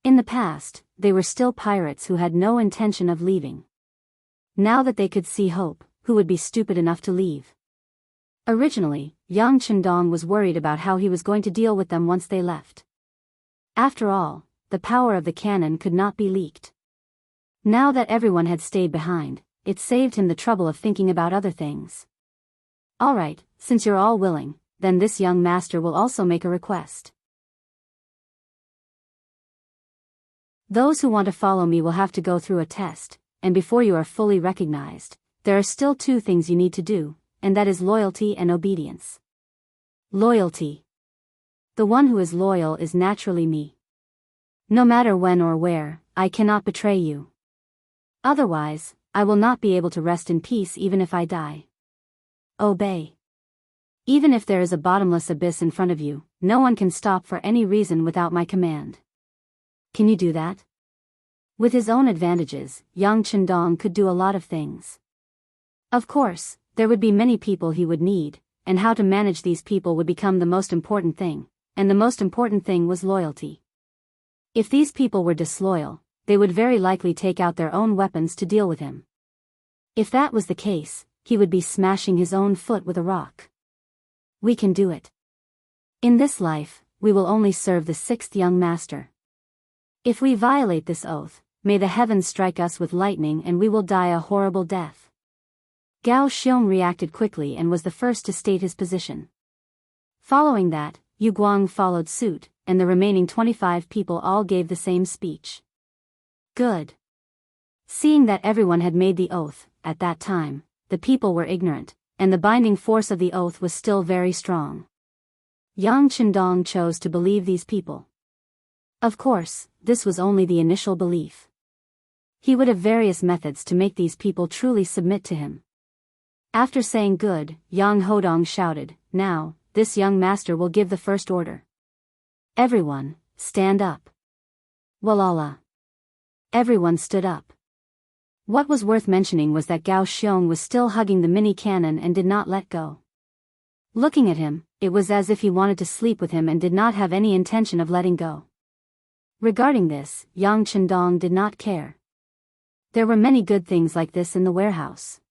In the past, they were still pirates who had no intention of leaving. Now that they could see hope, who would be stupid enough to leave? Originally, Yang Chendong was worried about how he was going to deal with them once they left. After all, the power of the cannon could not be leaked. Now that everyone had stayed behind, it saved him the trouble of thinking about other things. Alright, since you're all willing, then this young master will also make a request. Those who want to follow me will have to go through a test, and before you are fully recognized, there are still 2 things you need to do, and that is loyalty and obedience. Loyalty. The one who is loyal is naturally me. No matter when or where, I cannot betray you. Otherwise, I will not be able to rest in peace even if I die. Obey. Even if there is a bottomless abyss in front of you, no one can stop for any reason without my command. Can you do that? With his own advantages, Yang Chendong could do a lot of things. Of course, there would be many people he would need, and how to manage these people would become the most important thing, and the most important thing was loyalty. If these people were disloyal, they would very likely take out their own weapons to deal with him. If that was the case, he would be smashing his own foot with a rock. We can do it. In this life, we will only serve the 6th young master. If we violate this oath, may the heavens strike us with lightning and we will die a horrible death. Gao Xiong reacted quickly and was the first to state his position. Following that, Yu Guang followed suit, and the remaining 25 people all gave the same speech. Good. Seeing that everyone had made the oath, at that time, the people were ignorant, and the binding force of the oath was still very strong. Yang Chendong chose to believe these people. Of course, this was only the initial belief. He would have various methods to make these people truly submit to him. After saying good, Yang Hodong shouted, "Now, this young master will give the first order. Everyone, stand up." Walala. Everyone stood up. What was worth mentioning was that Gao Xiong was still hugging the mini cannon and did not let go. Looking at him, it was as if he wanted to sleep with him and did not have any intention of letting go. Regarding this, Yang Chendong did not care. There were many good things like this in the warehouse.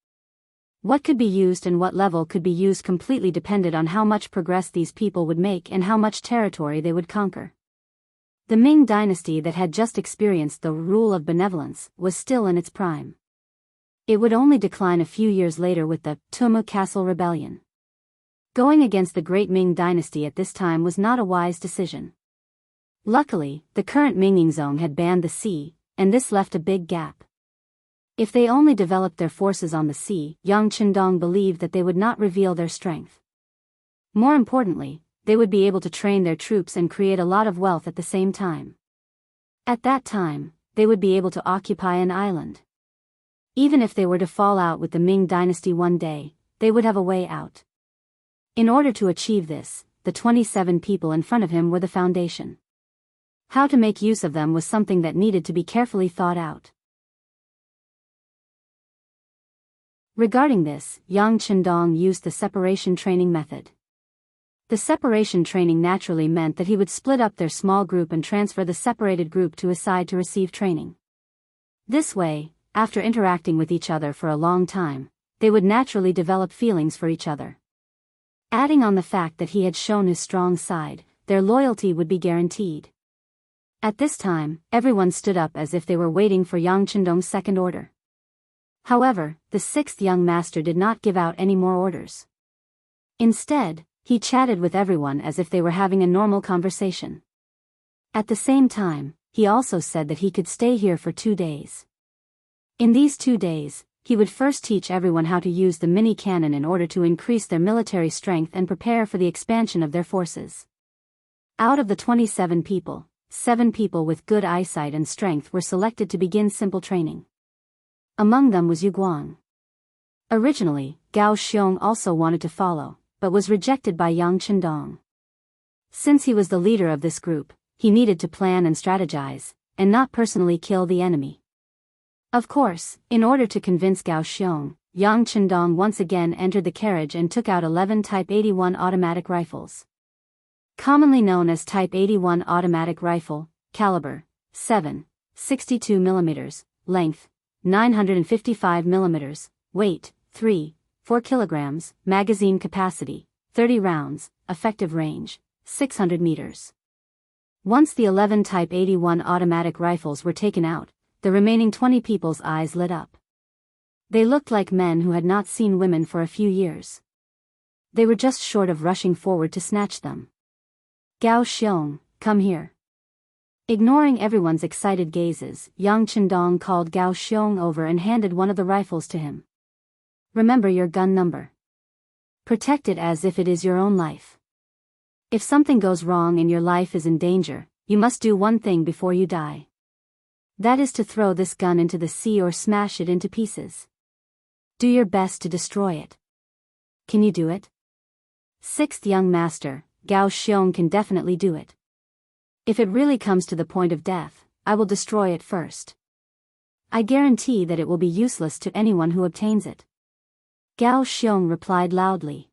What could be used and what level could be used completely depended on how much progress these people would make and how much territory they would conquer. The Ming dynasty that had just experienced the rule of benevolence was still in its prime. It would only decline a few years later with the Tumu Castle Rebellion. Going against the great Ming dynasty at this time was not a wise decision. Luckily, the current Mingzong had banned the sea, and this left a big gap. If they only developed their forces on the sea, Yang Qindong believed that they would not reveal their strength. More importantly, they would be able to train their troops and create a lot of wealth at the same time. At that time, they would be able to occupy an island. Even if they were to fall out with the Ming dynasty one day, they would have a way out. In order to achieve this, the 27 people in front of him were the foundation. How to make use of them was something that needed to be carefully thought out. Regarding this, Yang Qindong used the separation training method. The separation training naturally meant that he would split up their small group and transfer the separated group to his side to receive training. This way, after interacting with each other for a long time, they would naturally develop feelings for each other. Adding on the fact that he had shown his strong side, their loyalty would be guaranteed. At this time, everyone stood up as if they were waiting for Yang Qindong's second order. However, the sixth young master did not give out any more orders. Instead, he chatted with everyone as if they were having a normal conversation. At the same time, he also said that he could stay here for 2 days. In these 2 days, he would first teach everyone how to use the mini cannon in order to increase their military strength and prepare for the expansion of their forces. Out of the 27 people, 7 people with good eyesight and strength were selected to begin simple training. Among them was Yu Guang. Originally, Gao Xiong also wanted to follow, but was rejected by Yang Qindong. Since he was the leader of this group, he needed to plan and strategize, and not personally kill the enemy. Of course, in order to convince Gao Xiong, Yang Qindong once again entered the carriage and took out 11 Type 81 automatic rifles. Commonly known as Type 81 automatic rifle, caliber 7, 62 mm, length 955 mm, weight 3.4 kilograms, magazine capacity 30 rounds, effective range 600 meters. Once the 11 Type 81 automatic rifles were taken out, the remaining 20 people's eyes lit up. They looked like men who had not seen women for a few years. They were just short of rushing forward to snatch them. Gao Xiong, come here. Ignoring everyone's excited gazes, Yang Qindong called Gao Xiong over and handed one of the rifles to him. Remember your gun number. Protect it as if it is your own life. If something goes wrong and your life is in danger, you must do one thing before you die. That is to throw this gun into the sea or smash it into pieces. Do your best to destroy it. Can you do it? Sixth young master, Gao Xiong can definitely do it. If it really comes to the point of death, I will destroy it first. I guarantee that it will be useless to anyone who obtains it. Gao Xiong replied loudly.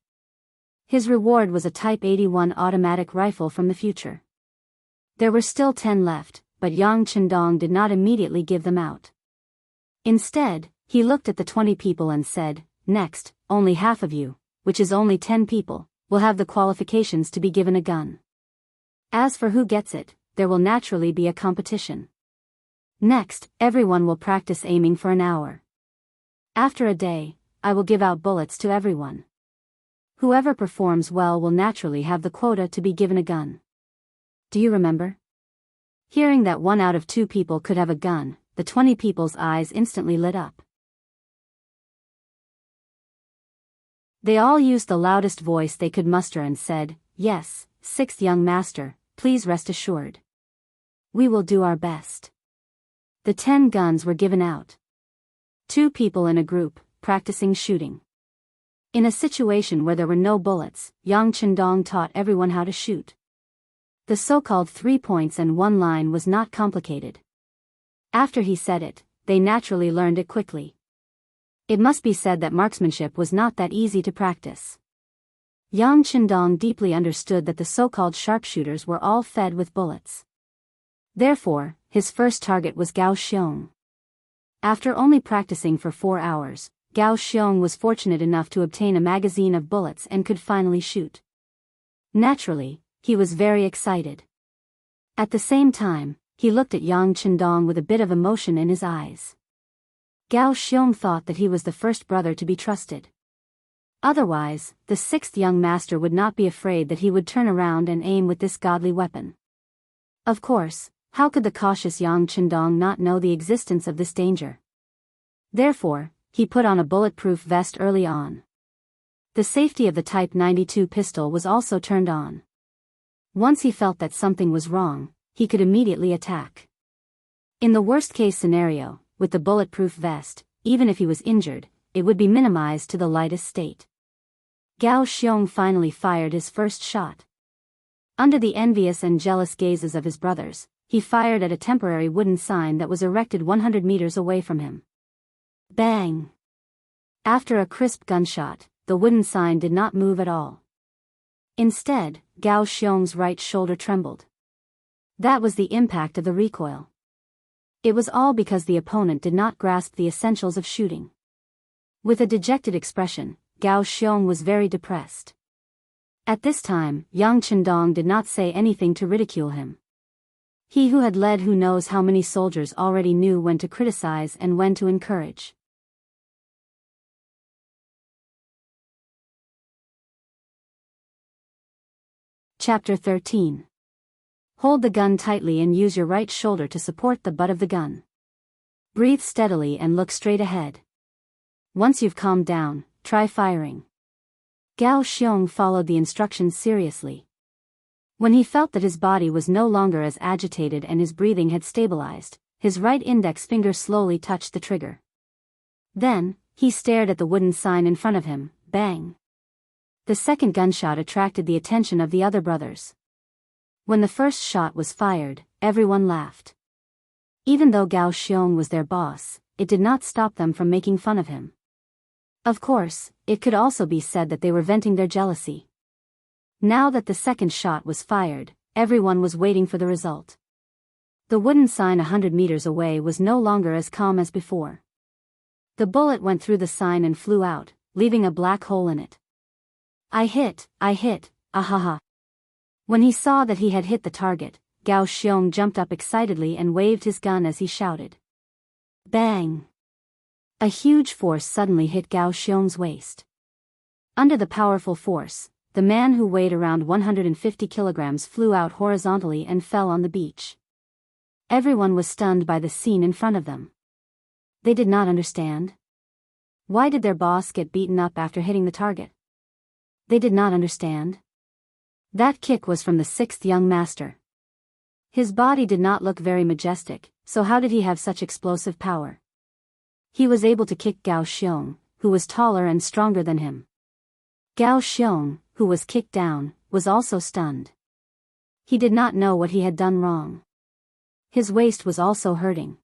His reward was a Type 81 automatic rifle from the future. There were still 10 left, but Yang Qindong did not immediately give them out. Instead, he looked at the 20 people and said, next, only half of you, which is only 10 people, will have the qualifications to be given a gun. As for who gets it, there will naturally be a competition. Next, everyone will practice aiming for an hour. After a day, I will give out bullets to everyone. Whoever performs well will naturally have the quota to be given a gun. Do you remember? Hearing that 1 out of 2 people could have a gun, the 20 people's eyes instantly lit up. They all used the loudest voice they could muster and said, yes, sixth young master, please rest assured. We will do our best. The 10 guns were given out. 2 people in a group, practicing shooting. In a situation where there were no bullets, Yang Qindong taught everyone how to shoot. The so-called 3 points and 1 line was not complicated. After he said it, they naturally learned it quickly. It must be said that marksmanship was not that easy to practice. Yang Qindong deeply understood that the so-called sharpshooters were all fed with bullets. Therefore, his first target was Gao Xiong. After only practicing for 4 hours, Gao Xiong was fortunate enough to obtain a magazine of bullets and could finally shoot. Naturally, he was very excited. At the same time, he looked at Yang Chendong with a bit of emotion in his eyes. Gao Xiong thought that he was the first brother to be trusted. Otherwise, the sixth young master would not be afraid that he would turn around and aim with this godly weapon. Of course, how could the cautious Yang Chendong not know the existence of this danger? Therefore, he put on a bulletproof vest early on. The safety of the Type 92 pistol was also turned on. Once he felt that something was wrong, he could immediately attack. In the worst-case scenario, with the bulletproof vest, even if he was injured, it would be minimized to the lightest state. Gao Xiong finally fired his first shot. Under the envious and jealous gazes of his brothers, he fired at a temporary wooden sign that was erected 100 meters away from him. Bang! After a crisp gunshot, the wooden sign did not move at all. Instead, Gao Xiong's right shoulder trembled. That was the impact of the recoil. It was all because the opponent did not grasp the essentials of shooting. With a dejected expression, Gao Xiong was very depressed. At this time, Yang Chendong did not say anything to ridicule him. He who had led who knows how many soldiers already knew when to criticize and when to encourage. Chapter 13. Hold the gun tightly and use your right shoulder to support the butt of the gun. Breathe steadily and look straight ahead. Once you've calmed down, try firing. Gao Xiong followed the instructions seriously. When he felt that his body was no longer as agitated and his breathing had stabilized, his right index finger slowly touched the trigger. Then, he stared at the wooden sign in front of him. Bang! The second gunshot attracted the attention of the other brothers. When the first shot was fired, everyone laughed. Even though Gao Xiong was their boss, it did not stop them from making fun of him. Of course, it could also be said that they were venting their jealousy. Now that the second shot was fired, everyone was waiting for the result. The wooden sign 100 meters away was no longer as calm as before. The bullet went through the sign and flew out, leaving a black hole in it. I hit, ahaha. When he saw that he had hit the target, Gao Xiong jumped up excitedly and waved his gun as he shouted. Bang! A huge force suddenly hit Gao Xiong's waist. Under the powerful force, the man who weighed around 150 kilograms flew out horizontally and fell on the beach. Everyone was stunned by the scene in front of them. They did not understand. Why did their boss get beaten up after hitting the target? They did not understand. That kick was from the sixth young master. His body did not look very majestic, so how did he have such explosive power? He was able to kick Gao Xiong, who was taller and stronger than him. Gao Xiong, who was kicked down, was also stunned. He did not know what he had done wrong. His waist was also hurting.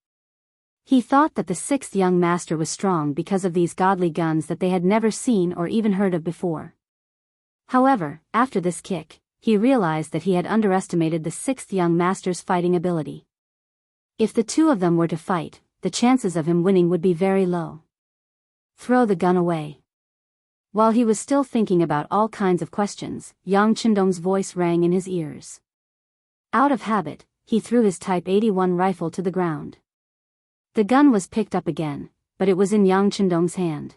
He thought that the sixth young master was strong because of these godly guns that they had never seen or even heard of before. However, after this kick, he realized that he had underestimated the sixth young master's fighting ability. If the two of them were to fight, the chances of him winning would be very low. Throw the gun away. While he was still thinking about all kinds of questions, Yang Chendong's voice rang in his ears. Out of habit, he threw his Type 81 rifle to the ground. The gun was picked up again, but it was in Yang Chendong's hand.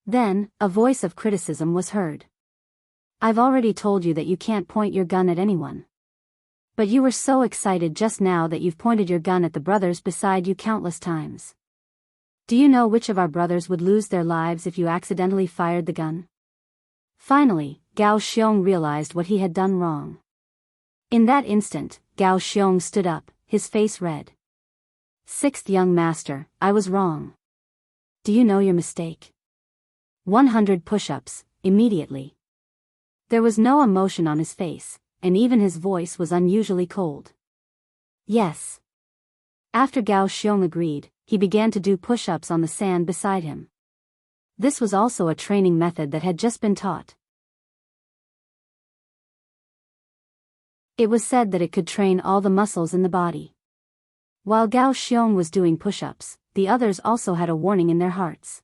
Then, a voice of criticism was heard. I've already told you that you can't point your gun at anyone. But you were so excited just now that you've pointed your gun at the brothers beside you countless times. Do you know which of our brothers would lose their lives if you accidentally fired the gun? Finally, Gao Xiong realized what he had done wrong. In that instant, Gao Xiong stood up, his face red. Sixth young master, I was wrong. Do you know your mistake? 100 push-ups, immediately. There was no emotion on his face, and even his voice was unusually cold. Yes. After Gao Xiong agreed, he began to do push-ups on the sand beside him. This was also a training method that had just been taught. It was said that it could train all the muscles in the body. While Gao Xiong was doing push-ups, the others also had a warning in their hearts.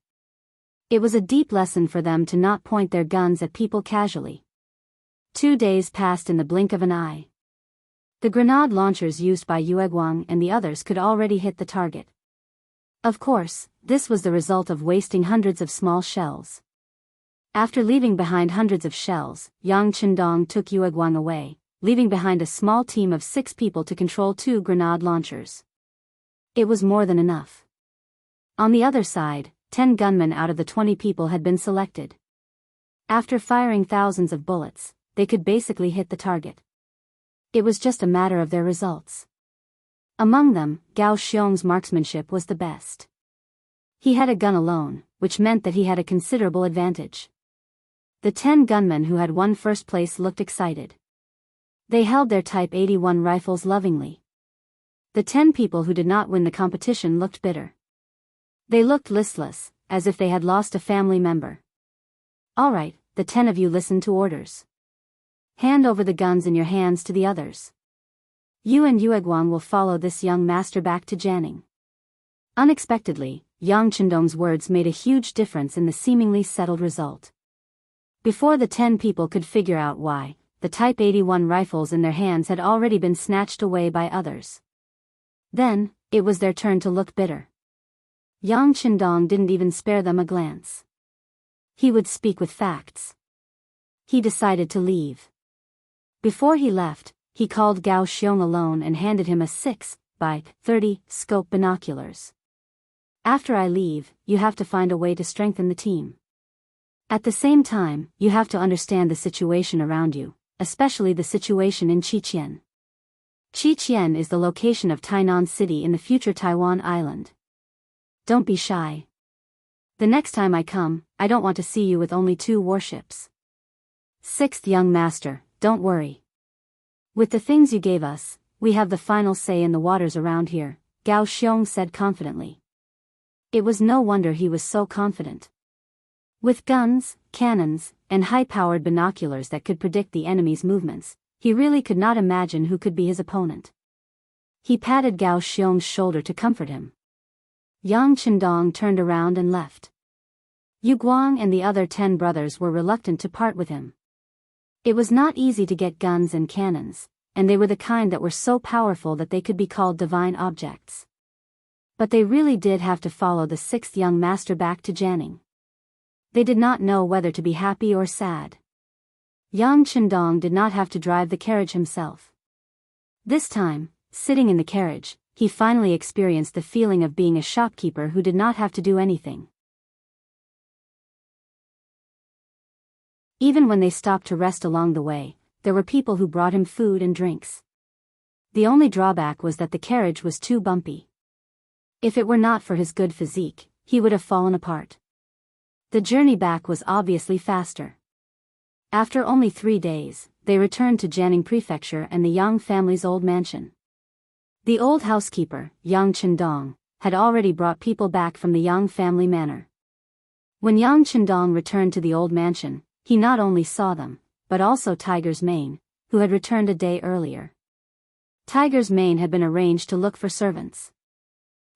It was a deep lesson for them to not point their guns at people casually. 2 days passed in the blink of an eye. The grenade launchers used by Yue Guang and the others could already hit the target. Of course, this was the result of wasting hundreds of small shells. After leaving behind hundreds of shells, Yang Qindong took Yue Guang away, leaving behind a small team of 6 people to control 2 grenade launchers. It was more than enough. On the other side, 10 gunmen out of the 20 people had been selected. After firing thousands of bullets, they could basically hit the target. It was just a matter of their results. Among them, Gao Xiong's marksmanship was the best. He had a gun alone, which meant that he had a considerable advantage. The 10 gunmen who had won first place looked excited. They held their Type 81 rifles lovingly. The 10 people who did not win the competition looked bitter. They looked listless, as if they had lost a family member. All right, the 10 of you listen to orders. Hand over the guns in your hands to the others. You and Yue Guang will follow this young master back to Jianghu. Unexpectedly, Yang Qindong's words made a huge difference in the seemingly settled result. Before the 10 people could figure out why, the Type 81 rifles in their hands had already been snatched away by others. Then, it was their turn to look bitter. Yang Qindong didn't even spare them a glance. He would speak with facts. He decided to leave. Before he left, he called Gao Xiong alone and handed him a 6x30 scope binoculars. After I leave, you have to find a way to strengthen the team. At the same time, you have to understand the situation around you, especially the situation in Qiqian. Qiqian is the location of Tainan City in the future Taiwan Island. Don't be shy. The next time I come, I don't want to see you with only 2 warships. 6th young master, don't worry. With the things you gave us, we have the final say in the waters around here, Gao Xiong said confidently. It was no wonder he was so confident. With guns, cannons, and high-powered binoculars that could predict the enemy's movements, he really could not imagine who could be his opponent. He patted Gao Xiong's shoulder to comfort him. Yang Qindong turned around and left. Yu Guang and the other 10 brothers were reluctant to part with him. It was not easy to get guns and cannons, and they were the kind that were so powerful that they could be called divine objects. But they really did have to follow the 6th young master back to Jianghu. They did not know whether to be happy or sad. Yang Qindong did not have to drive the carriage himself. This time, sitting in the carriage, he finally experienced the feeling of being a shopkeeper who did not have to do anything. Even when they stopped to rest along the way, there were people who brought him food and drinks. The only drawback was that the carriage was too bumpy. If it were not for his good physique, he would have fallen apart. The journey back was obviously faster. After only 3 days, they returned to Jianghu Prefecture and the Yang family's old mansion. The old housekeeper, Yang Qindong, had already brought people back from the Yang family manor. When Yang Qindong returned to the old mansion, he not only saw them, but also Tiger's Mane, who had returned a day earlier. Tiger's Mane had been arranged to look for servants.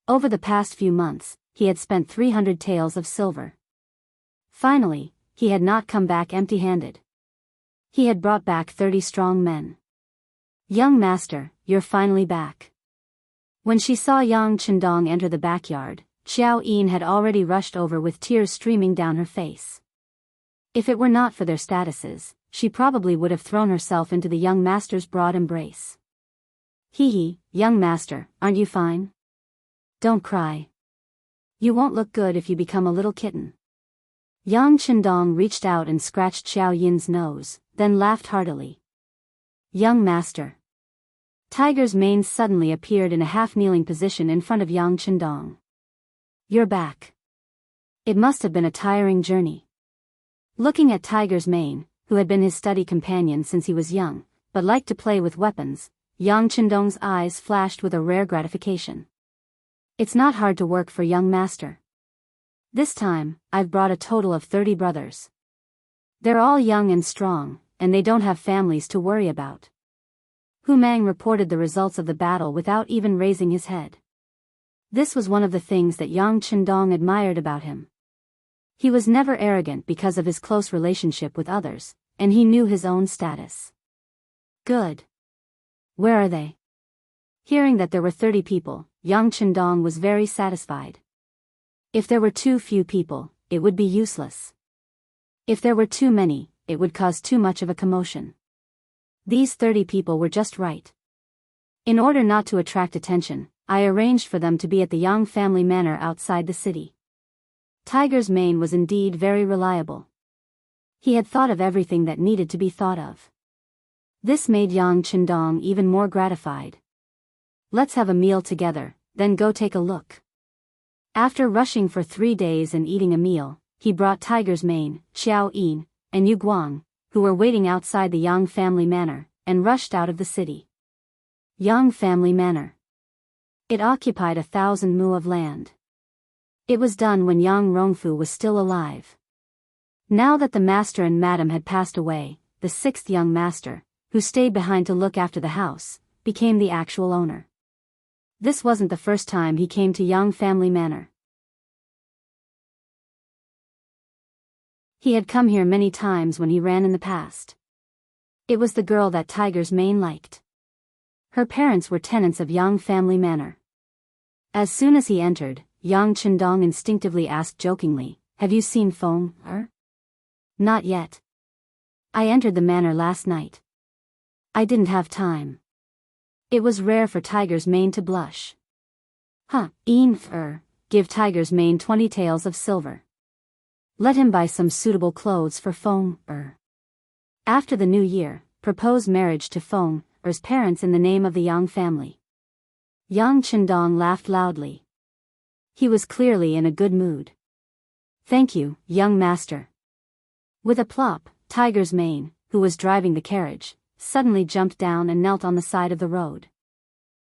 Over the past few months, he had spent 300 taels of silver. Finally, he had not come back empty-handed. He had brought back 30 strong men. Young master, you're finally back. When she saw Yang Qindong enter the backyard, Xiao Yin had already rushed over with tears streaming down her face. If it were not for their statuses, she probably would have thrown herself into the young master's broad embrace. Hee, young master, aren't you fine? Don't cry. You won't look good if you become a little kitten. Yang Qindong reached out and scratched Xiao Yin's nose, then laughed heartily. Young master. Tiger's Mane suddenly appeared in a half-kneeling position in front of Yang Qindong. You're back. It must have been a tiring journey. Looking at Tiger's Mane, who had been his study companion since he was young, but liked to play with weapons, Yang Qindong's eyes flashed with a rare gratification. It's not hard to work for young master. This time, I've brought a total of 30 brothers. They're all young and strong, and they don't have families to worry about. Hu Mang reported the results of the battle without even raising his head. This was one of the things that Yang Qindong admired about him. He was never arrogant because of his close relationship with others, and he knew his own status. Good. Where are they? Hearing that there were 30 people, young Chendong was very satisfied. If there were too few people, it would be useless. If there were too many, it would cause too much of a commotion. These 30 people were just right. In order not to attract attention, I arranged for them to be at the Yang family manor outside the city. Tiger's mane was indeed very reliable. He had thought of everything that needed to be thought of. This made Yang Chendong even more gratified. Let's have a meal together, then go take a look. After rushing for 3 days and eating a meal, he brought Tiger's mane, Xiao Yin, and Yu Guang, who were waiting outside the Yang family manor, and rushed out of the city. Yang family manor. It occupied 1,000 mu of land. It was done when Yang Rongfu was still alive. Now that the master and madam had passed away, the 6th young master, who stayed behind to look after the house, became the actual owner. This wasn't the first time he came to Yang family manor. He had come here many times when he ran in the past. It was the girl that Tiger's mane liked. Her parents were tenants of Yang family manor. As soon as he entered, Yang Chendong instinctively asked jokingly, "Have you seen Feng Er?" "Not yet. I entered the manor last night. I didn't have time." It was rare for Tiger's mane to blush. Give Tiger's mane 20 taels of silver. Let him buy some suitable clothes for Feng Er. After the new year, propose marriage to Feng Er's parents in the name of the Yang family. Yang Chendong laughed loudly. He was clearly in a good mood. "Thank you, young master." With a plop, Tiger's mane, who was driving the carriage, suddenly jumped down and knelt on the side of the road.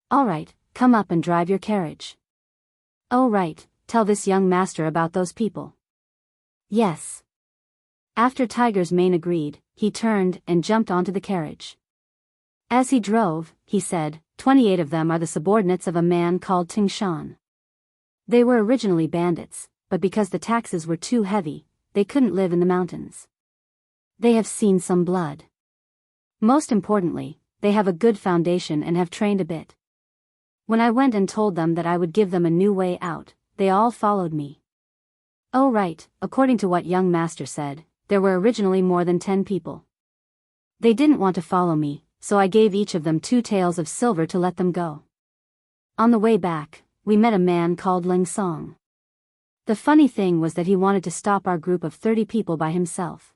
"All right, come up and drive your carriage." "Oh right, tell this young master about those people." "Yes." After Tiger's mane agreed, he turned and jumped onto the carriage. As he drove, he said, 28 of them are the subordinates of a man called Tingshan. They were originally bandits, but because the taxes were too heavy, they couldn't live in the mountains. They have seen some blood. Most importantly, they have a good foundation and have trained a bit. When I went and told them that I would give them a new way out, they all followed me. Oh right, according to what young master said, there were originally more than 10 people. They didn't want to follow me, so I gave each of them 2 taels of silver to let them go. On the way back, we met a man called Ling Song. The funny thing was that he wanted to stop our group of 30 people by himself.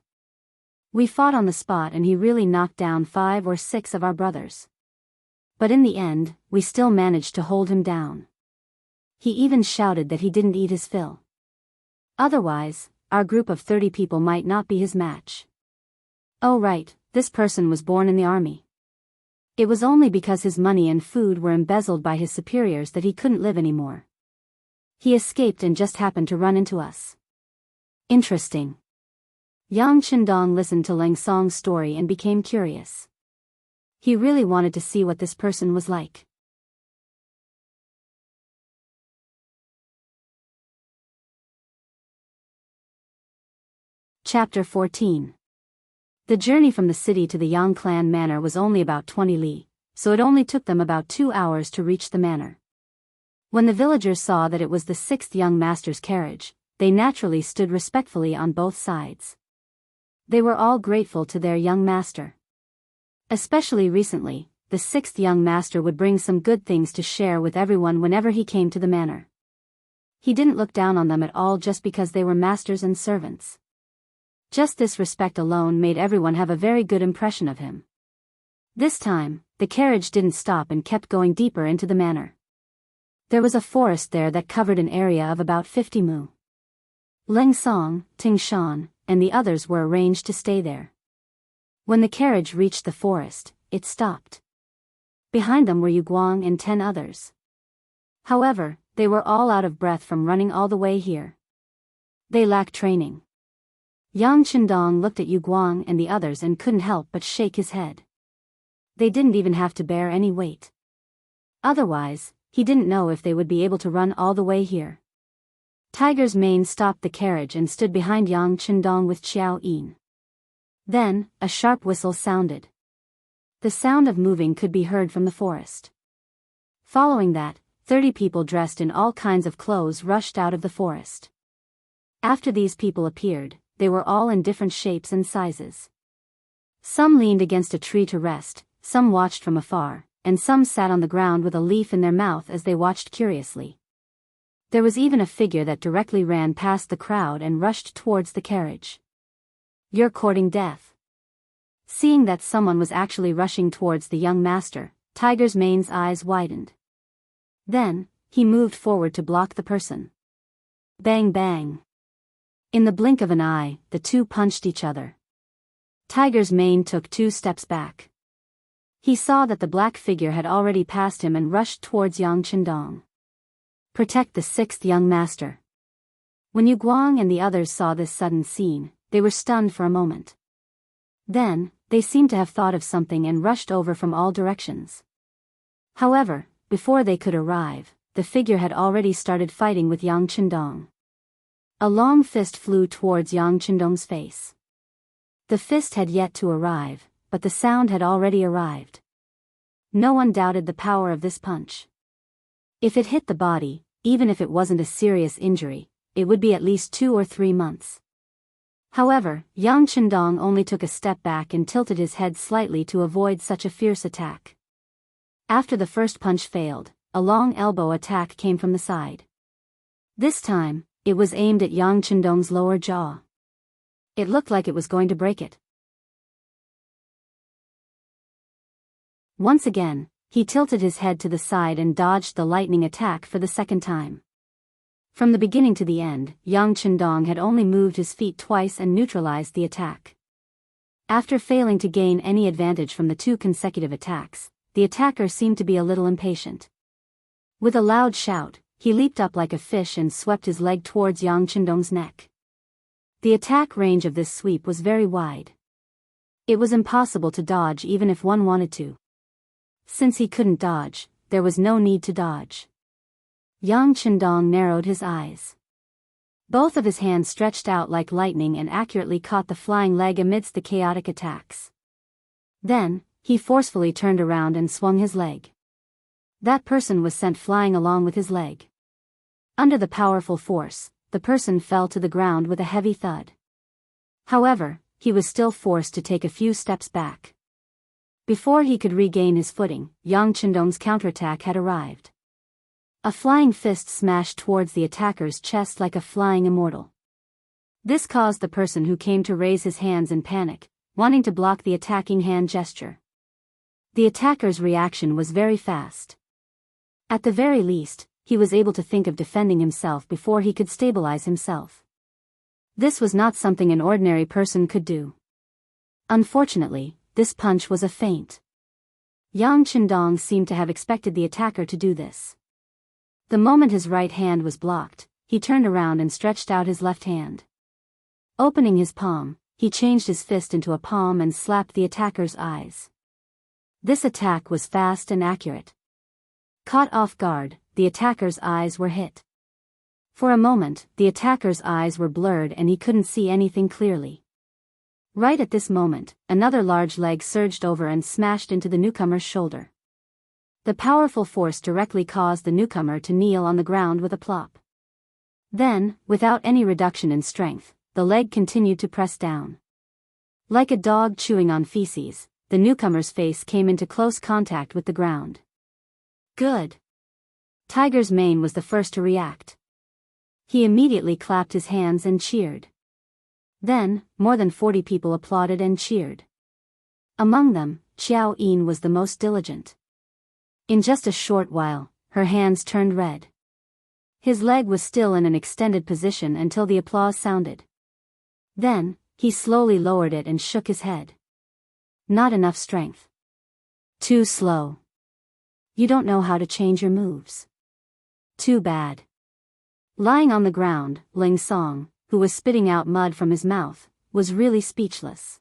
We fought on the spot and he really knocked down 5 or 6 of our brothers. But in the end, we still managed to hold him down. He even shouted that he didn't eat his fill. Otherwise, our group of 30 people might not be his match. Oh right, this person was born in the army. It was only because his money and food were embezzled by his superiors that he couldn't live anymore. He escaped and just happened to run into us. Interesting. Yang Chendong listened to Ling Song's story and became curious. He really wanted to see what this person was like. Chapter 14. The journey from the city to the Yang clan manor was only about 20 li, so it only took them about 2 hours to reach the manor. When the villagers saw that it was the 6th young master's carriage, they naturally stood respectfully on both sides. They were all grateful to their young master. Especially recently, the 6th young master would bring some good things to share with everyone whenever he came to the manor. He didn't look down on them at all just because they were masters and servants. Just this respect alone made everyone have a very good impression of him. This time, the carriage didn't stop and kept going deeper into the manor. There was a forest there that covered an area of about 50 mu. Ling Song, Ting Shan, and the others were arranged to stay there. When the carriage reached the forest, it stopped. Behind them were Yu Guang and 10 others. However, they were all out of breath from running all the way here. They lacked training. Yang Chendong looked at Yu Guang and the others and couldn't help but shake his head. They didn't even have to bear any weight. Otherwise, he didn't know if they would be able to run all the way here. Tiger's mane stopped the carriage and stood behind Yang Chendong with Xiao Yin. Then, a sharp whistle sounded. The sound of moving could be heard from the forest. Following that, 30 people dressed in all kinds of clothes rushed out of the forest. After these people appeared, they were all in different shapes and sizes. Some leaned against a tree to rest, some watched from afar, and some sat on the ground with a leaf in their mouth as they watched curiously. There was even a figure that directly ran past the crowd and rushed towards the carriage. "You're courting death." Seeing that someone was actually rushing towards the young master, Tiger's mane's eyes widened. Then, he moved forward to block the person. Bang bang. In the blink of an eye, the two punched each other. Tiger's mane took 2 steps back. He saw that the black figure had already passed him and rushed towards Yang Chendong. Protect the 6th young master. When Yu Guang and the others saw this sudden scene, they were stunned for a moment. Then, they seemed to have thought of something and rushed over from all directions. However, before they could arrive, the figure had already started fighting with Yang Chendong. A long fist flew towards Yang Chendong's face. The fist had yet to arrive, but the sound had already arrived. No one doubted the power of this punch. If it hit the body, even if it wasn't a serious injury, it would be at least 2 or 3 months. However, Yang Chendong only took a step back and tilted his head slightly to avoid such a fierce attack. After the first punch failed, a long elbow attack came from the side. This time, it was aimed at Yang Chendong's lower jaw. It looked like it was going to break it. Once again, he tilted his head to the side and dodged the lightning attack for the second time. From the beginning to the end, Yang Chendong had only moved his feet twice and neutralized the attack. After failing to gain any advantage from the 2 consecutive attacks, the attacker seemed to be a little impatient. With a loud shout, he leaped up like a fish and swept his leg towards Yang Chendong's neck. The attack range of this sweep was very wide. It was impossible to dodge even if one wanted to. Since he couldn't dodge, there was no need to dodge. Yang Chendong narrowed his eyes. Both of his hands stretched out like lightning and accurately caught the flying leg amidst the chaotic attacks. Then, he forcefully turned around and swung his leg. That person was sent flying along with his leg. Under the powerful force, the person fell to the ground with a heavy thud. However, he was still forced to take a few steps back. Before he could regain his footing, Yang Chendong's counterattack had arrived. A flying fist smashed towards the attacker's chest like a flying immortal. This caused the person who came to raise his hands in panic, wanting to block the attacking hand gesture. The attacker's reaction was very fast. At the very least, he was able to think of defending himself before he could stabilize himself. This was not something an ordinary person could do. Unfortunately, this punch was a feint. Yang Chendong seemed to have expected the attacker to do this. The moment his right hand was blocked, he turned around and stretched out his left hand. Opening his palm, he changed his fist into a palm and slapped the attacker's eyes. This attack was fast and accurate. Caught off guard, the attacker's eyes were hit. For a moment, the attacker's eyes were blurred and he couldn't see anything clearly. Right at this moment, another large leg surged over and smashed into the newcomer's shoulder. The powerful force directly caused the newcomer to kneel on the ground with a plop. Then, without any reduction in strength, the leg continued to press down. Like a dog chewing on feces, the newcomer's face came into close contact with the ground. Good. Tiger's mane was the first to react. He immediately clapped his hands and cheered. Then, more than 40 people applauded and cheered. Among them, Xiao Yin was the most diligent. In just a short while, her hands turned red. His leg was still in an extended position until the applause sounded. Then, he slowly lowered it and shook his head. Not enough strength. Too slow. You don't know how to change your moves. Too bad. Lying on the ground, Ling Song, who was spitting out mud from his mouth, was really speechless.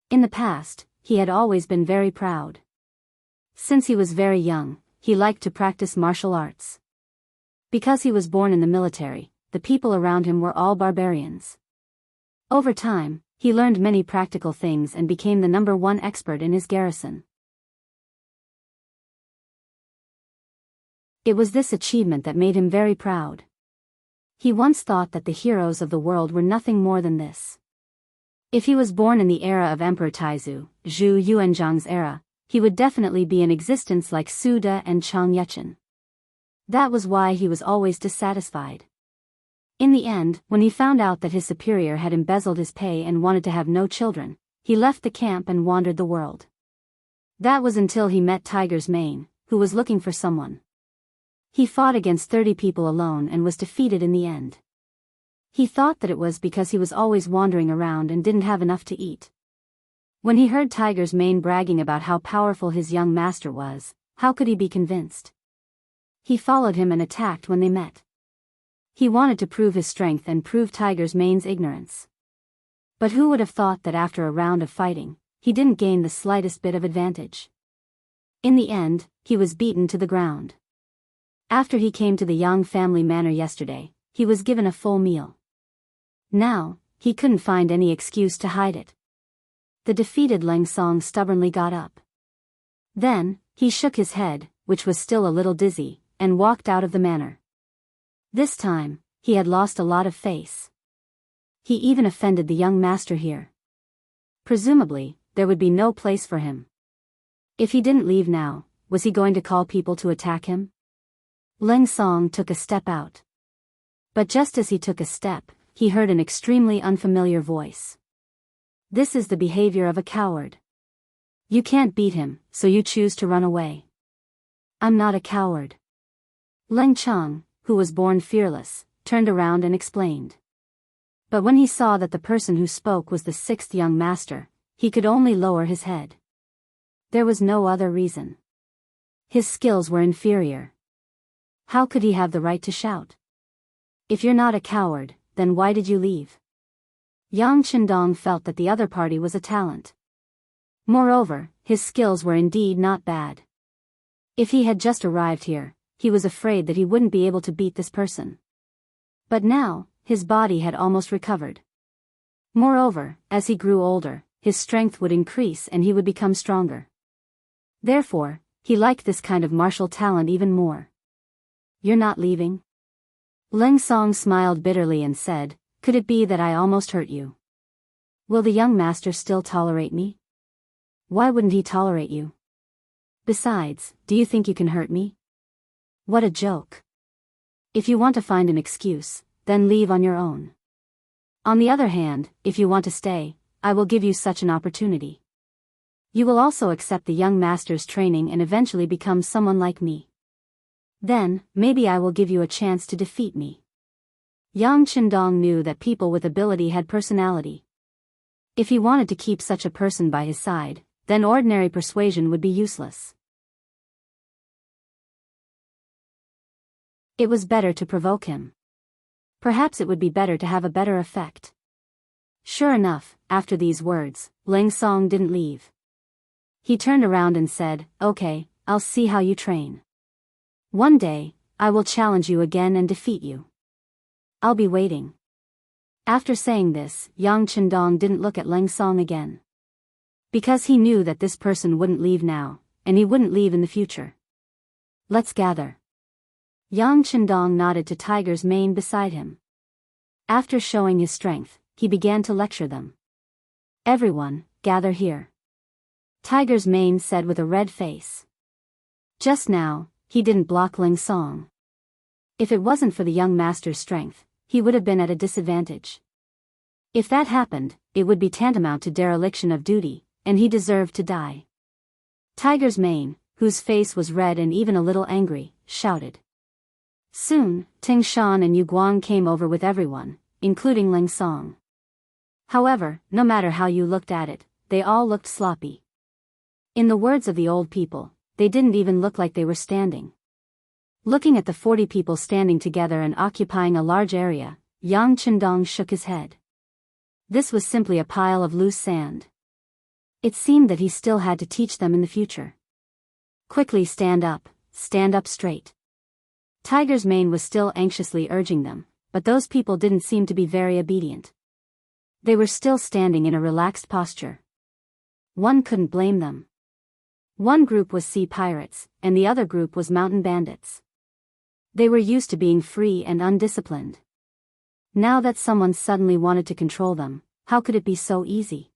In the past, he had always been very proud. Since he was very young, he liked to practice martial arts. Because he was born in the military, the people around him were all barbarians. Over time, he learned many practical things and became the #1 expert in his garrison. It was this achievement that made him very proud. He once thought that the heroes of the world were nothing more than this. If he was born in the era of Emperor Taizu, Zhu Yuanzhang's era, he would definitely be in existence like Su De and Chang Yechen. That was why he was always dissatisfied. In the end, when he found out that his superior had embezzled his pay and wanted to have no children, he left the camp and wandered the world. That was until he met Tiger's Mane, who was looking for someone. He fought against 30 people alone and was defeated in the end. He thought that it was because he was always wandering around and didn't have enough to eat. When he heard Tiger's Mane bragging about how powerful his young master was, how could he be convinced? He followed him and attacked when they met. He wanted to prove his strength and prove Tiger's Mane's ignorance. But who would have thought that after a round of fighting, he didn't gain the slightest bit of advantage? In the end, he was beaten to the ground. After he came to the Yang family manor yesterday, he was given a full meal. Now, he couldn't find any excuse to hide it. The defeated Leng Song stubbornly got up. Then, he shook his head, which was still a little dizzy, and walked out of the manor. This time, he had lost a lot of face. He even offended the young master here. Presumably, there would be no place for him. If he didn't leave now, was he going to call people to attack him? Leng Song took a step out. But just as he took a step, he heard an extremely unfamiliar voice. This is the behavior of a coward. You can't beat him, so you choose to run away. I'm not a coward. Leng Chang, who was born fearless, turned around and explained. But when he saw that the person who spoke was the 6th young master, he could only lower his head. There was no other reason. His skills were inferior. How could he have the right to shout? If you're not a coward, then why did you leave? Yang Qindong felt that the other party was a talent. Moreover, his skills were indeed not bad. If he had just arrived here, he was afraid that he wouldn't be able to beat this person. But now, his body had almost recovered. Moreover, as he grew older, his strength would increase and he would become stronger. Therefore, he liked this kind of martial talent even more. You're not leaving? Leng Song smiled bitterly and said, could it be that I almost hurt you? Will the young master still tolerate me? Why wouldn't he tolerate you? Besides, do you think you can hurt me? What a joke. If you want to find an excuse, then leave on your own. On the other hand, if you want to stay, I will give you such an opportunity. You will also accept the young master's training and eventually become someone like me. Then, maybe I will give you a chance to defeat me. Yang Qindong knew that people with ability had personality. If he wanted to keep such a person by his side, then ordinary persuasion would be useless. It was better to provoke him. Perhaps it would be better to have a better effect. Sure enough, after these words, Leng Song didn't leave. He turned around and said, okay, I'll see how you train. One day, I will challenge you again and defeat you. I'll be waiting. After saying this, Yang Qindong didn't look at Leng Song again. Because he knew that this person wouldn't leave now, and he wouldn't leave in the future. Let's gather. Yang Qindong nodded to Tiger's Mane beside him. After showing his strength, he began to lecture them. Everyone, gather here. Tiger's Mane said with a red face. Just now, he didn't block Leng Song. If it wasn't for the young master's strength, he would have been at a disadvantage. If that happened, it would be tantamount to dereliction of duty, and he deserved to die. Tiger's Mane, whose face was red and even a little angry, shouted. Soon, Ting Shan and Yu Guang came over with everyone, including Leng Song. However, no matter how you looked at it, they all looked sloppy. In the words of the old people, they didn't even look like they were standing. Looking at the 40 people standing together and occupying a large area, Yang Qindong shook his head. This was simply a pile of loose sand. It seemed that he still had to teach them in the future. Quickly stand up straight. Tiger's Mane was still anxiously urging them, but those people didn't seem to be very obedient. They were still standing in a relaxed posture. One couldn't blame them. One group was sea pirates, and the other group was mountain bandits. They were used to being free and undisciplined. Now that someone suddenly wanted to control them, how could it be so easy?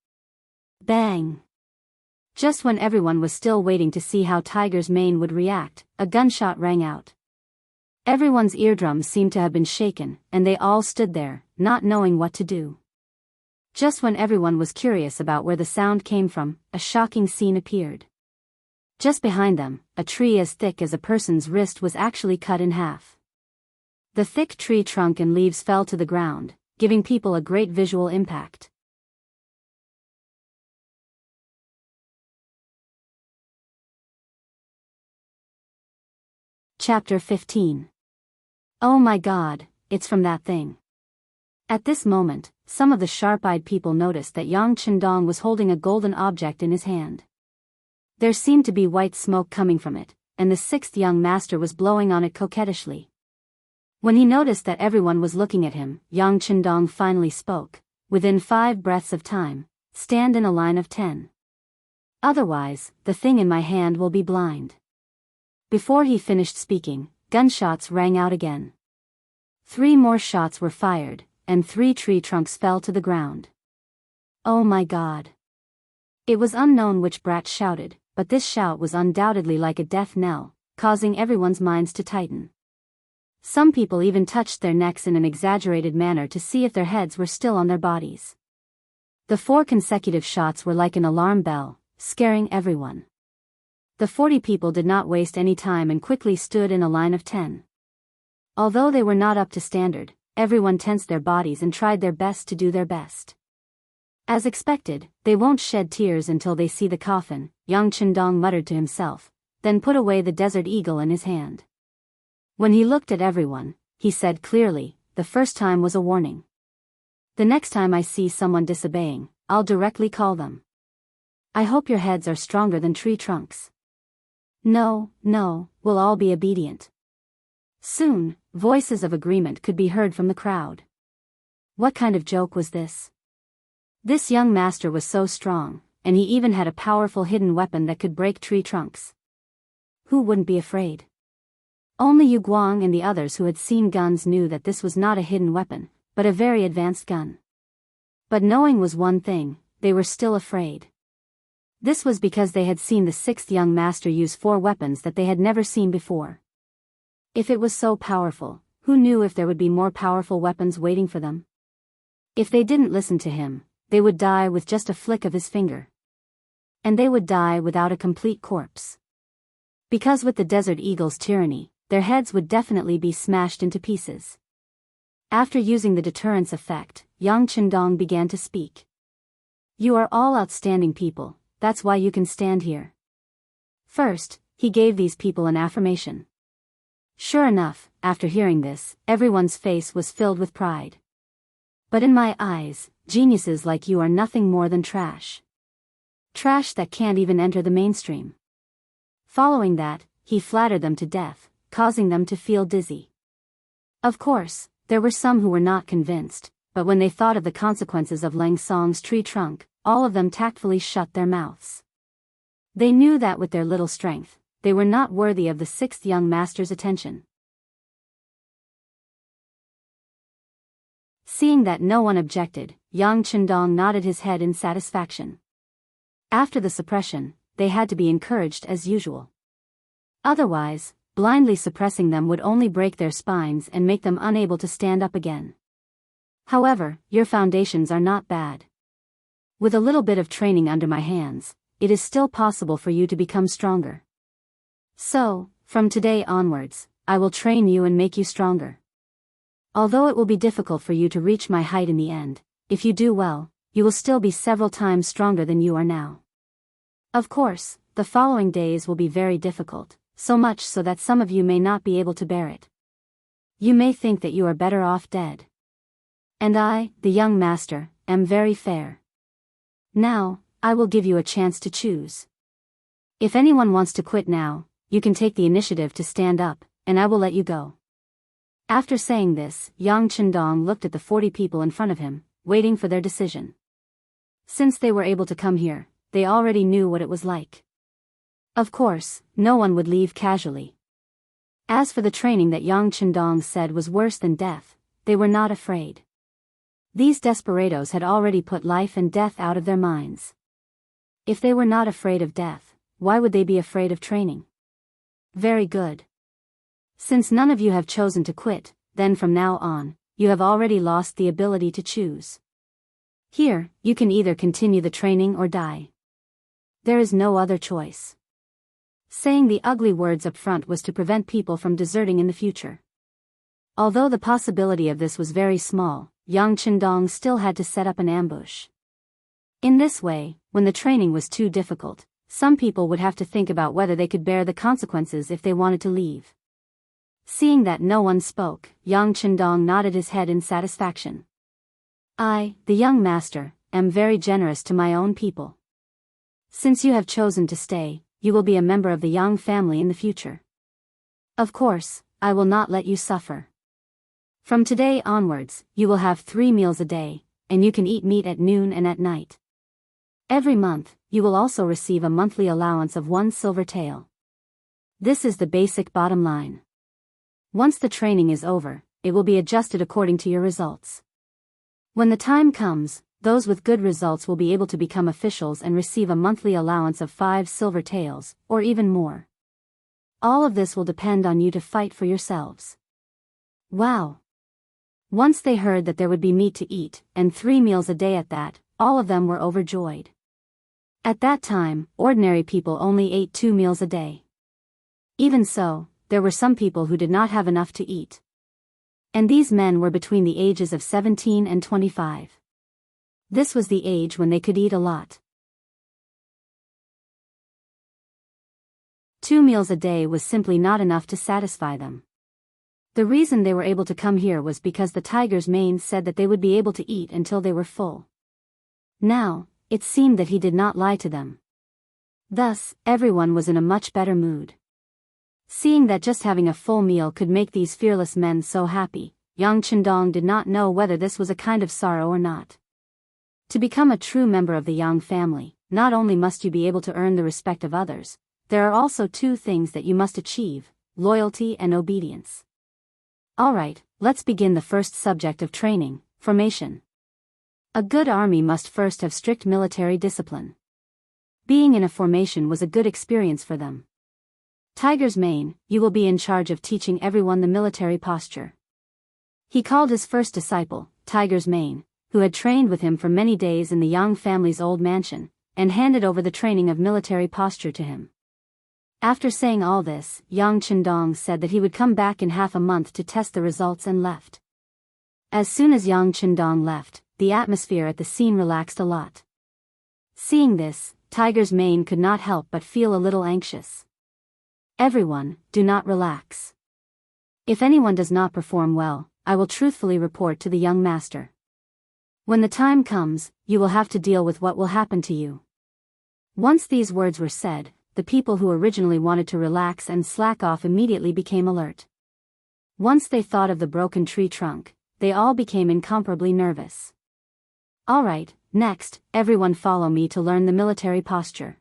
Bang! Just when everyone was still waiting to see how Tiger's mane would react, a gunshot rang out. Everyone's eardrums seemed to have been shaken, and they all stood there, not knowing what to do. Just when everyone was curious about where the sound came from, a shocking scene appeared. Just behind them, a tree as thick as a person's wrist was actually cut in half. The thick tree trunk and leaves fell to the ground, giving people a great visual impact. Chapter 15. Oh my God, it's from that thing. At this moment, some of the sharp-eyed people noticed that Yang Chendong was holding a golden object in his hand. There seemed to be white smoke coming from it, and the sixth young master was blowing on it coquettishly. When he noticed that everyone was looking at him, Yang Chendong finally spoke. Within 5 breaths of time, stand in a line of 10. Otherwise, the thing in my hand will be blind. Before he finished speaking, gunshots rang out again. 3 more shots were fired, and 3 tree trunks fell to the ground. Oh my God! It was unknown which brat shouted, but this shout was undoubtedly like a death knell, causing everyone's minds to tighten. Some people even touched their necks in an exaggerated manner to see if their heads were still on their bodies. The 4 consecutive shots were like an alarm bell, scaring everyone. The 40 people did not waste any time and quickly stood in a line of 10. Although they were not up to standard, everyone tensed their bodies and tried their best to do their best. As expected, they won't shed tears until they see the coffin, Yang Chendong muttered to himself, then put away the desert eagle in his hand. When he looked at everyone, he said clearly, the first time was a warning. The next time I see someone disobeying, I'll directly call them. I hope your heads are stronger than tree trunks. No, we'll all be obedient. Soon, voices of agreement could be heard from the crowd. What kind of joke was this? This young master was so strong, and he even had a powerful hidden weapon that could break tree trunks. Who wouldn't be afraid? Only Yu Guang and the others who had seen guns knew that this was not a hidden weapon, but a very advanced gun. But knowing was one thing, they were still afraid. This was because they had seen the 6th young master use 4 weapons that they had never seen before. If it was so powerful, who knew if there would be more powerful weapons waiting for them? If they didn't listen to him, they would die with just a flick of his finger. And they would die without a complete corpse. Because with the Desert Eagle's tyranny, their heads would definitely be smashed into pieces. After using the deterrence effect, Yang Chendong began to speak. You are all outstanding people. That's why you can stand here. First, he gave these people an affirmation. Sure enough, after hearing this, everyone's face was filled with pride. But in my eyes, geniuses like you are nothing more than trash. Trash that can't even enter the mainstream. Following that, he flattered them to death, causing them to feel dizzy. Of course, there were some who were not convinced, but when they thought of the consequences of Lang Song's tree trunk, all of them tactfully shut their mouths. They knew that with their little strength, they were not worthy of the 6th young master's attention. Seeing that no one objected, Yang Chendong nodded his head in satisfaction. After the suppression, they had to be encouraged as usual. Otherwise, blindly suppressing them would only break their spines and make them unable to stand up again. However, your foundations are not bad. With a little bit of training under my hands, it is still possible for you to become stronger. So, from today onwards, I will train you and make you stronger. Although it will be difficult for you to reach my height in the end, if you do well, you will still be several times stronger than you are now. Of course, the following days will be very difficult, so much so that some of you may not be able to bear it. You may think that you are better off dead. And I, the young master, am very fair. Now, I will give you a chance to choose. If anyone wants to quit now, you can take the initiative to stand up, and I will let you go. After saying this, Yang Chendong looked at the 40 people in front of him, waiting for their decision. Since they were able to come here, they already knew what it was like. Of course, no one would leave casually. As for the training that Yang Chendong said was worse than death, they were not afraid. These desperados had already put life and death out of their minds. If they were not afraid of death, why would they be afraid of training? Very good. Since none of you have chosen to quit, then from now on, you have already lost the ability to choose. Here, you can either continue the training or die. There is no other choice. Saying the ugly words up front was to prevent people from deserting in the future. Although the possibility of this was very small, Yang Chendong still had to set up an ambush. In this way, when the training was too difficult, some people would have to think about whether they could bear the consequences if they wanted to leave. Seeing that no one spoke, Yang Chendong nodded his head in satisfaction. I, the young master, am very generous to my own people. Since you have chosen to stay, you will be a member of the Yang family in the future. Of course, I will not let you suffer. From today onwards, you will have 3 meals a day, and you can eat meat at noon and at night. Every month, you will also receive a monthly allowance of 1 silver tael. This is the basic bottom line. Once the training is over, it will be adjusted according to your results. When the time comes, those with good results will be able to become officials and receive a monthly allowance of 5 silver taels, or even more. All of this will depend on you to fight for yourselves. Wow! Once they heard that there would be meat to eat, and 3 meals a day at that, all of them were overjoyed. At that time, ordinary people only ate 2 meals a day. Even so, there were some people who did not have enough to eat. And these men were between the ages of 17 and 25. This was the age when they could eat a lot. 2 meals a day was simply not enough to satisfy them. The reason they were able to come here was because the tiger's mane said that they would be able to eat until they were full. Now, it seemed that he did not lie to them. Thus, everyone was in a much better mood. Seeing that just having a full meal could make these fearless men so happy, Yang Chendong did not know whether this was a kind of sorrow or not. To become a true member of the Yang family, not only must you be able to earn the respect of others, there are also 2 things that you must achieve: loyalty and obedience. Alright, let's begin the first subject of training, formation. A good army must first have strict military discipline. Being in a formation was a good experience for them. Tiger's mane, you will be in charge of teaching everyone the military posture. He called his first disciple, Tiger's mane, who had trained with him for many days in the Yang family's old mansion, and handed over the training of military posture to him. After saying all this, Yang Chendong said that he would come back in half a month to test the results and left. As soon as Yang Chendong left, the atmosphere at the scene relaxed a lot. Seeing this, Tiger's mane could not help but feel a little anxious. Everyone, do not relax. If anyone does not perform well, I will truthfully report to the young master. When the time comes, you will have to deal with what will happen to you. Once these words were said, the people who originally wanted to relax and slack off immediately became alert. Once they thought of the broken tree trunk, they all became incomparably nervous. Alright, next, everyone follow me to learn the military posture.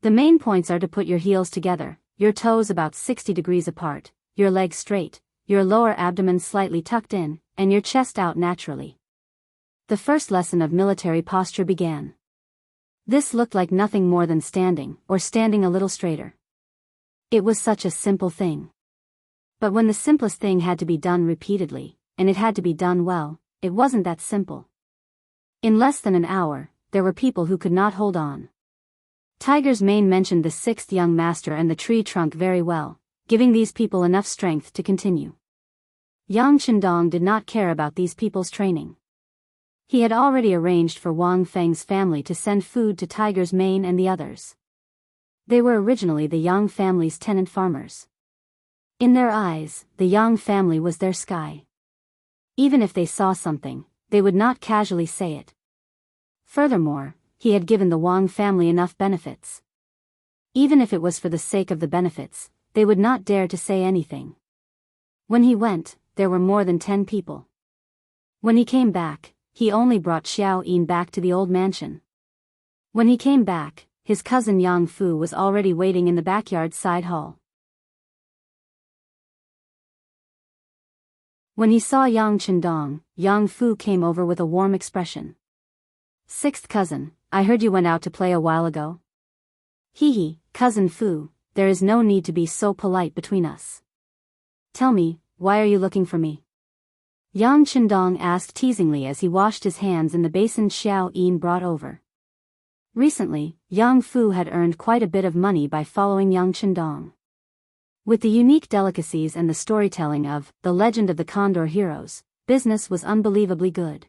The main points are to put your heels together, your toes about 60 degrees apart, your legs straight, your lower abdomen slightly tucked in, and your chest out naturally. The first lesson of military posture began. This looked like nothing more than standing, or standing a little straighter. It was such a simple thing. But when the simplest thing had to be done repeatedly, and it had to be done well, it wasn't that simple. In less than an hour, there were people who could not hold on. Tiger's mane mentioned the 6th young master and the tree trunk very well, giving these people enough strength to continue. Yang Chendong did not care about these people's training. He had already arranged for Wang Feng's family to send food to Tiger's mane and the others. They were originally the Yang family's tenant farmers. In their eyes, the Yang family was their sky. Even if they saw something, they would not casually say it. Furthermore, he had given the Wang family enough benefits. Even if it was for the sake of the benefits, they would not dare to say anything. When he went, there were more than 10 people. When he came back, he only brought Xiao Yin back to the old mansion. When he came back, his cousin Yang Fu was already waiting in the backyard side hall. When he saw Yang Chendong, Yang Fu came over with a warm expression. "Sixth cousin, I heard you went out to play a while ago." "Hee, cousin Fu, there is no need to be so polite between us. Tell me, why are you looking for me?" Yang Chendong asked teasingly as he washed his hands in the basin Xiao Yin brought over. Recently, Yang Fu had earned quite a bit of money by following Yang Chendong. With the unique delicacies and the storytelling of The Legend of the Condor Heroes, business was unbelievably good.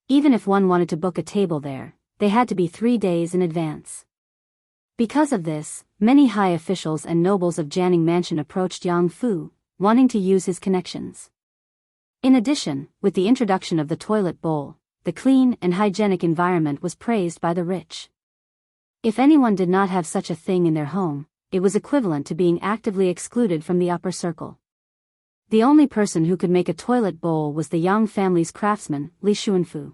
Even if one wanted to book a table there, they had to be 3 days in advance. Because of this, many high officials and nobles of Jianghu Mansion approached Yang Fu, wanting to use his connections. In addition, with the introduction of the toilet bowl, the clean and hygienic environment was praised by the rich. If anyone did not have such a thing in their home, it was equivalent to being actively excluded from the upper circle. The only person who could make a toilet bowl was the Yang family's craftsman, Li Xuanfu.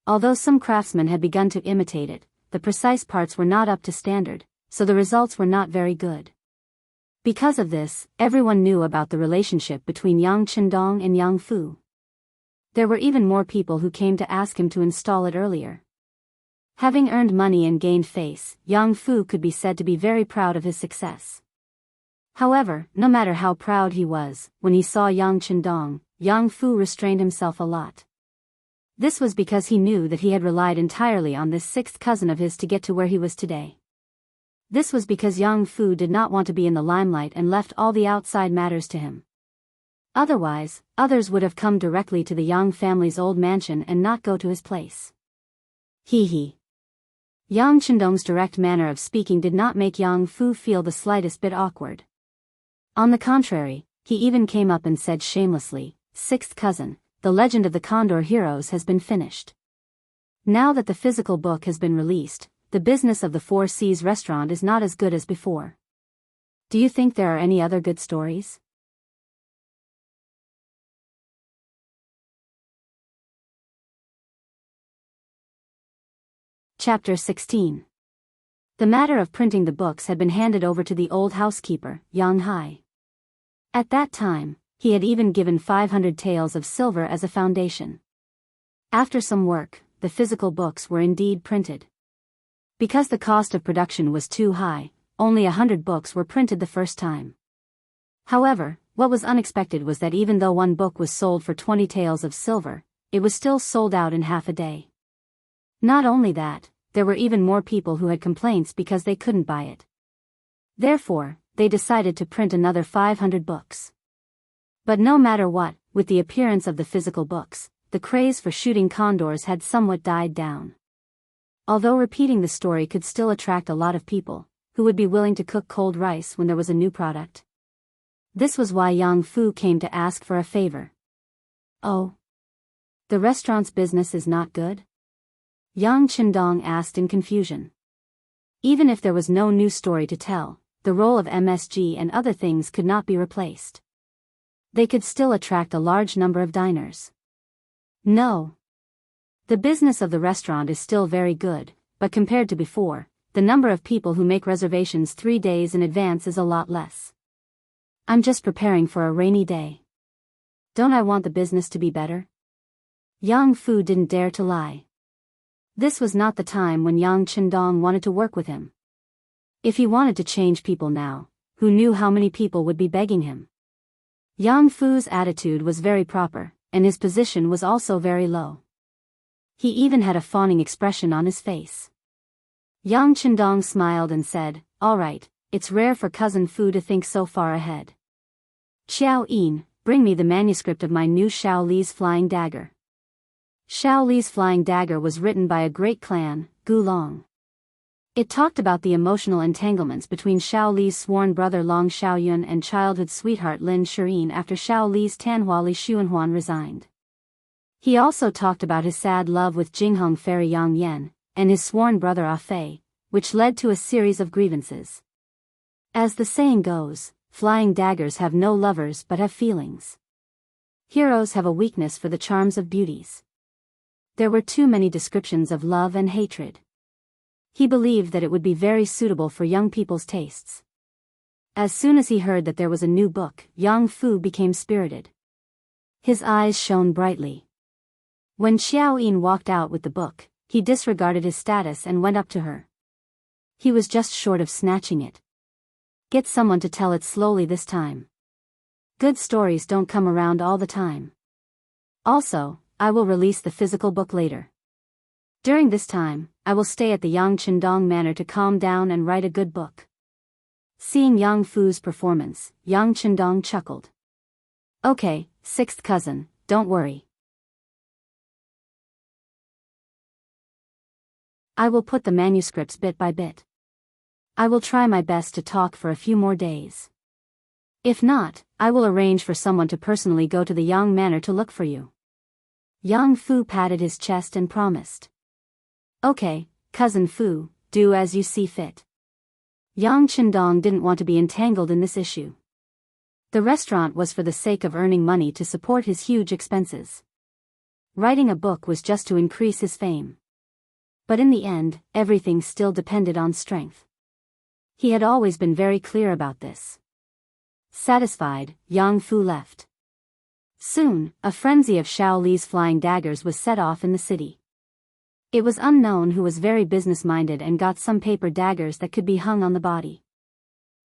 Although some craftsmen had begun to imitate it, the precise parts were not up to standard, so the results were not very good. Because of this, everyone knew about the relationship between Yang Chendong and Yang Fu. There were even more people who came to ask him to install it earlier. Having earned money and gained face, Yang Fu could be said to be very proud of his success. However, no matter how proud he was, when he saw Yang Chendong, Yang Fu restrained himself a lot. This was because he knew that he had relied entirely on this sixth cousin of his to get to where he was today. This was because Yang Fu did not want to be in the limelight and left all the outside matters to him. Otherwise, others would have come directly to the Yang family's old mansion and not go to his place. Hee. Yang Chendong's direct manner of speaking did not make Yang Fu feel the slightest bit awkward. On the contrary, he even came up and said shamelessly, "Sixth cousin, The Legend of the Condor Heroes has been finished. Now that the physical book has been released, the business of the Four Seas restaurant is not as good as before. Do you think there are any other good stories?" Chapter 16. The matter of printing the books had been handed over to the old housekeeper, Yang Hai. At that time, he had even given 500 taels of silver as a foundation. After some work, the physical books were indeed printed. Because the cost of production was too high, only 100 books were printed the first time. However, what was unexpected was that even though one book was sold for 20 taels of silver, it was still sold out in half a day. Not only that, there were even more people who had complaints because they couldn't buy it. Therefore, they decided to print another 500 books. But no matter what, with the appearance of the physical books, the craze for shooting condors had somewhat died down. Although repeating the story could still attract a lot of people, who would be willing to cook cold rice when there was a new product. This was why Yang Fu came to ask for a favor. "Oh, the restaurant's business is not good?" Yang Chendong asked in confusion. Even if there was no new story to tell, the role of MSG and other things could not be replaced. They could still attract a large number of diners. "No. The business of the restaurant is still very good, but compared to before, the number of people who make reservations 3 days in advance is a lot less. I'm just preparing for a rainy day. Don't I want the business to be better?" Yang Fu didn't dare to lie. This was not the time when Yang Chendong wanted to work with him. If he wanted to change people now, who knew how many people would be begging him? Yang Fu's attitude was very proper, and his position was also very low. He even had a fawning expression on his face. Yang Chendong smiled and said, "All right, it's rare for cousin Fu to think so far ahead. Xiao Yin, bring me the manuscript of my new Xiao Li's Flying Dagger." Xiao Li's Flying Dagger was written by a great clan, Gu Long. It talked about the emotional entanglements between Xiao Li's sworn brother Long Xiaoyun and childhood sweetheart Lin Shirin after Xiao Li's Tanhua Li Xuanhuan resigned. He also talked about his sad love with Jingheng fairy Yang Yan, and his sworn brother Ah Fei, which led to a series of grievances. As the saying goes, flying daggers have no lovers but have feelings. Heroes have a weakness for the charms of beauties. There were too many descriptions of love and hatred. He believed that it would be very suitable for young people's tastes. As soon as he heard that there was a new book, Yang Fu became spirited. His eyes shone brightly. When Xiao Yin walked out with the book, he disregarded his status and went up to her. He was just short of snatching it. Get someone to tell it slowly this time. Good stories don't come around all the time. Also, I will release the physical book later. During this time, I will stay at the Yang Qindong Manor to calm down and write a good book. Seeing Yang Fu's performance, Yang Qindong chuckled. Okay, sixth cousin, don't worry. I will put the manuscripts bit by bit. I will try my best to talk for a few more days. If not, I will arrange for someone to personally go to the Yang Manor to look for you. Yang Fu patted his chest and promised. Okay, cousin Fu, do as you see fit. Yang Qindong didn't want to be entangled in this issue. The restaurant was for the sake of earning money to support his huge expenses. Writing a book was just to increase his fame. But in the end, everything still depended on strength. He had always been very clear about this. Satisfied, Yang Fu left. Soon, a frenzy of Shao Li's flying daggers was set off in the city. It was unknown who was very business-minded and got some paper daggers that could be hung on the body.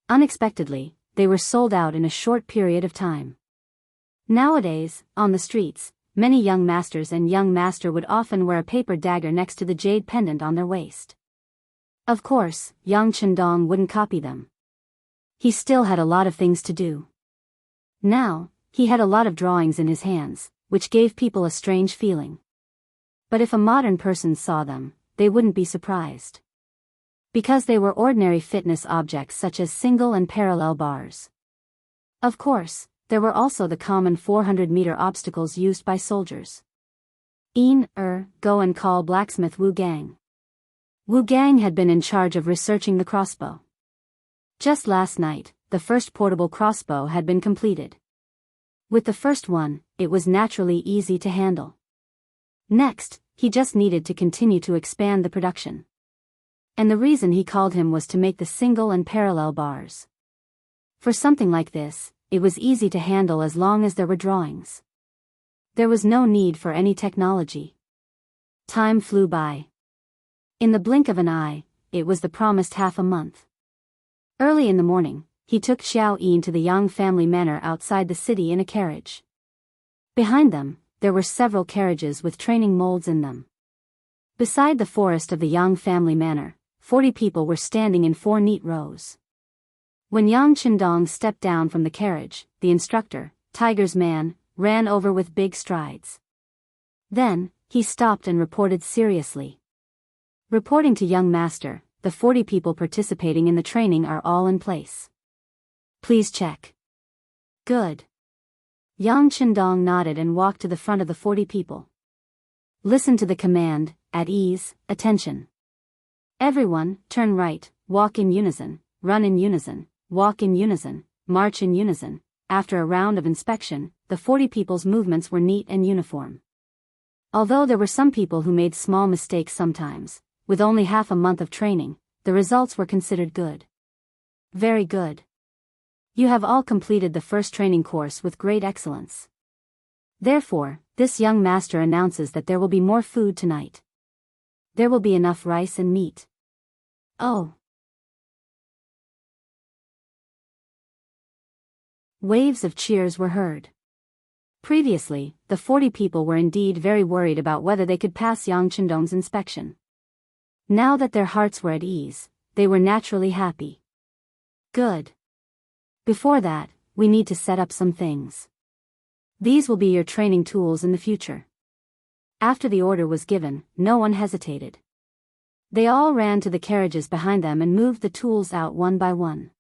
Unexpectedly, they were sold out in a short period of time. Nowadays, on the streets, many young masters and young master would often wear a paper dagger next to the jade pendant on their waist. Of course, Yang Qindong wouldn't copy them. He still had a lot of things to do. Now, he had a lot of drawings in his hands, which gave people a strange feeling. But if a modern person saw them, they wouldn't be surprised. Because they were ordinary fitness objects such as single and parallel bars. Of course, there were also the common 400-meter obstacles used by soldiers. Go and call blacksmith Wu Gang. Wu Gang had been in charge of researching the crossbow. Just last night, the first portable crossbow had been completed. With the first one, it was naturally easy to handle. Next, he just needed to continue to expand the production. And the reason he called him was to make the single and parallel bars. For something like this, it was easy to handle as long as there were drawings. There was no need for any technology. Time flew by. In the blink of an eye, it was the promised half a month. Early in the morning, he took Xiao Yin to the Yang family manor outside the city in a carriage. Behind them, there were several carriages with training molds in them. Beside the forest of the Yang family manor, 40 people were standing in 4 neat rows. When Yang Qindong stepped down from the carriage, the instructor, Tiger's man, ran over with big strides. Then, he stopped and reported seriously. Reporting to young master, the 40 people participating in the training are all in place. Please check. Good. Yang Qindong nodded and walked to the front of the 40 people. Listen to the command, at ease, attention. Everyone, turn right, walk in unison, run in unison, walk in unison, march in unison. After a round of inspection, the 40 people's movements were neat and uniform. Although there were some people who made small mistakes sometimes, with only half a month of training, the results were considered good. Very good. You have all completed the first training course with great excellence. Therefore, this young master announces that there will be more food tonight. There will be enough rice and meat. Oh. Waves of cheers were heard. Previously, the 40 people were indeed very worried about whether they could pass Yang Qindong's inspection. Now that their hearts were at ease, they were naturally happy. Good. Before that, we need to set up some things. These will be your training tools in the future. After the order was given, no one hesitated. They all ran to the carriages behind them and moved the tools out one by one.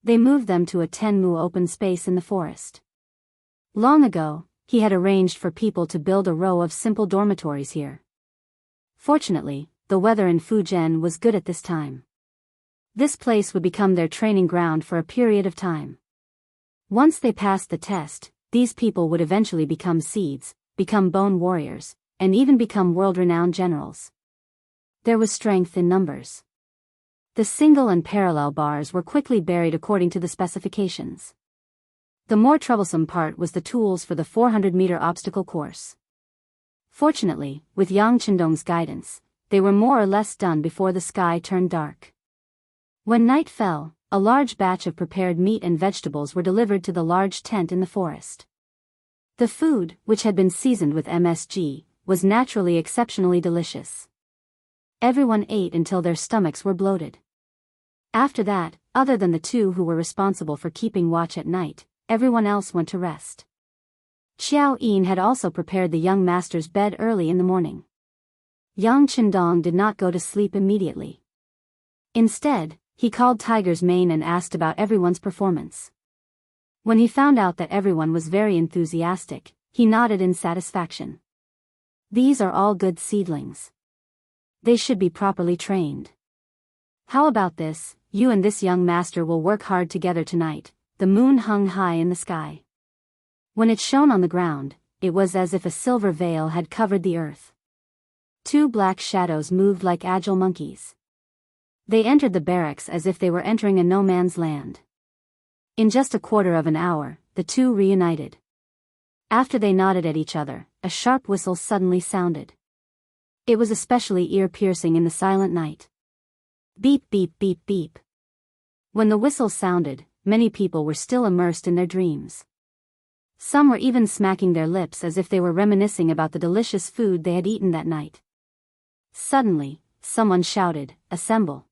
They moved them to a 10 mu open space in the forest. Long ago, he had arranged for people to build a row of simple dormitories here. Fortunately, the weather in Fujian was good at this time. This place would become their training ground for a period of time. Once they passed the test, these people would eventually become seeds, become bone warriors, and even become world-renowned generals. There was strength in numbers. The single and parallel bars were quickly buried according to the specifications. The more troublesome part was the tools for the 400-meter obstacle course. Fortunately, with Yang Chendong's guidance, they were more or less done before the sky turned dark. When night fell, a large batch of prepared meat and vegetables were delivered to the large tent in the forest. The food, which had been seasoned with MSG, was naturally exceptionally delicious. Everyone ate until their stomachs were bloated. After that, other than the two who were responsible for keeping watch at night, everyone else went to rest. Xiao Yin had also prepared the young master's bed early in the morning. Yang Chendong did not go to sleep immediately. Instead, he called Tiger's Mane and asked about everyone's performance. When he found out that everyone was very enthusiastic, he nodded in satisfaction. These are all good seedlings. They should be properly trained. How about this, you and this young master will work hard together tonight. The moon hung high in the sky. When it shone on the ground, it was as if a silver veil had covered the earth. Two black shadows moved like agile monkeys. They entered the barracks as if they were entering a no-man's land. In just a quarter of an hour, the two reunited. After they nodded at each other, a sharp whistle suddenly sounded. It was especially ear-piercing in the silent night. Beep beep beep beep. When the whistle sounded, many people were still immersed in their dreams. Some were even smacking their lips as if they were reminiscing about the delicious food they had eaten that night. Suddenly, someone shouted, "Assemble!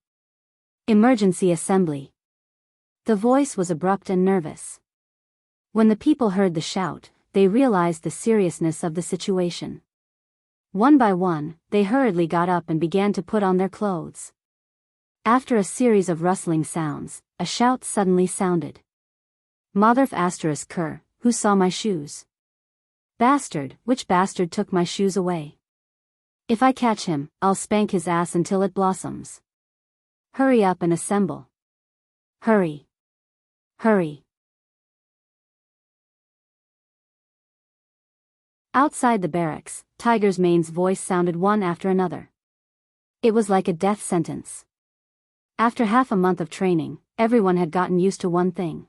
Emergency assembly!" The voice was abrupt and nervous. When the people heard the shout, they realized the seriousness of the situation. One by one, they hurriedly got up and began to put on their clothes. After a series of rustling sounds, a shout suddenly sounded. Motherf asterisk cur, who saw my shoes? Bastard, which bastard took my shoes away? If I catch him, I'll spank his ass until it blossoms. Hurry up and assemble. Hurry. Hurry. Outside the barracks, Tiger's Mane's voice sounded one after another. It was like a death sentence. After half a month of training, everyone had gotten used to one thing.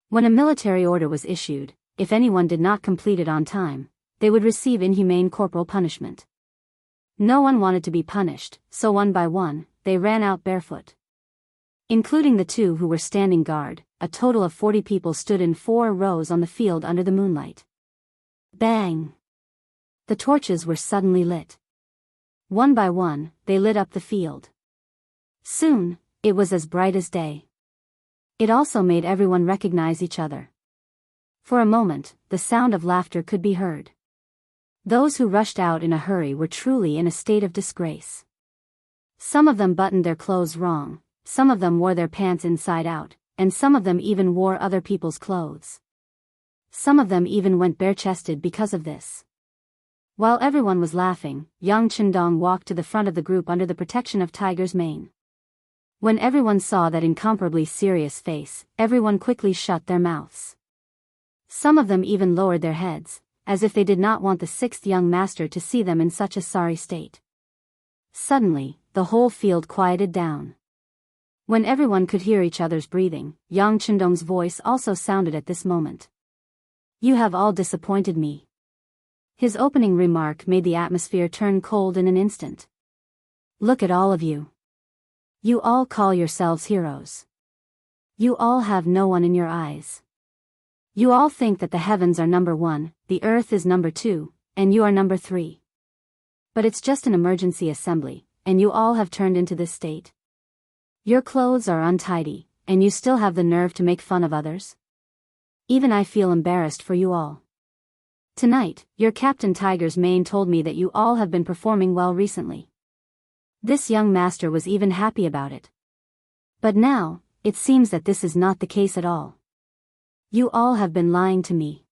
When a military order was issued, if anyone did not complete it on time, they would receive inhumane corporal punishment. No one wanted to be punished, so one by one, they ran out barefoot. Including the two who were standing guard, a total of 40 people stood in 4 rows on the field under the moonlight. Bang! The torches were suddenly lit. One by one, they lit up the field. Soon, it was as bright as day. It also made everyone recognize each other. For a moment, the sound of laughter could be heard. Those who rushed out in a hurry were truly in a state of disgrace. Some of them buttoned their clothes wrong, some of them wore their pants inside out, and some of them even wore other people's clothes. Some of them even went bare-chested because of this. While everyone was laughing, Yang Chendong walked to the front of the group under the protection of Tiger's Mane. When everyone saw that incomparably serious face, everyone quickly shut their mouths. Some of them even lowered their heads, as if they did not want the 6th young master to see them in such a sorry state. Suddenly, the whole field quieted down. When everyone could hear each other's breathing, Yang Chendong's voice also sounded at this moment. You have all disappointed me. His opening remark made the atmosphere turn cold in an instant. Look at all of you. You all call yourselves heroes. You all have no one in your eyes. You all think that the heavens are number 1, the earth is number 2, and you are number 3. But it's just an emergency assembly, and you all have turned into this state. Your clothes are untidy, and you still have the nerve to make fun of others? Even I feel embarrassed for you all. Tonight, your Captain Tiger's Mane told me that you all have been performing well recently. This young master was even happy about it. But now, it seems that this is not the case at all. You all have been lying to me.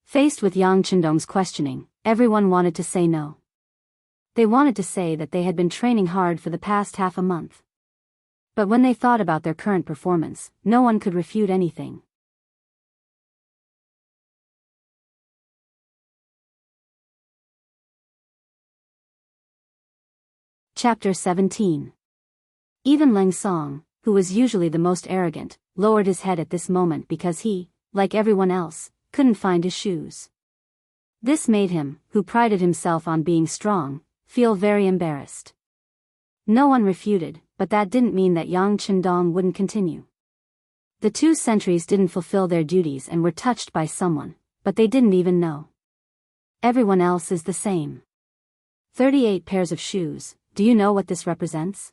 Faced with Yang Chendong's questioning, everyone wanted to say no. They wanted to say that they had been training hard for the past half a month. But when they thought about their current performance, no one could refute anything. Chapter 17. Even Leng Song, who was usually the most arrogant, lowered his head at this moment because he, like everyone else, couldn't find his shoes. This made him, who prided himself on being strong, feel very embarrassed. No one refuted, but that didn't mean that Yang Chendong wouldn't continue. The 2 sentries didn't fulfill their duties and were touched by someone, but they didn't even know. Everyone else is the same. 38 pairs of shoes, do you know what this represents?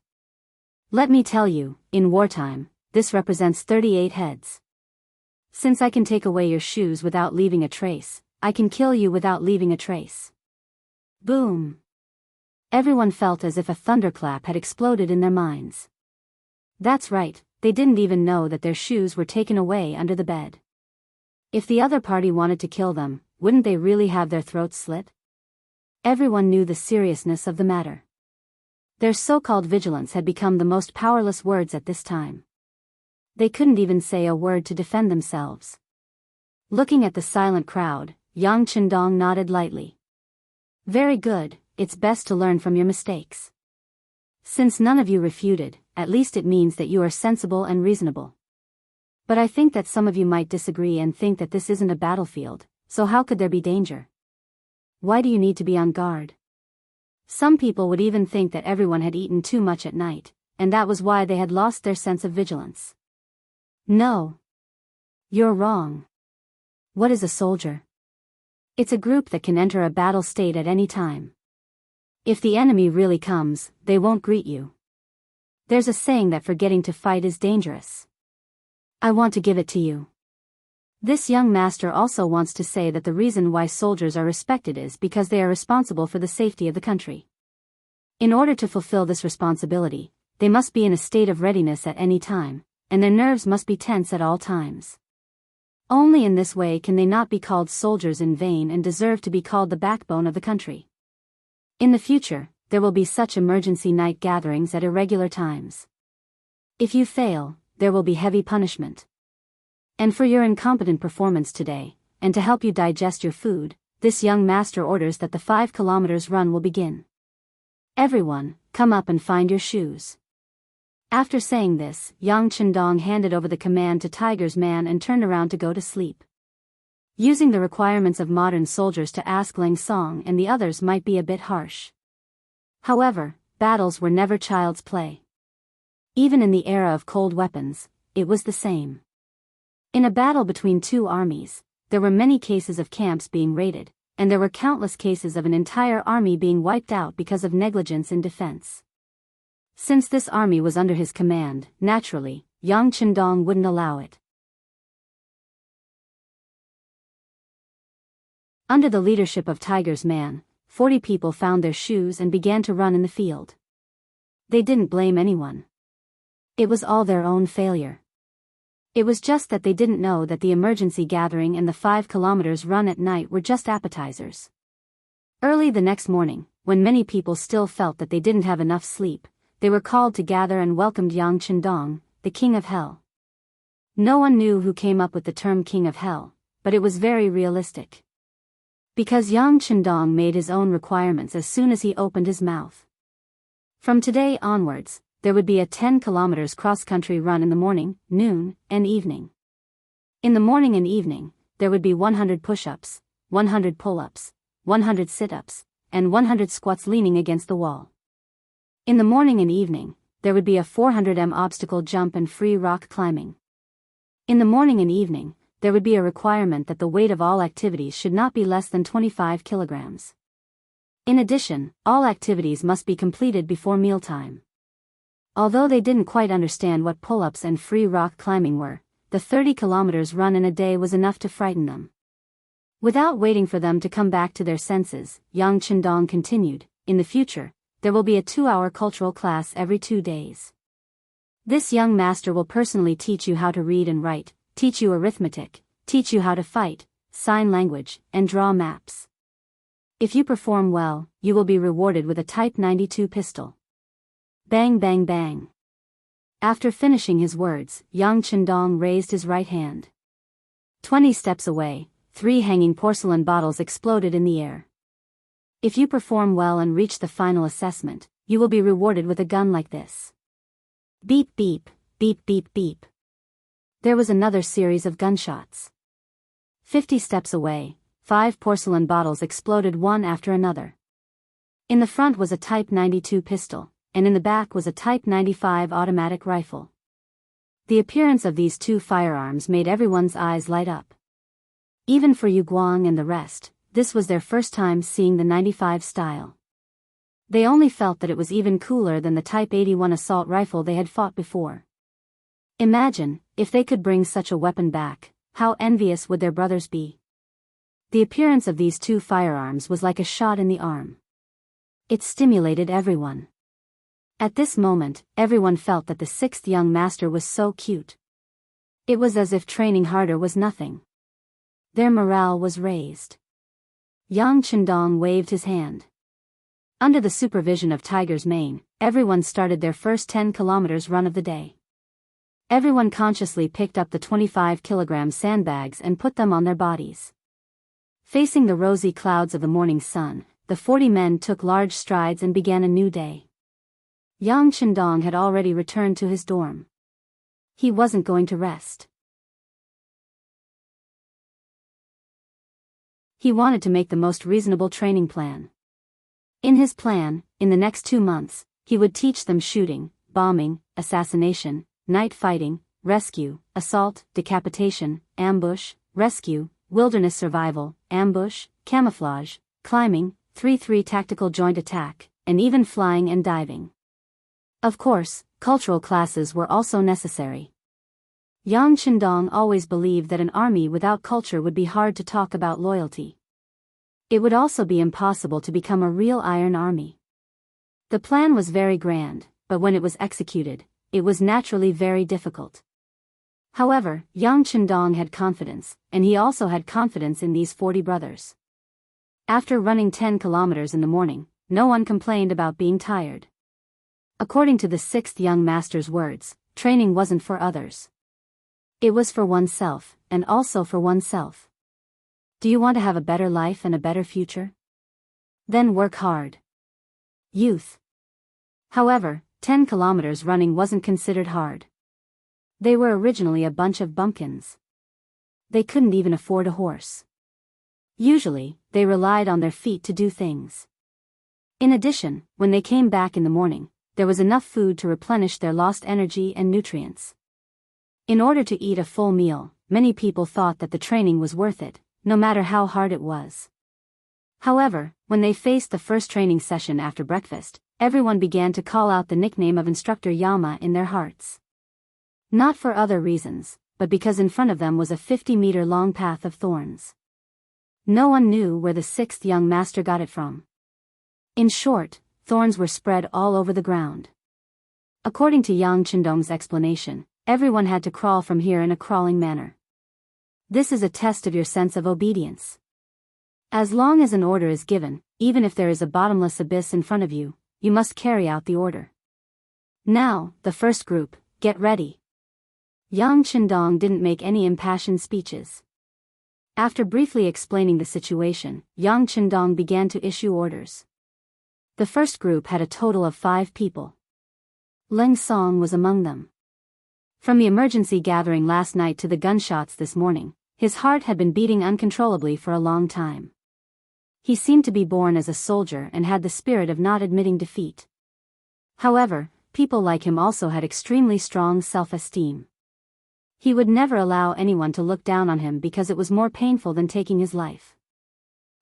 Let me tell you, in wartime, this represents 38 heads. Since I can take away your shoes without leaving a trace, I can kill you without leaving a trace. Boom! Everyone felt as if a thunderclap had exploded in their minds. That's right, they didn't even know that their shoes were taken away under the bed. If the other party wanted to kill them, wouldn't they really have their throats slit? Everyone knew the seriousness of the matter. Their so-called vigilance had become the most powerless words at this time. They couldn't even say a word to defend themselves. Looking at the silent crowd, Yang Chendong nodded lightly. Very good, it's best to learn from your mistakes. Since none of you refuted, at least it means that you are sensible and reasonable. But I think that some of you might disagree and think that this isn't a battlefield, so how could there be danger? Why do you need to be on guard? Some people would even think that everyone had eaten too much at night, and that was why they had lost their sense of vigilance. No. You're wrong. What is a soldier? It's a group that can enter a battle state at any time. If the enemy really comes, they won't greet you. There's a saying that forgetting to fight is dangerous. I want to give it to you. This young master also wants to say that the reason why soldiers are respected is because they are responsible for the safety of the country. In order to fulfill this responsibility, they must be in a state of readiness at any time, and their nerves must be tense at all times. Only in this way can they not be called soldiers in vain and deserve to be called the backbone of the country. In the future, there will be such emergency night gatherings at irregular times. If you fail, there will be heavy punishment. And for your incompetent performance today, and to help you digest your food, this young master orders that the 5 kilometers run will begin. Everyone, come up and find your shoes. After saying this, Yang Chendong handed over the command to Tiger's man and turned around to go to sleep. Using the requirements of modern soldiers to ask Leng Song and the others might be a bit harsh. However, battles were never child's play. Even in the era of cold weapons, it was the same. In a battle between 2 armies, there were many cases of camps being raided, and there were countless cases of an entire army being wiped out because of negligence in defense. Since this army was under his command, naturally, Yang Chendong wouldn't allow it. Under the leadership of Tiger's man, 40 people found their shoes and began to run in the field. They didn't blame anyone. It was all their own failure. It was just that they didn't know that the emergency gathering and the 5 kilometers run at night were just appetizers. Early the next morning, when many people still felt that they didn't have enough sleep, they were called to gather and welcomed Yang Chendong, the King of Hell. No one knew who came up with the term King of Hell, but it was very realistic. Because Yang Chendong made his own requirements as soon as he opened his mouth. From today onwards, there would be a 10 kilometers cross-country run in the morning, noon, and evening. In the morning and evening, there would be 100 push-ups, 100 pull-ups, 100 sit-ups, and 100 squats leaning against the wall. In the morning and evening, there would be a 400m obstacle jump and free rock climbing. In the morning and evening, there would be a requirement that the weight of all activities should not be less than 25 kilograms. In addition, all activities must be completed before mealtime. Although they didn't quite understand what pull-ups and free rock climbing were, the 30 kilometers run in a day was enough to frighten them. Without waiting for them to come back to their senses, Yang Chendong continued, in the future, there will be a 2-hour cultural class every 2 days. This young master will personally teach you how to read and write, teach you arithmetic, teach you how to fight, sign language, and draw maps. If you perform well, you will be rewarded with a Type 92 pistol. Bang bang bang. After finishing his words, Yang Chendong raised his right hand. 20 steps away, 3 hanging porcelain bottles exploded in the air. If you perform well and reach the final assessment, you will be rewarded with a gun like this. Beep beep, beep beep beep. There was another series of gunshots. 50 steps away, 5 porcelain bottles exploded one after another. In the front was a Type 92 pistol, and in the back was a Type 95 automatic rifle. The appearance of these two firearms made everyone's eyes light up. Even for Yu Guang and the rest, this was their first time seeing the 95 style. They only felt that it was even cooler than the Type 81 assault rifle they had fought before. Imagine, if they could bring such a weapon back, how envious would their brothers be? The appearance of these two firearms was like a shot in the arm. It stimulated everyone. At this moment, everyone felt that the sixth young master was so cute. It was as if training harder was nothing. Their morale was raised. Yang Chendong waved his hand. Under the supervision of Tiger's Mane, everyone started their first 10 kilometers run of the day. Everyone consciously picked up the 25-kilogram sandbags and put them on their bodies. Facing the rosy clouds of the morning sun, the 40 men took large strides and began a new day. Yang Chendong had already returned to his dorm. He wasn't going to rest. He wanted to make the most reasonable training plan. In his plan, in the next 2 months, he would teach them shooting, bombing, assassination, night fighting, rescue, assault, decapitation, ambush, rescue, wilderness survival, ambush, camouflage, climbing, 3-3 tactical joint attack, and even flying and diving. Of course, cultural classes were also necessary. Yang Chendong always believed that an army without culture would be hard to talk about loyalty. It would also be impossible to become a real Iron Army. The plan was very grand, but when it was executed, it was naturally very difficult. However, Yang Chendong had confidence, and he also had confidence in these 40 brothers. After running 10 kilometers in the morning, no one complained about being tired. According to the sixth young master's words, training wasn't for others. It was for oneself, and also for oneself. Do you want to have a better life and a better future? Then work hard. Youth. However, 10 kilometers running wasn't considered hard. They were originally a bunch of bumpkins. They couldn't even afford a horse. Usually, they relied on their feet to do things. In addition, when they came back in the morning, there was enough food to replenish their lost energy and nutrients. In order to eat a full meal, many people thought that the training was worth it, no matter how hard it was. However, when they faced the first training session after breakfast, everyone began to call out the nickname of Instructor Yama in their hearts. Not for other reasons, but because in front of them was a 50-meter-long path of thorns. No one knew where the sixth young master got it from. In short, thorns were spread all over the ground. According to Yang Chendong's explanation, everyone had to crawl from here in a crawling manner. This is a test of your sense of obedience. As long as an order is given, even if there is a bottomless abyss in front of you, you must carry out the order. Now, the first group, get ready. Yang Chendong didn't make any impassioned speeches. After briefly explaining the situation, Yang Chendong began to issue orders. The first group had a total of 5 people. Leng Song was among them. From the emergency gathering last night to the gunshots this morning, his heart had been beating uncontrollably for a long time. He seemed to be born as a soldier and had the spirit of not admitting defeat. However, people like him also had extremely strong self-esteem. He would never allow anyone to look down on him because it was more painful than taking his life.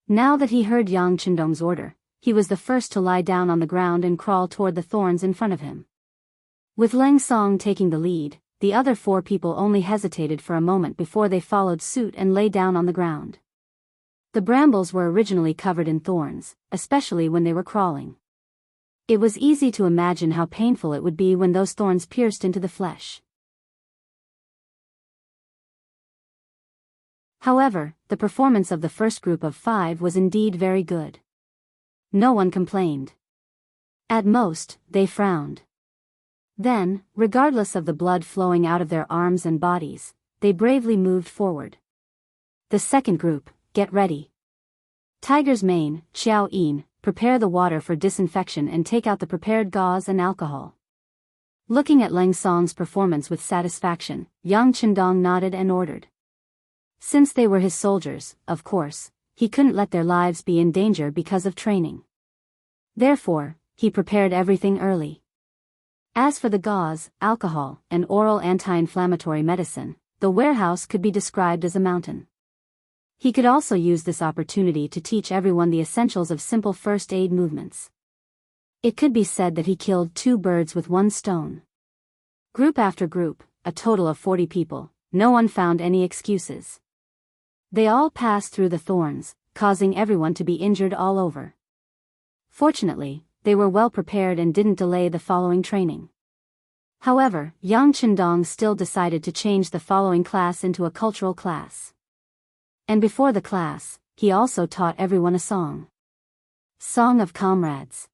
Now that he heard Yang Chendong's order, he was the first to lie down on the ground and crawl toward the thorns in front of him. With Leng Song taking the lead, the other 4 people only hesitated for a moment before they followed suit and lay down on the ground. The brambles were originally covered in thorns, especially when they were crawling. It was easy to imagine how painful it would be when those thorns pierced into the flesh. However, the performance of the first group of 5 was indeed very good. No one complained. At most, they frowned. Then, regardless of the blood flowing out of their arms and bodies, they bravely moved forward. The second group, get ready. Tiger's Mane, Xiao Yin, prepare the water for disinfection and take out the prepared gauze and alcohol. Looking at Leng Song's performance with satisfaction, Yang Chendong nodded and ordered. Since they were his soldiers, of course, he couldn't let their lives be in danger because of training. Therefore, he prepared everything early. As for the gauze, alcohol, and oral anti-inflammatory medicine, the warehouse could be described as a mountain. He could also use this opportunity to teach everyone the essentials of simple first aid movements. It could be said that he killed 2 birds with 1 stone. Group after group, a total of 40 people, no one found any excuses. They all passed through the thorns, causing everyone to be injured all over. Fortunately, they were well prepared and didn't delay the following training. However, Yang Chendong still decided to change the following class into a cultural class. And before the class, he also taught everyone a song. Song of Comrades.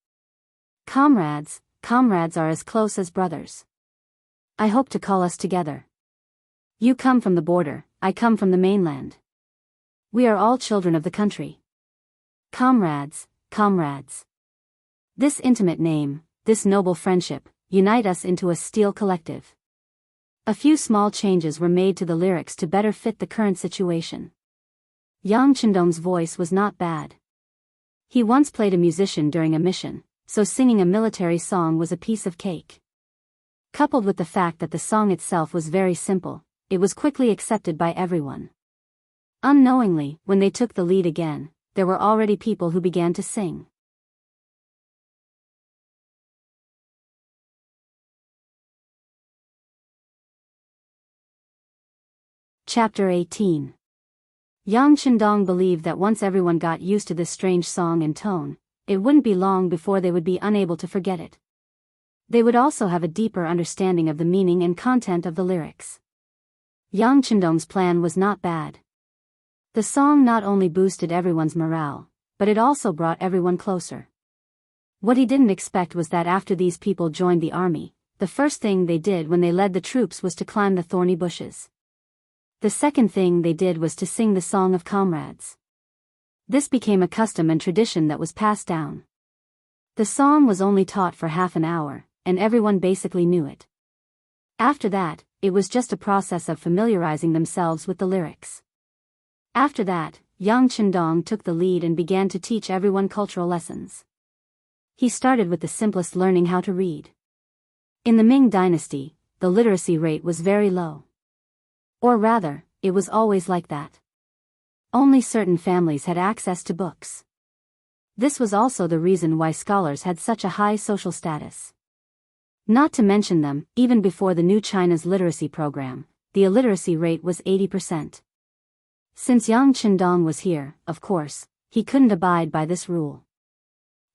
Comrades, comrades are as close as brothers. I hope to call us together. You come from the border, I come from the mainland. We are all children of the country. Comrades, comrades. This intimate name, this noble friendship, unite us into a steel collective. A few small changes were made to the lyrics to better fit the current situation. Yang Chendong's voice was not bad. He once played a musician during a mission, so singing a military song was a piece of cake. Coupled with the fact that the song itself was very simple, it was quickly accepted by everyone. Unknowingly, when they took the lead again, there were already people who began to sing. Chapter 18. Yang Chendong believed that once everyone got used to this strange song and tone, it wouldn't be long before they would be unable to forget it. They would also have a deeper understanding of the meaning and content of the lyrics. Yang Chendong's plan was not bad. The song not only boosted everyone's morale, but it also brought everyone closer. What he didn't expect was that after these people joined the army, the first thing they did when they led the troops was to climb the thorny bushes. The second thing they did was to sing the Song of Comrades. This became a custom and tradition that was passed down. The song was only taught for half an hour, and everyone basically knew it. After that, it was just a process of familiarizing themselves with the lyrics. After that, Yang Chendong took the lead and began to teach everyone cultural lessons. He started with the simplest, learning how to read. In the Ming Dynasty, the literacy rate was very low. Or rather, it was always like that. Only certain families had access to books. This was also the reason why scholars had such a high social status. Not to mention them, even before the new China's literacy program, the illiteracy rate was 80%. Since Yang Chendong was here, of course, he couldn't abide by this rule.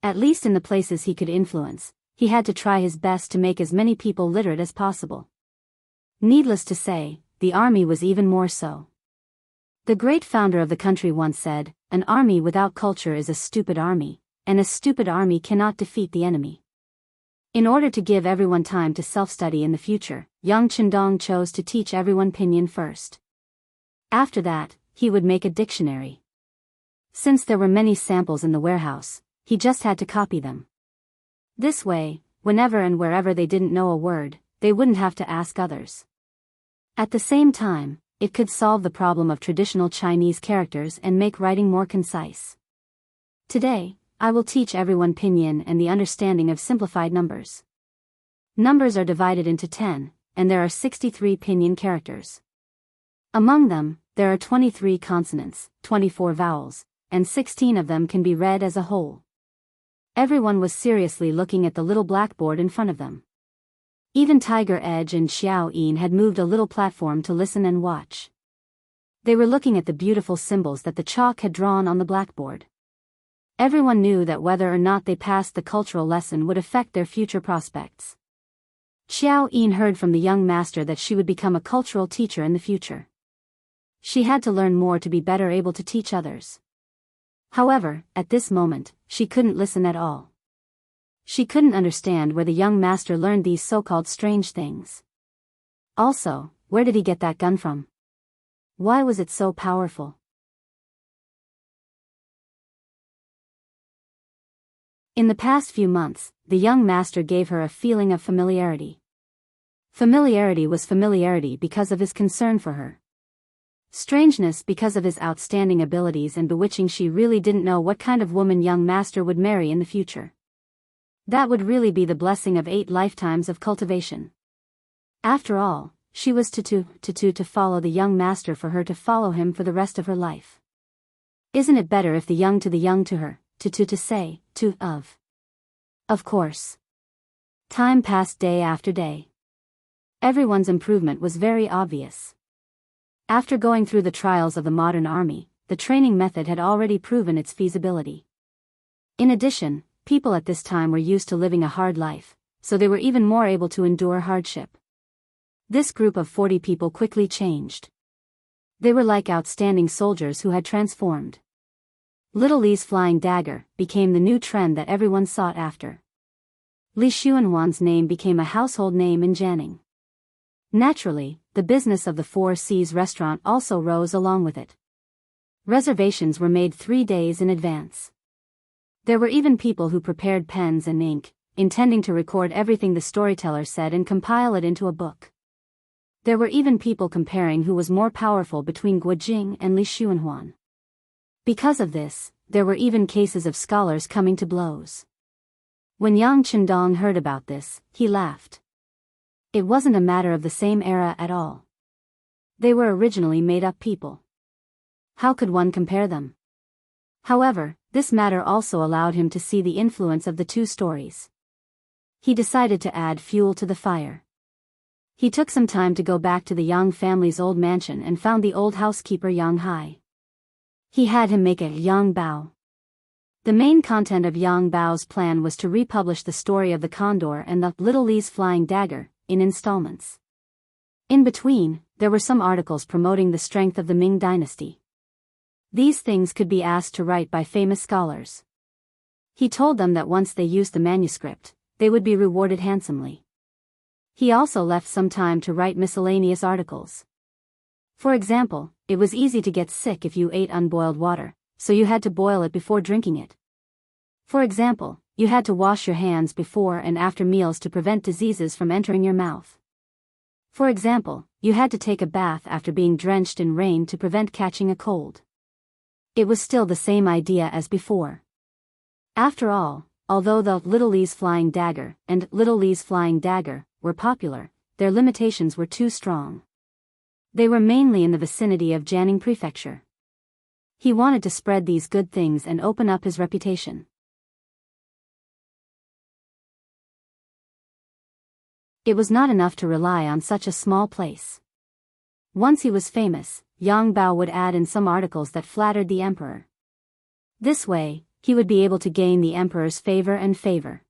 At least in the places he could influence, he had to try his best to make as many people literate as possible. Needless to say, the army was even more so. The great founder of the country once said, "An army without culture is a stupid army, and a stupid army cannot defeat the enemy." In order to give everyone time to self-study in the future, Yang Chendong chose to teach everyone pinyin first. After that, he would make a dictionary. Since there were many samples in the warehouse, he just had to copy them. This way, whenever and wherever they didn't know a word, they wouldn't have to ask others. At the same time, it could solve the problem of traditional Chinese characters and make writing more concise. Today, I will teach everyone pinyin and the understanding of simplified numbers. Numbers are divided into 10, and there are 63 pinyin characters. Among them, there are 23 consonants, 24 vowels, and 16 of them can be read as a whole. Everyone was seriously looking at the little blackboard in front of them. Even Tiger Edge and Xiao Yin had moved a little platform to listen and watch. They were looking at the beautiful symbols that the chalk had drawn on the blackboard. Everyone knew that whether or not they passed the cultural lesson would affect their future prospects. Xiao Yin heard from the young master that she would become a cultural teacher in the future. She had to learn more to be better able to teach others. However, at this moment, she couldn't listen at all. She couldn't understand where the young master learned these so-called strange things. Also, where did he get that gun from? Why was it so powerful? In the past few months, the young master gave her a feeling of familiarity. Familiarity was familiarity because of his concern for her. Strangeness because of his outstanding abilities, and bewitching. She really didn't know what kind of woman young master would marry in the future. That would really be the blessing of 8 lifetimes of cultivation. After all, she was to follow the young master, for her to follow him for the rest of her life. Isn't it better if the young to her, to say, of? Of course. Time passed day after day. Everyone's improvement was very obvious. After going through the trials of the modern army, the training method had already proven its feasibility. In addition, people at this time were used to living a hard life, so they were even more able to endure hardship. This group of 40 people quickly changed. They were like outstanding soldiers who had transformed. Little Li's flying dagger became the new trend that everyone sought after. Li Xuanhuan's name became a household name in Jianghu. Naturally, the business of the Four Seas restaurant also rose along with it. Reservations were made 3 days in advance. There were even people who prepared pens and ink, intending to record everything the storyteller said and compile it into a book. There were even people comparing who was more powerful between Guojing and Li Xuanhuan. Because of this, there were even cases of scholars coming to blows. When Yang Chendong heard about this, he laughed. It wasn't a matter of the same era at all. They were originally made-up people. How could one compare them? However, this matter also allowed him to see the influence of the 2 stories. He decided to add fuel to the fire. He took some time to go back to the Yang family's old mansion and found the old housekeeper Yang Hai. He had him make a Yang Bao. The main content of Yang Bao's plan was to republish the story of the Condor and the Little Li's Flying Dagger in installments. In between, there were some articles promoting the strength of the Ming dynasty. These things could be asked to write by famous scholars. He told them that once they used the manuscript, they would be rewarded handsomely. He also left some time to write miscellaneous articles. For example, it was easy to get sick if you ate unboiled water, so you had to boil it before drinking it. For example, you had to wash your hands before and after meals to prevent diseases from entering your mouth. For example, you had to take a bath after being drenched in rain to prevent catching a cold. It was still the same idea as before. After all, although the Little Li's Flying Dagger and Little Li's Flying Dagger were popular, their limitations were too strong. They were mainly in the vicinity of Jianghu Prefecture. He wanted to spread these good things and open up his reputation. It was not enough to rely on such a small place. Once he was famous, Yang Bao would add in some articles that flattered the emperor. This way, he would be able to gain the emperor's favor and favor.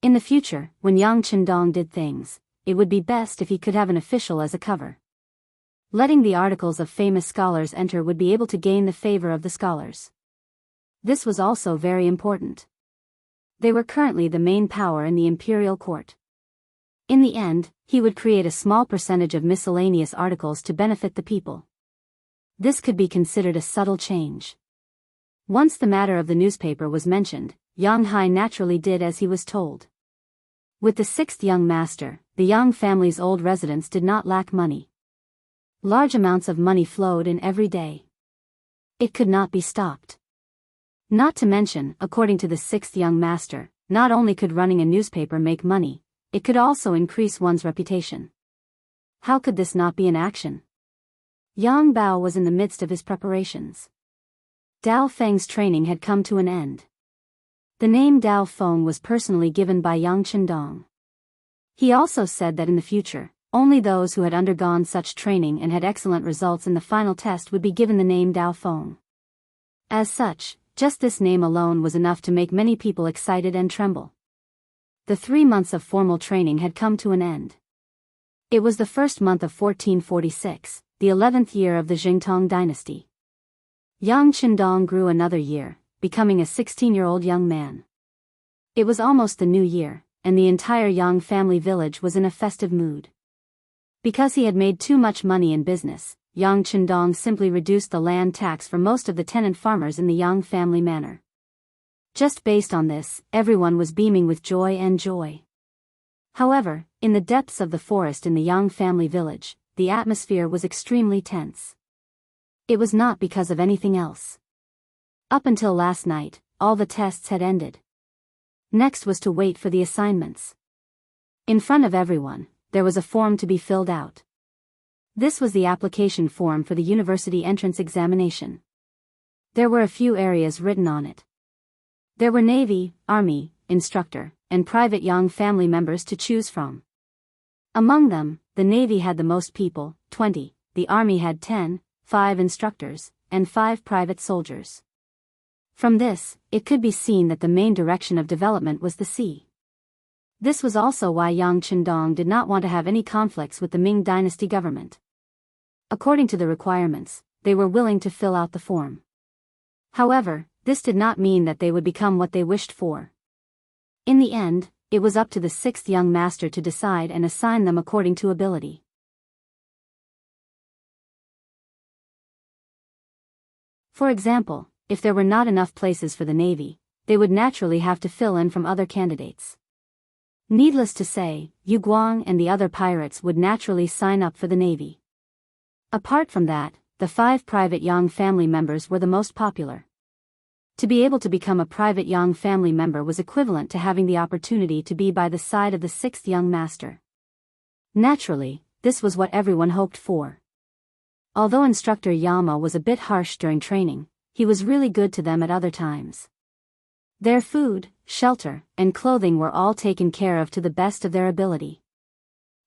In the future, when Yang Chendong did things, it would be best if he could have an official as a cover. Letting the articles of famous scholars enter would be able to gain the favor of the scholars. This was also very important. They were currently the main power in the imperial court. In the end, he would create a small percentage of miscellaneous articles to benefit the people. This could be considered a subtle change. Once the matter of the newspaper was mentioned, Yang Hai naturally did as he was told. With the 6th young master, the Yang family's old residence did not lack money. Large amounts of money flowed in every day. It could not be stopped. Not to mention, according to the 6th young master, not only could running a newspaper make money, it could also increase one's reputation. How could this not be in action? Yang Bao was in the midst of his preparations. Dao Feng's training had come to an end. The name Dao Feng was personally given by Yang Chendong. He also said that in the future, only those who had undergone such training and had excellent results in the final test would be given the name Dao Feng. As such, just this name alone was enough to make many people excited and tremble. The 3 months of formal training had come to an end. It was the first month of 1446, the 11th year of the Jingtong dynasty. Yang Chendong grew another year, becoming a 16-year-old young man. It was almost the new year, and the entire Yang family village was in a festive mood. Because he had made too much money in business, Yang Chendong simply reduced the land tax for most of the tenant farmers in the Yang family manor. Just based on this, everyone was beaming with joy and joy. However, in the depths of the forest in the Yang family village, the atmosphere was extremely tense. It was not because of anything else. Up until last night, all the tests had ended. Next was to wait for the assignments. In front of everyone, there was a form to be filled out. This was the application form for the university entrance examination. There were a few areas written on it. There were Navy, Army, instructor, and private Yang family members to choose from. Among them, the Navy had the most people, 20, the Army had 10, 5 instructors, and 5 private soldiers. From this, it could be seen that the main direction of development was the sea. This was also why Yang Qindong did not want to have any conflicts with the Ming dynasty government. According to the requirements, they were willing to fill out the form. However, this did not mean that they would become what they wished for. In the end, it was up to the 6th young master to decide and assign them according to ability. For example, if there were not enough places for the Navy, they would naturally have to fill in from other candidates. Needless to say, Yu Guang and the other pirates would naturally sign up for the Navy. Apart from that, the 5 private Yang family members were the most popular. To be able to become a private Yang family member was equivalent to having the opportunity to be by the side of the 6th young master. Naturally, this was what everyone hoped for. Although instructor Yama was a bit harsh during training, he was really good to them at other times. Their food, shelter, and clothing were all taken care of to the best of their ability.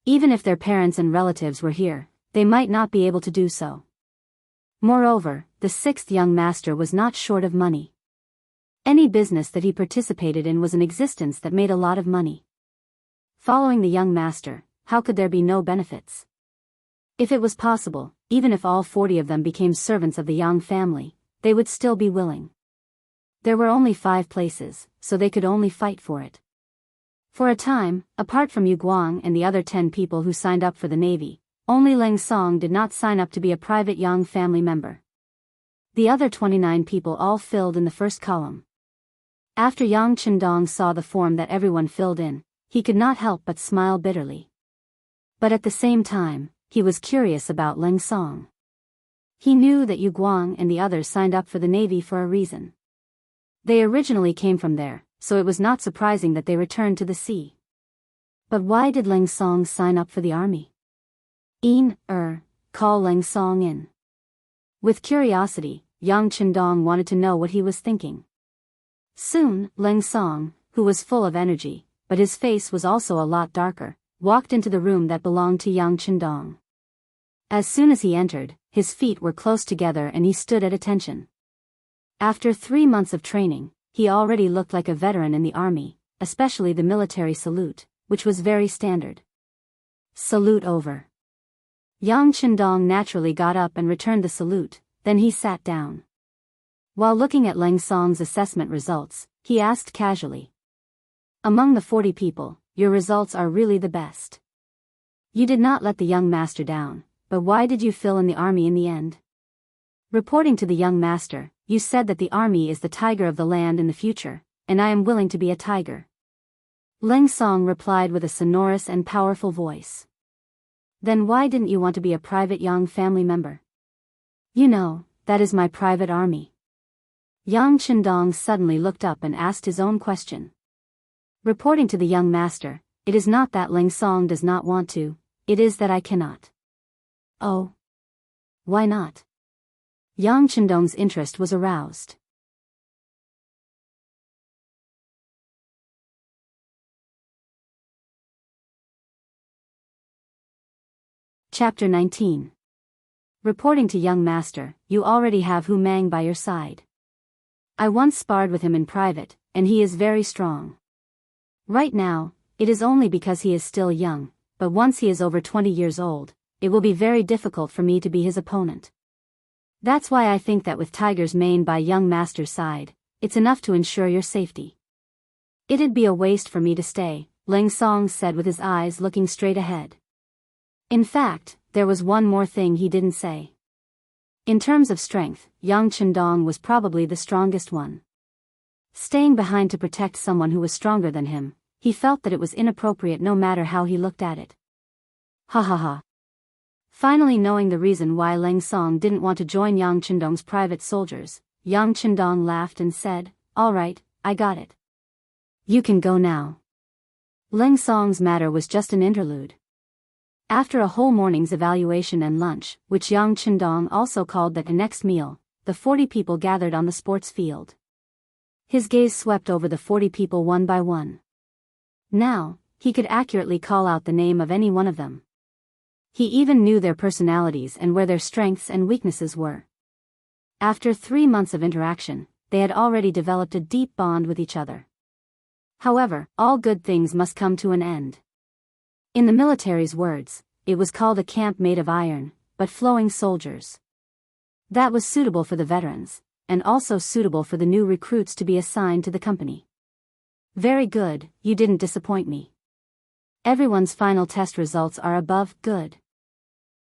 Even if their parents and relatives were here, they might not be able to do so. Moreover, the 6th young master was not short of money. Any business that he participated in was an existence that made a lot of money. Following the young master, how could there be no benefits? If it was possible, even if all 40 of them became servants of the Yang family, they would still be willing. There were only 5 places, so they could only fight for it. For a time, apart from Yu Guang and the other 10 people who signed up for the Navy, only Leng Song did not sign up to be a private Yang family member. The other 29 people all filled in the first column. After Yang Qindong saw the form that everyone filled in, he could not help but smile bitterly. But at the same time, he was curious about Leng Song. He knew that Yu Guang and the others signed up for the Navy for a reason. They originally came from there, so it was not surprising that they returned to the sea. But why did Leng Song sign up for the army? Call Leng Song in. With curiosity, Yang Qindong wanted to know what he was thinking. Soon, Leng Song, who was full of energy, but his face was also a lot darker, walked into the room that belonged to Yang Qindong. As soon as he entered, his feet were close together and he stood at attention. After 3 months of training, he already looked like a veteran in the army, especially the military salute, which was very standard. Salute over. Yang Qindong naturally got up and returned the salute, then he sat down. While looking at Leng Song's assessment results, he asked casually. Among the 40 people, your results are really the best. You did not let the young master down, but why did you fill in the army in the end? Reporting to the young master, you said that the army is the tiger of the land in the future, and I am willing to be a tiger. Leng Song replied with a sonorous and powerful voice. Then why didn't you want to be a private Yang family member? You know, that is my private army. Yang Qindong suddenly looked up and asked his own question. Reporting to the young master, it is not that Leng Song does not want to, it is that I cannot. Oh. Why not? Yang Qindong's interest was aroused. Chapter 19. Reporting to young master, you already have Hu Mang by your side. I once sparred with him in private, and he is very strong. Right now, it is only because he is still young, but once he is over 20 years old, it will be very difficult for me to be his opponent. That's why I think that with Tiger's mane by young master's side, it's enough to ensure your safety. It'd be a waste for me to stay, Leng Song said with his eyes looking straight ahead. In fact, there was one more thing he didn't say. In terms of strength, Yang Qindong was probably the strongest one. Staying behind to protect someone who was stronger than him, he felt that it was inappropriate no matter how he looked at it. Ha ha ha. Finally knowing the reason why Leng Song didn't want to join Yang Qindong's private soldiers, Yang Qindong laughed and said, "All right, I got it. You can go now." Leng Song's matter was just an interlude. After a whole morning's evaluation and lunch, which Yang Qindong also called the next meal, the 40 people gathered on the sports field. His gaze swept over the 40 people one by one. Now, he could accurately call out the name of any one of them. He even knew their personalities and where their strengths and weaknesses were. After 3 months of interaction, they had already developed a deep bond with each other. However, all good things must come to an end. In the military's words, it was called a camp made of iron, but flowing soldiers. That was suitable for the veterans, and also suitable for the new recruits to be assigned to the company. Very good, you didn't disappoint me. Everyone's final test results are above good.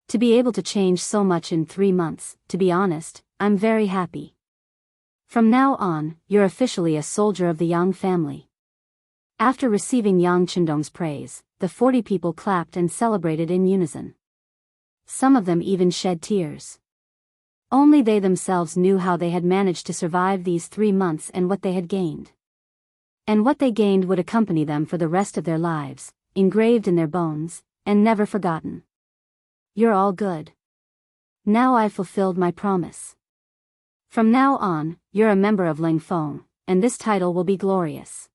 To be able to change so much in 3 months, to be honest, I'm very happy. From now on, you're officially a soldier of the Yang family. After receiving Yang Qindong's praise, the 40 people clapped and celebrated in unison. Some of them even shed tears. Only they themselves knew how they had managed to survive these 3 months and what they had gained. And what they gained would accompany them for the rest of their lives, engraved in their bones, and never forgotten. You're all good. Now I've fulfilled my promise. From now on, you're a member of Ling Feng, and this title will be glorious.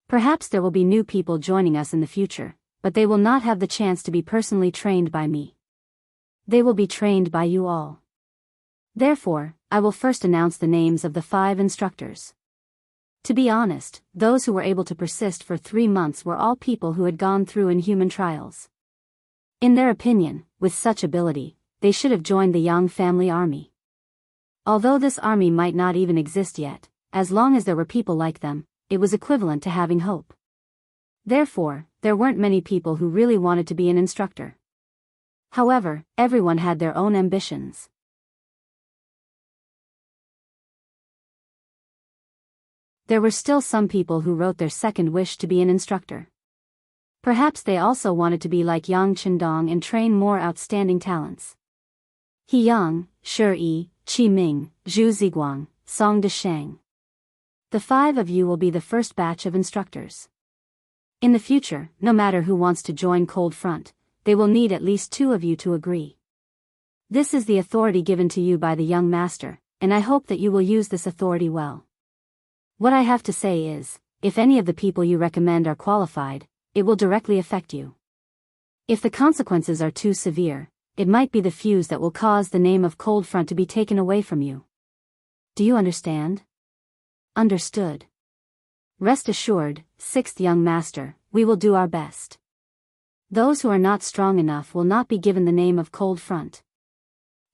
Perhaps there will be new people joining us in the future, but they will not have the chance to be personally trained by me. They will be trained by you all. Therefore, I will first announce the names of the 5 instructors. To be honest, those who were able to persist for 3 months were all people who had gone through inhuman trials. In their opinion, with such ability, they should have joined the Yang family army. Although this army might not even exist yet, as long as there were people like them, it was equivalent to having hope. Therefore, there weren't many people who really wanted to be an instructor. However, everyone had their own ambitions. There were still some people who wrote their second wish to be an instructor. Perhaps they also wanted to be like Yang Qindong and train more outstanding talents. He Yang, Shi Yi, Qi Ming, Zhu Ziguang, Song Desheng. The 5 of you will be the first batch of instructors. In the future, no matter who wants to join Cold Front, they will need at least 2 of you to agree. This is the authority given to you by the young master, and I hope that you will use this authority well. What I have to say is, if any of the people you recommend are qualified, it will directly affect you. If the consequences are too severe, it might be the fuse that will cause the name of Cold Front to be taken away from you. Do you understand? Understood. Rest assured, 6th young master, we will do our best. Those who are not strong enough will not be given the name of Cold Front.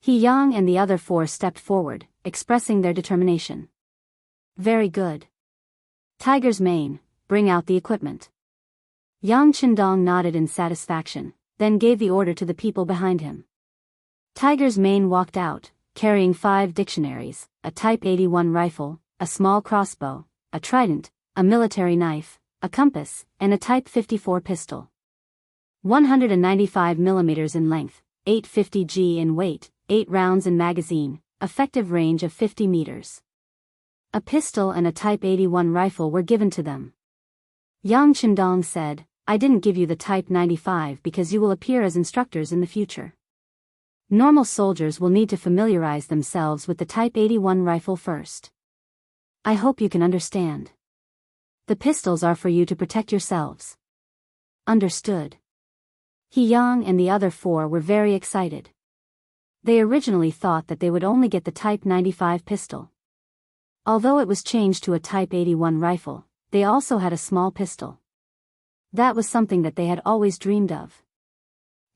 He Yang and the other 4 stepped forward, expressing their determination. Very good. Tiger's Mane, bring out the equipment. Yang Qindong nodded in satisfaction, then gave the order to the people behind him. Tiger's Mane walked out, carrying 5 dictionaries, a Type 81 rifle, a small crossbow, a trident, a military knife, a compass, and a Type 54 pistol. 195 mm in length, 850 g in weight, 8 rounds in magazine, effective range of 50 meters. A pistol and a Type 81 rifle were given to them. Yang Qindong said, I didn't give you the Type 95 because you will appear as instructors in the future. Normal soldiers will need to familiarize themselves with the Type 81 rifle first. I hope you can understand. The pistols are for you to protect yourselves. Understood. He Yang and the other 4 were very excited. They originally thought that they would only get the Type 95 pistol. Although it was changed to a Type 81 rifle, they also had a small pistol. That was something that they had always dreamed of.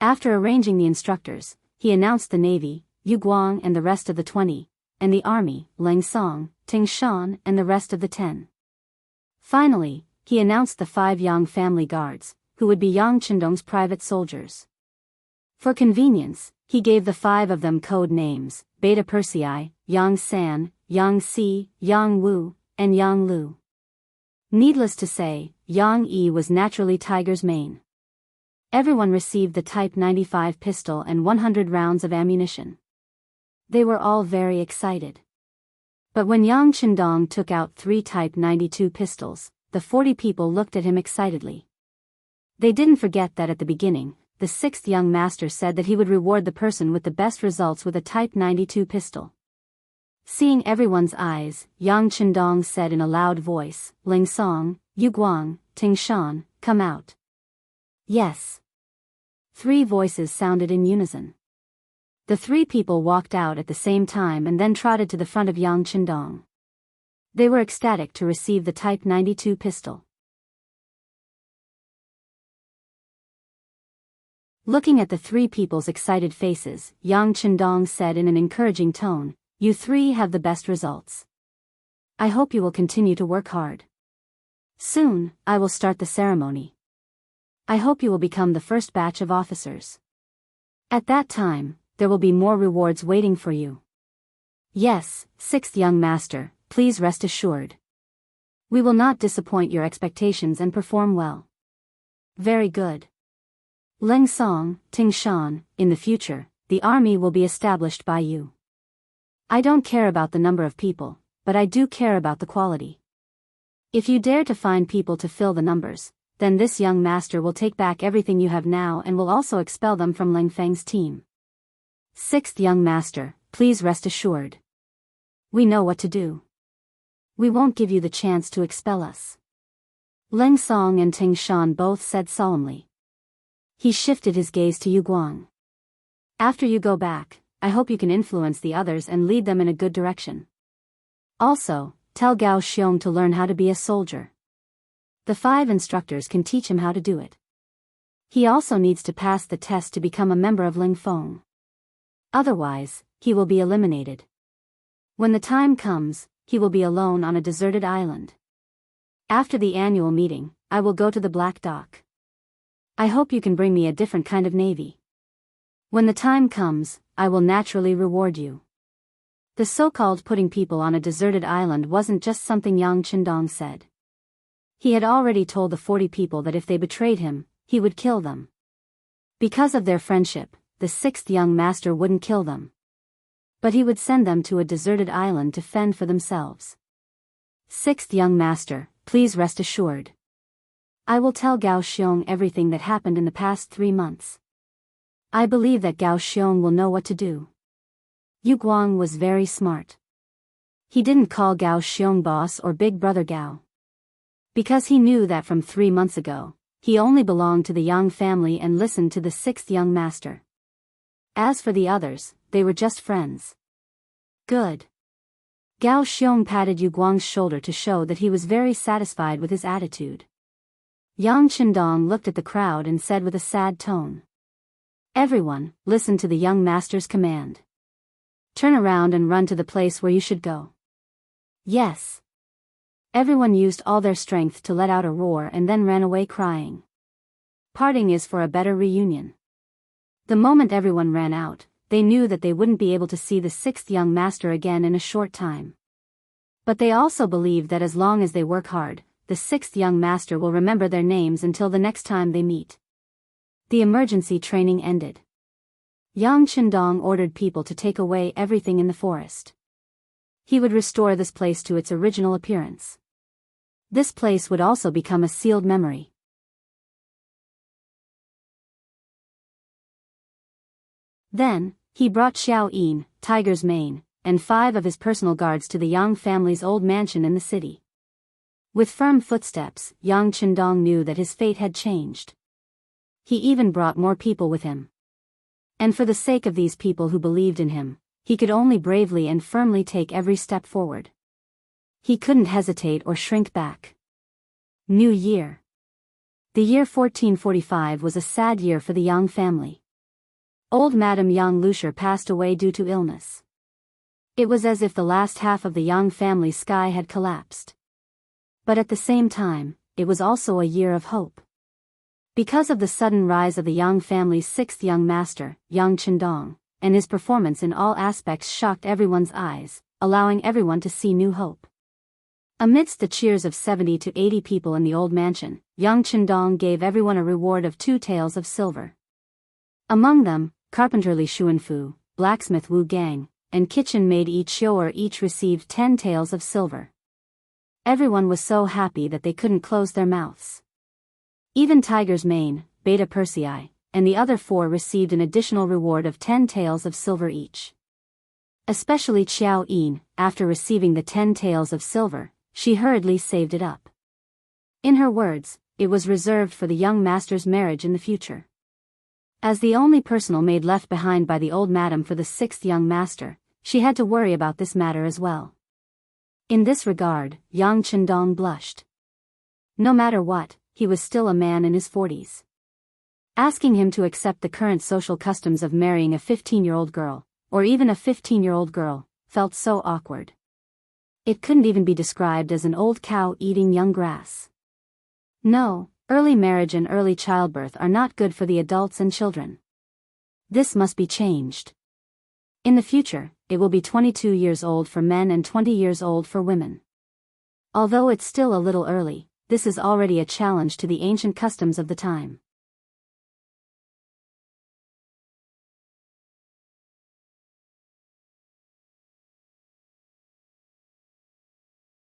After arranging the instructors, he announced the Navy, Yu Guang and the rest of the 20, and the Army, Leng Song, Ting Shan and the rest of the 10. Finally, he announced the 5 Yang family guards, who would be Yang Qindong's private soldiers. For convenience, he gave the 5 of them code names, Beta Persei, Yang San, Yang Si, Yang Wu, and Yang Lu. Needless to say, Yang Yi was naturally Tiger's main. Everyone received the Type 95 pistol and 100 rounds of ammunition. They were all very excited. But when Yang Chendong took out 3 Type 92 pistols, the 40 people looked at him excitedly. They didn't forget that at the beginning, the 6th young master said that he would reward the person with the best results with a Type 92 pistol. Seeing everyone's eyes, Yang Chendong said in a loud voice, "Ling Song, Yu Guang, Ting Shan, come out." Yes. 3 voices sounded in unison. The 3 people walked out at the same time and then trotted to the front of Yang Chendong. They were ecstatic to receive the Type 92 pistol. Looking at the 3 people's excited faces, Yang Chendong said in an encouraging tone, "You 3 have the best results. I hope you will continue to work hard. Soon, I will start the ceremony. I hope you will become the first batch of officers. At that time, there will be more rewards waiting for you. Yes, 6th young master, please rest assured. We will not disappoint your expectations and perform well. Very good. Ling Song, Ting Shan, in the future, the army will be established by you. I don't care about the number of people, but I do care about the quality. If you dare to find people to fill the numbers, then this young master will take back everything you have now and will also expel them from Ling Feng's team. 6th young master, please rest assured. We know what to do. We won't give you the chance to expel us." Ling Song and Ting Shan both said solemnly. He shifted his gaze to Yu Guang. "After you go back, I hope you can influence the others and lead them in a good direction. Also, tell Gao Xiong to learn how to be a soldier. The 5 instructors can teach him how to do it. He also needs to pass the test to become a member of Ling Feng. Otherwise, he will be eliminated. When the time comes, he will be alone on a deserted island. After the annual meeting, I will go to the Black Dock. I hope you can bring me a different kind of navy. When the time comes, I will naturally reward you." The so-called putting people on a deserted island wasn't just something Yang Chendong said. He had already told the 40 people that if they betrayed him, he would kill them. Because of their friendship, the 6th young master wouldn't kill them. But he would send them to a deserted island to fend for themselves. 6th young master, please rest assured. I will tell Gao Xiong everything that happened in the past 3 months. I believe that Gao Xiong will know what to do. Yu Guang was very smart. He didn't call Gao Xiong boss or big brother Gao. Because he knew that from 3 months ago, he only belonged to the Yang family and listened to the 6th young master. As for the others, they were just friends. Good. Gao Xiong patted Yu Guang's shoulder to show that he was very satisfied with his attitude. Yang Chendong looked at the crowd and said with a sad tone, "Everyone, listen to the young master's command. Turn around and run to the place where you should go." Yes. Everyone used all their strength to let out a roar and then ran away crying. Parting is for a better reunion. The moment everyone ran out, they knew that they wouldn't be able to see the 6th young master again in a short time. But they also believed that as long as they work hard, the 6th young master will remember their names until the next time they meet. The emergency training ended. Yang Chendong ordered people to take away everything in the forest. He would restore this place to its original appearance. This place would also become a sealed memory. Then, he brought Xiao Yin, Tiger's mane, and 5 of his personal guards to the Yang family's old mansion in the city. With firm footsteps, Yang Chendong knew that his fate had changed. He even brought more people with him. And for the sake of these people who believed in him, he could only bravely and firmly take every step forward. He couldn't hesitate or shrink back. New Year. The year 1445 was a sad year for the Yang family. Old Madame Yang Lusher passed away due to illness. It was as if the last half of the Yang family's sky had collapsed. But at the same time, it was also a year of hope. Because of the sudden rise of the Yang family's 6th young master, Yang Chendong, and his performance in all aspects shocked everyone's eyes, allowing everyone to see new hope. Amidst the cheers of 70 to 80 people in the old mansion, young Chendong gave everyone a reward of 2 taels of silver. Among them, carpenter Li Xuanfu, blacksmith Wu Gang, and kitchen maid Yi Xiu'er each received 10 taels of silver. Everyone was so happy that they couldn't close their mouths. Even Tiger's Mane, Beta Persei, and the other 4 received an additional reward of 10 taels of silver each. Especially Xiao Yin, after receiving the 10 taels of silver, she hurriedly saved it up. In her words, it was reserved for the young master's marriage in the future. As the only personal maid left behind by the old madam for the 6th young master, she had to worry about this matter as well. In this regard, young Chendong blushed. No matter what, he was still a man in his 40s. Asking him to accept the current social customs of marrying a 15-year-old girl, or even a 15-year-old girl, felt so awkward. It couldn't even be described as an old cow eating young grass. No, early marriage and early childbirth are not good for the adults and children. This must be changed. In the future, it will be 22 years old for men and 20 years old for women. Although it's still a little early, this is already a challenge to the ancient customs of the time.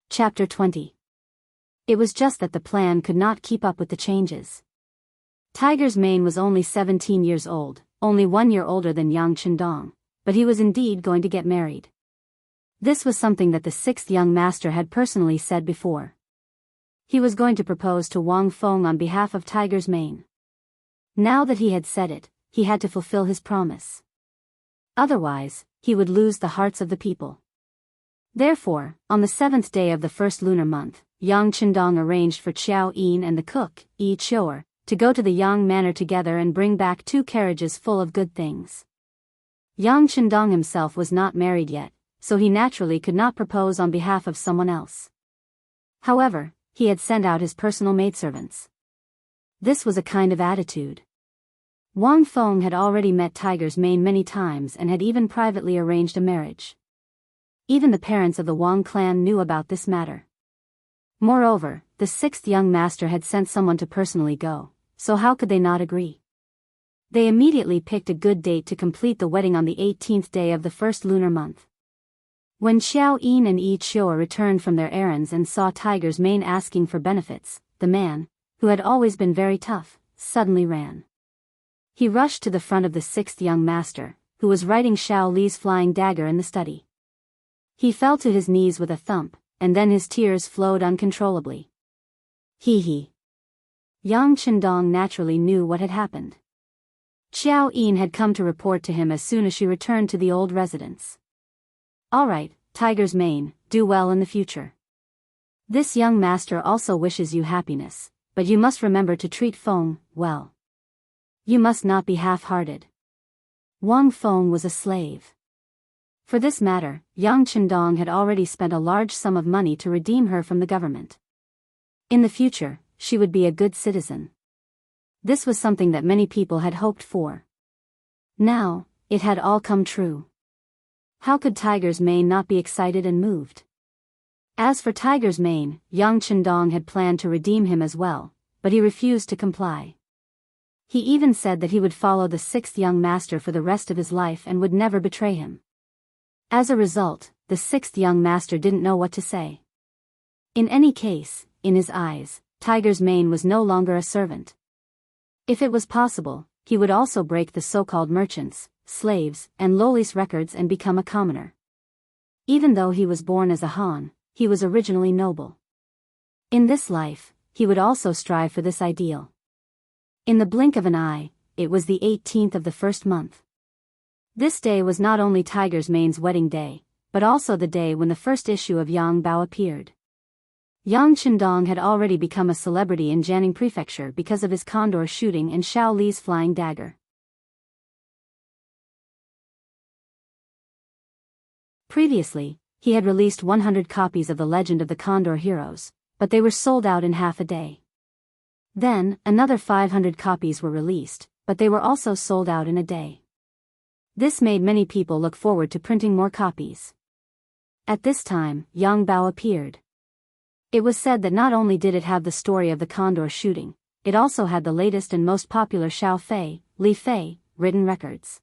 Chapter 20. It was just that the plan could not keep up with the changes. Tiger's Mane was only 17 years old, only 1 year older than young Chendong, but he was indeed going to get married. This was something that the 6th young master had personally said before. He was going to propose to Wang Feng on behalf of Tiger's Mane. Now that he had said it, he had to fulfill his promise. Otherwise, he would lose the hearts of the people. Therefore, on the 7th day of the 1st lunar month, young Chendong arranged for Xiao Yin and the cook, Yi Xiu'er, to go to the Yang manor together and bring back 2 carriages full of good things. Young Chendong himself was not married yet, so he naturally could not propose on behalf of someone else. However, he had sent out his personal maidservants. This was a kind of attitude. Wang Feng had already met Tiger's Mane many times and had even privately arranged a marriage. Even the parents of the Wang clan knew about this matter. Moreover, the 6th young master had sent someone to personally go, so how could they not agree? They immediately picked a good date to complete the wedding on the 18th day of the 1st lunar month. When Xiao Yin and Yi Xiu'er returned from their errands and saw Tiger's Mane asking for benefits, the man, who had always been very tough, suddenly ran. He rushed to the front of the 6th young master, who was writing Xiao Li's flying dagger in the study. He fell to his knees with a thump, and then his tears flowed uncontrollably. He. Young Chendong naturally knew what had happened. Xiao Yin had come to report to him as soon as she returned to the old residence. All right, Tiger's Mane, do well in the future. This young master also wishes you happiness, but you must remember to treat Feng well. You must not be half-hearted. Wang Feng was a slave. For this matter, young Chendong had already spent a large sum of money to redeem her from the government. In the future, she would be a good citizen. This was something that many people had hoped for. Now, it had all come true. How could Tiger's Mane not be excited and moved? As for Tiger's Mane, young Chendong had planned to redeem him as well, but he refused to comply. He even said that he would follow the 6th young master for the rest of his life and would never betray him. As a result, the 6th young master didn't know what to say. In any case, in his eyes, Tiger's Mane was no longer a servant. If it was possible, he would also break the so-called merchants, slaves, and lowlies records and become a commoner. Even though he was born as a Han, he was originally noble. In this life, he would also strive for this ideal. In the blink of an eye, it was the 18th of the 1st month. This day was not only Tiger's Mane's wedding day, but also the day when the first issue of Yang Bao appeared. Yang Chendong had already become a celebrity in Jianghu Prefecture because of his condor shooting and Xiao Li's flying dagger. Previously, he had released 100 copies of The Legend of the Condor Heroes, but they were sold out in half a day. Then, another 500 copies were released, but they were also sold out in a day. This made many people look forward to printing more copies. At this time, Yang Bao appeared. It was said that not only did it have the story of the condor shooting, it also had the latest and most popular Xiao Fei, Li Fei, written records.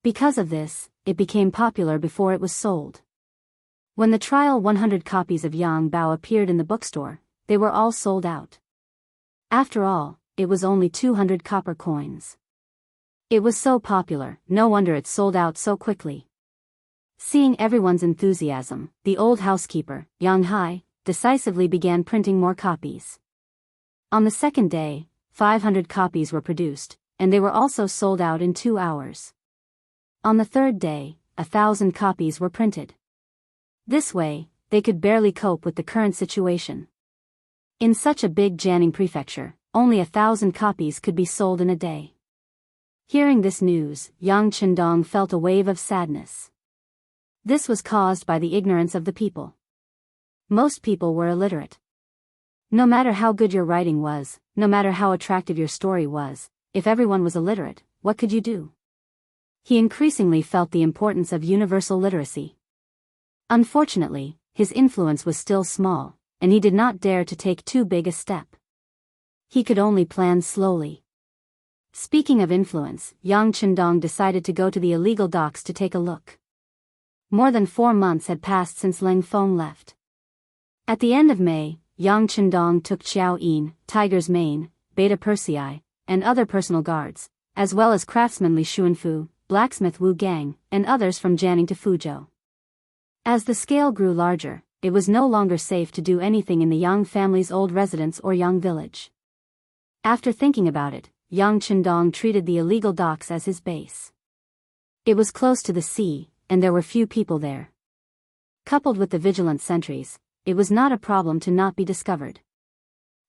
Because of this, it became popular before it was sold. When the trial 100 copies of Yang Bao appeared in the bookstore, they were all sold out. After all, it was only 200 copper coins. It was so popular, no wonder it sold out so quickly. Seeing everyone's enthusiasm, the old housekeeper, Yang Hai, decisively began printing more copies. On the second day, 500 copies were produced, and they were also sold out in 2 hours. On the third day, 1,000 copies were printed. This way, they could barely cope with the current situation. In such a big Jianghu prefecture, only 1,000 copies could be sold in a day. Hearing this news, Yang Qindong felt a wave of sadness. This was caused by the ignorance of the people. Most people were illiterate. No matter how good your writing was, no matter how attractive your story was, if everyone was illiterate, what could you do? He increasingly felt the importance of universal literacy. Unfortunately, his influence was still small, and he did not dare to take too big a step. He could only plan slowly. Speaking of influence, Yang Qindong decided to go to the illegal docks to take a look. More than 4 months had passed since Leng Feng left. At the end of May, Yang Qindong took Qiao Yin, Tiger's Mane, Beta Persei, and other personal guards, as well as craftsman Li Xuanfu, blacksmith Wu Gang, and others from Jianghu to Fuzhou. As the scale grew larger, it was no longer safe to do anything in the Yang family's old residence or Yang village. After thinking about it, Yang Qindong treated the illegal docks as his base. It was close to the sea, and there were few people there. Coupled with the vigilant sentries, it was not a problem to not be discovered.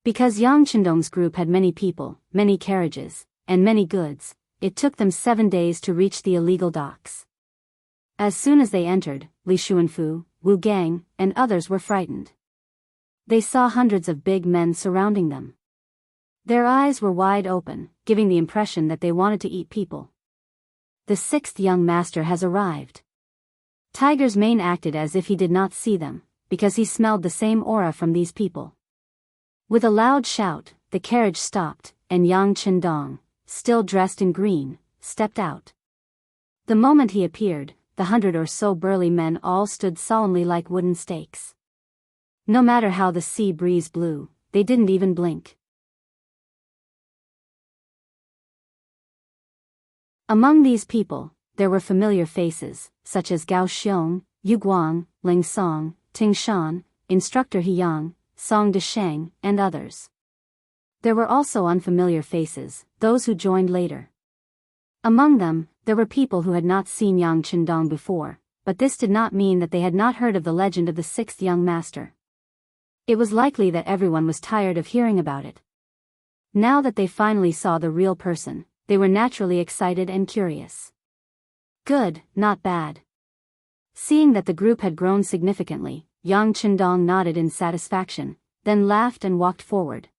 Because Yang Qindong's group had many people, many carriages, and many goods, it took them 7 days to reach the illegal docks. As soon as they entered, Li Xuanfu, Wu Gang, and others were frightened. They saw hundreds of big men surrounding them. Their eyes were wide open, giving the impression that they wanted to eat people. The 6th young master has arrived. Tiger's Mane acted as if he did not see them, because he smelled the same aura from these people. With a loud shout, the carriage stopped, and Yang Qindong, still dressed in green, stepped out. The moment he appeared, the 100 or so burly men all stood solemnly like wooden stakes. No matter how the sea breeze blew, they didn't even blink. Among these people, there were familiar faces, such as Gao Xiong, Yu Guang, Ling Song, Ting Shan, Instructor He Yang, Song Desheng, and others. There were also unfamiliar faces, those who joined later. Among them, there were people who had not seen Yang Qindong before, but this did not mean that they had not heard of the legend of the 6th young master. It was likely that everyone was tired of hearing about it. Now that they finally saw the real person, they were naturally excited and curious. Good, not bad. Seeing that the group had grown significantly, Yang Qindong nodded in satisfaction, then laughed and walked forward.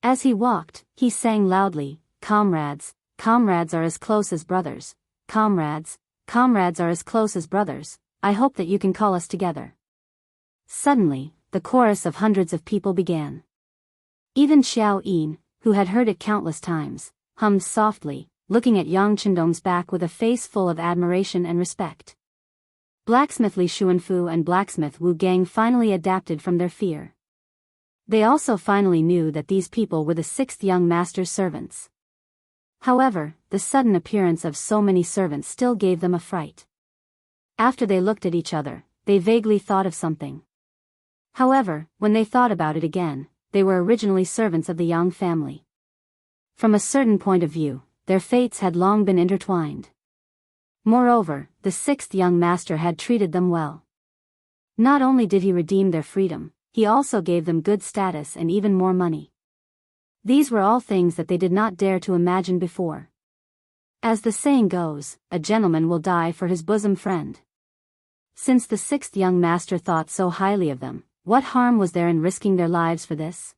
As he walked, he sang loudly, "Comrades, comrades are as close as brothers. Comrades, comrades are as close as brothers. I hope that you can call us together." Suddenly, the chorus of hundreds of people began. Even Xiao Yin, who had heard it countless times, hummed softly, looking at Yang Qindong's back with a face full of admiration and respect. Blacksmith Li Xuanfu and blacksmith Wu Gang finally adapted from their fear. They also finally knew that these people were the 6th young master's servants. However, the sudden appearance of so many servants still gave them a fright. After they looked at each other, they vaguely thought of something. However, when they thought about it again, they were originally servants of the Yang family. From a certain point of view, their fates had long been intertwined. Moreover, the 6th young master had treated them well. Not only did he redeem their freedom, he also gave them good status and even more money. These were all things that they did not dare to imagine before. As the saying goes, a gentleman will die for his bosom friend. Since the 6th young master thought so highly of them, what harm was there in risking their lives for this?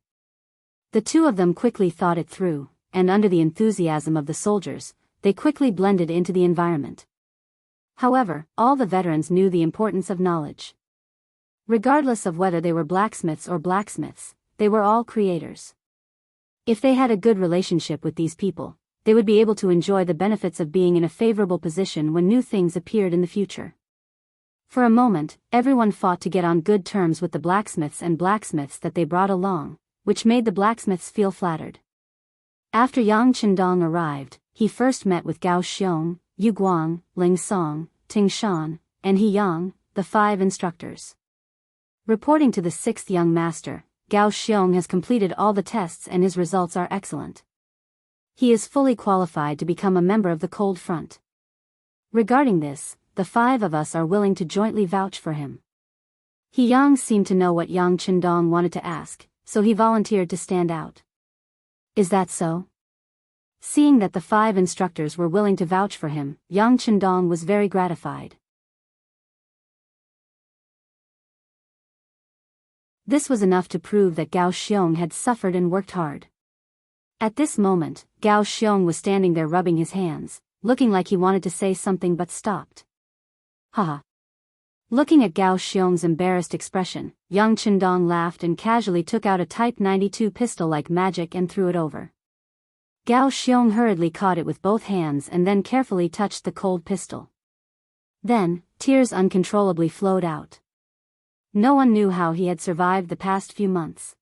The two of them quickly thought it through, and under the enthusiasm of the soldiers, they quickly blended into the environment. However, all the veterans knew the importance of knowledge. Regardless of whether they were blacksmiths or blacksmiths, they were all creators. If they had a good relationship with these people, they would be able to enjoy the benefits of being in a favorable position when new things appeared in the future. For a moment, everyone fought to get on good terms with the blacksmiths and blacksmiths that they brought along, which made the blacksmiths feel flattered. After Yang Qindong arrived, he first met with Gao Xiong, Yu Guang, Ling Song, Ting Shan, and He Yang, the 5 instructors. Reporting to the 6th young master, Gao Xiong has completed all the tests and his results are excellent. He is fully qualified to become a member of the Cold Front. Regarding this, the 5 of us are willing to jointly vouch for him. He Yang seemed to know what Yang Qindong wanted to ask, so he volunteered to stand out. Is that so? Seeing that the 5 instructors were willing to vouch for him, Yang Qindong was very gratified. This was enough to prove that Gao Xiong had suffered and worked hard. At this moment, Gao Xiong was standing there rubbing his hands, looking like he wanted to say something but stopped. Haha. Looking at Gao Xiong's embarrassed expression, Yang Qindong laughed and casually took out a Type 92 pistol like magic and threw it over. Gao Xiong hurriedly caught it with both hands and then carefully touched the cold pistol. Then, tears uncontrollably flowed out. No one knew how he had survived the past few months.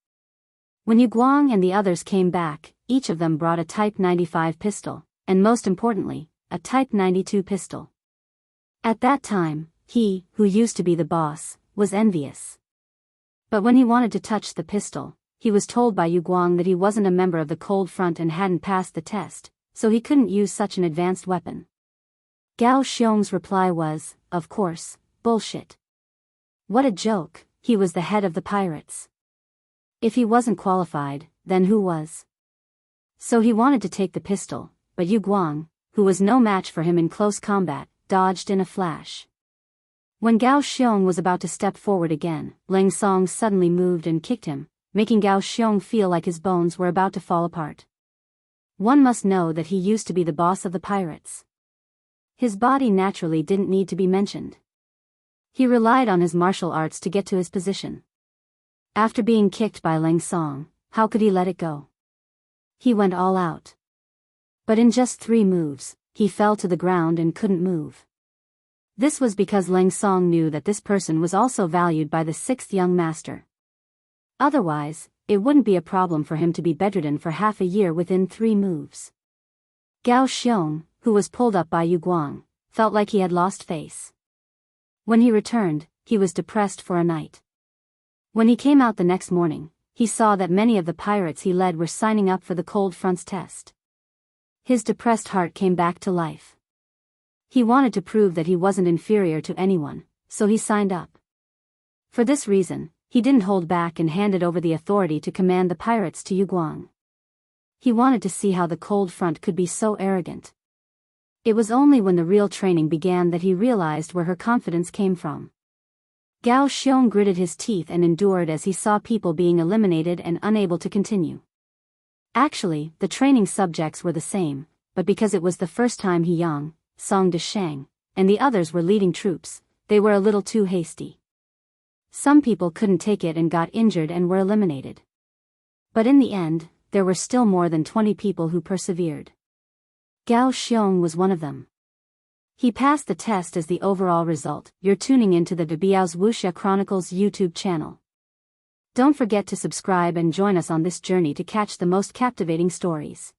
When Yu Guang and the others came back, each of them brought a Type 95 pistol, and most importantly, a Type 92 pistol. At that time, he, who used to be the boss, was envious. But when he wanted to touch the pistol, he was told by Yu Guang that he wasn't a member of the Cold Front and hadn't passed the test, so he couldn't use such an advanced weapon. Gao Xiong's reply was, of course, bullshit. What a joke, he was the head of the pirates. If he wasn't qualified, then who was? So he wanted to take the pistol, but Yu Guang, who was no match for him in close combat, dodged in a flash. When Gao Xiong was about to step forward again, Ling Song suddenly moved and kicked him, making Gao Xiong feel like his bones were about to fall apart. One must know that he used to be the boss of the pirates. His body naturally didn't need to be mentioned. He relied on his martial arts to get to his position. After being kicked by Ling Song, how could he let it go? He went all out. But in just 3 moves, he fell to the ground and couldn't move. This was because Ling Song knew that this person was also valued by the 6th young master. Otherwise, it wouldn't be a problem for him to be bedridden for half a year within 3 moves. Gao Xiong, who was pulled up by Yu Guang, felt like he had lost face. When he returned, he was depressed for a night. When he came out the next morning, he saw that many of the pirates he led were signing up for the Cold Front's test. His depressed heart came back to life. He wanted to prove that he wasn't inferior to anyone, so he signed up. For this reason, he didn't hold back and handed over the authority to command the pirates to Yu Guang. He wanted to see how the Cold Front could be so arrogant. It was only when the real training began that he realized where her confidence came from. Gao Xiong gritted his teeth and endured as he saw people being eliminated and unable to continue. Actually, the training subjects were the same, but because it was the first time He Yang, Song Deshang, and the others were leading troops, they were a little too hasty. Some people couldn't take it and got injured and were eliminated. But in the end, there were still more than 20 people who persevered. Gao Xiong was one of them. He passed the test as the overall result. You're tuning into the Biyao's Wuxia Chronicles YouTube channel. Don't forget to subscribe and join us on this journey to catch the most captivating stories.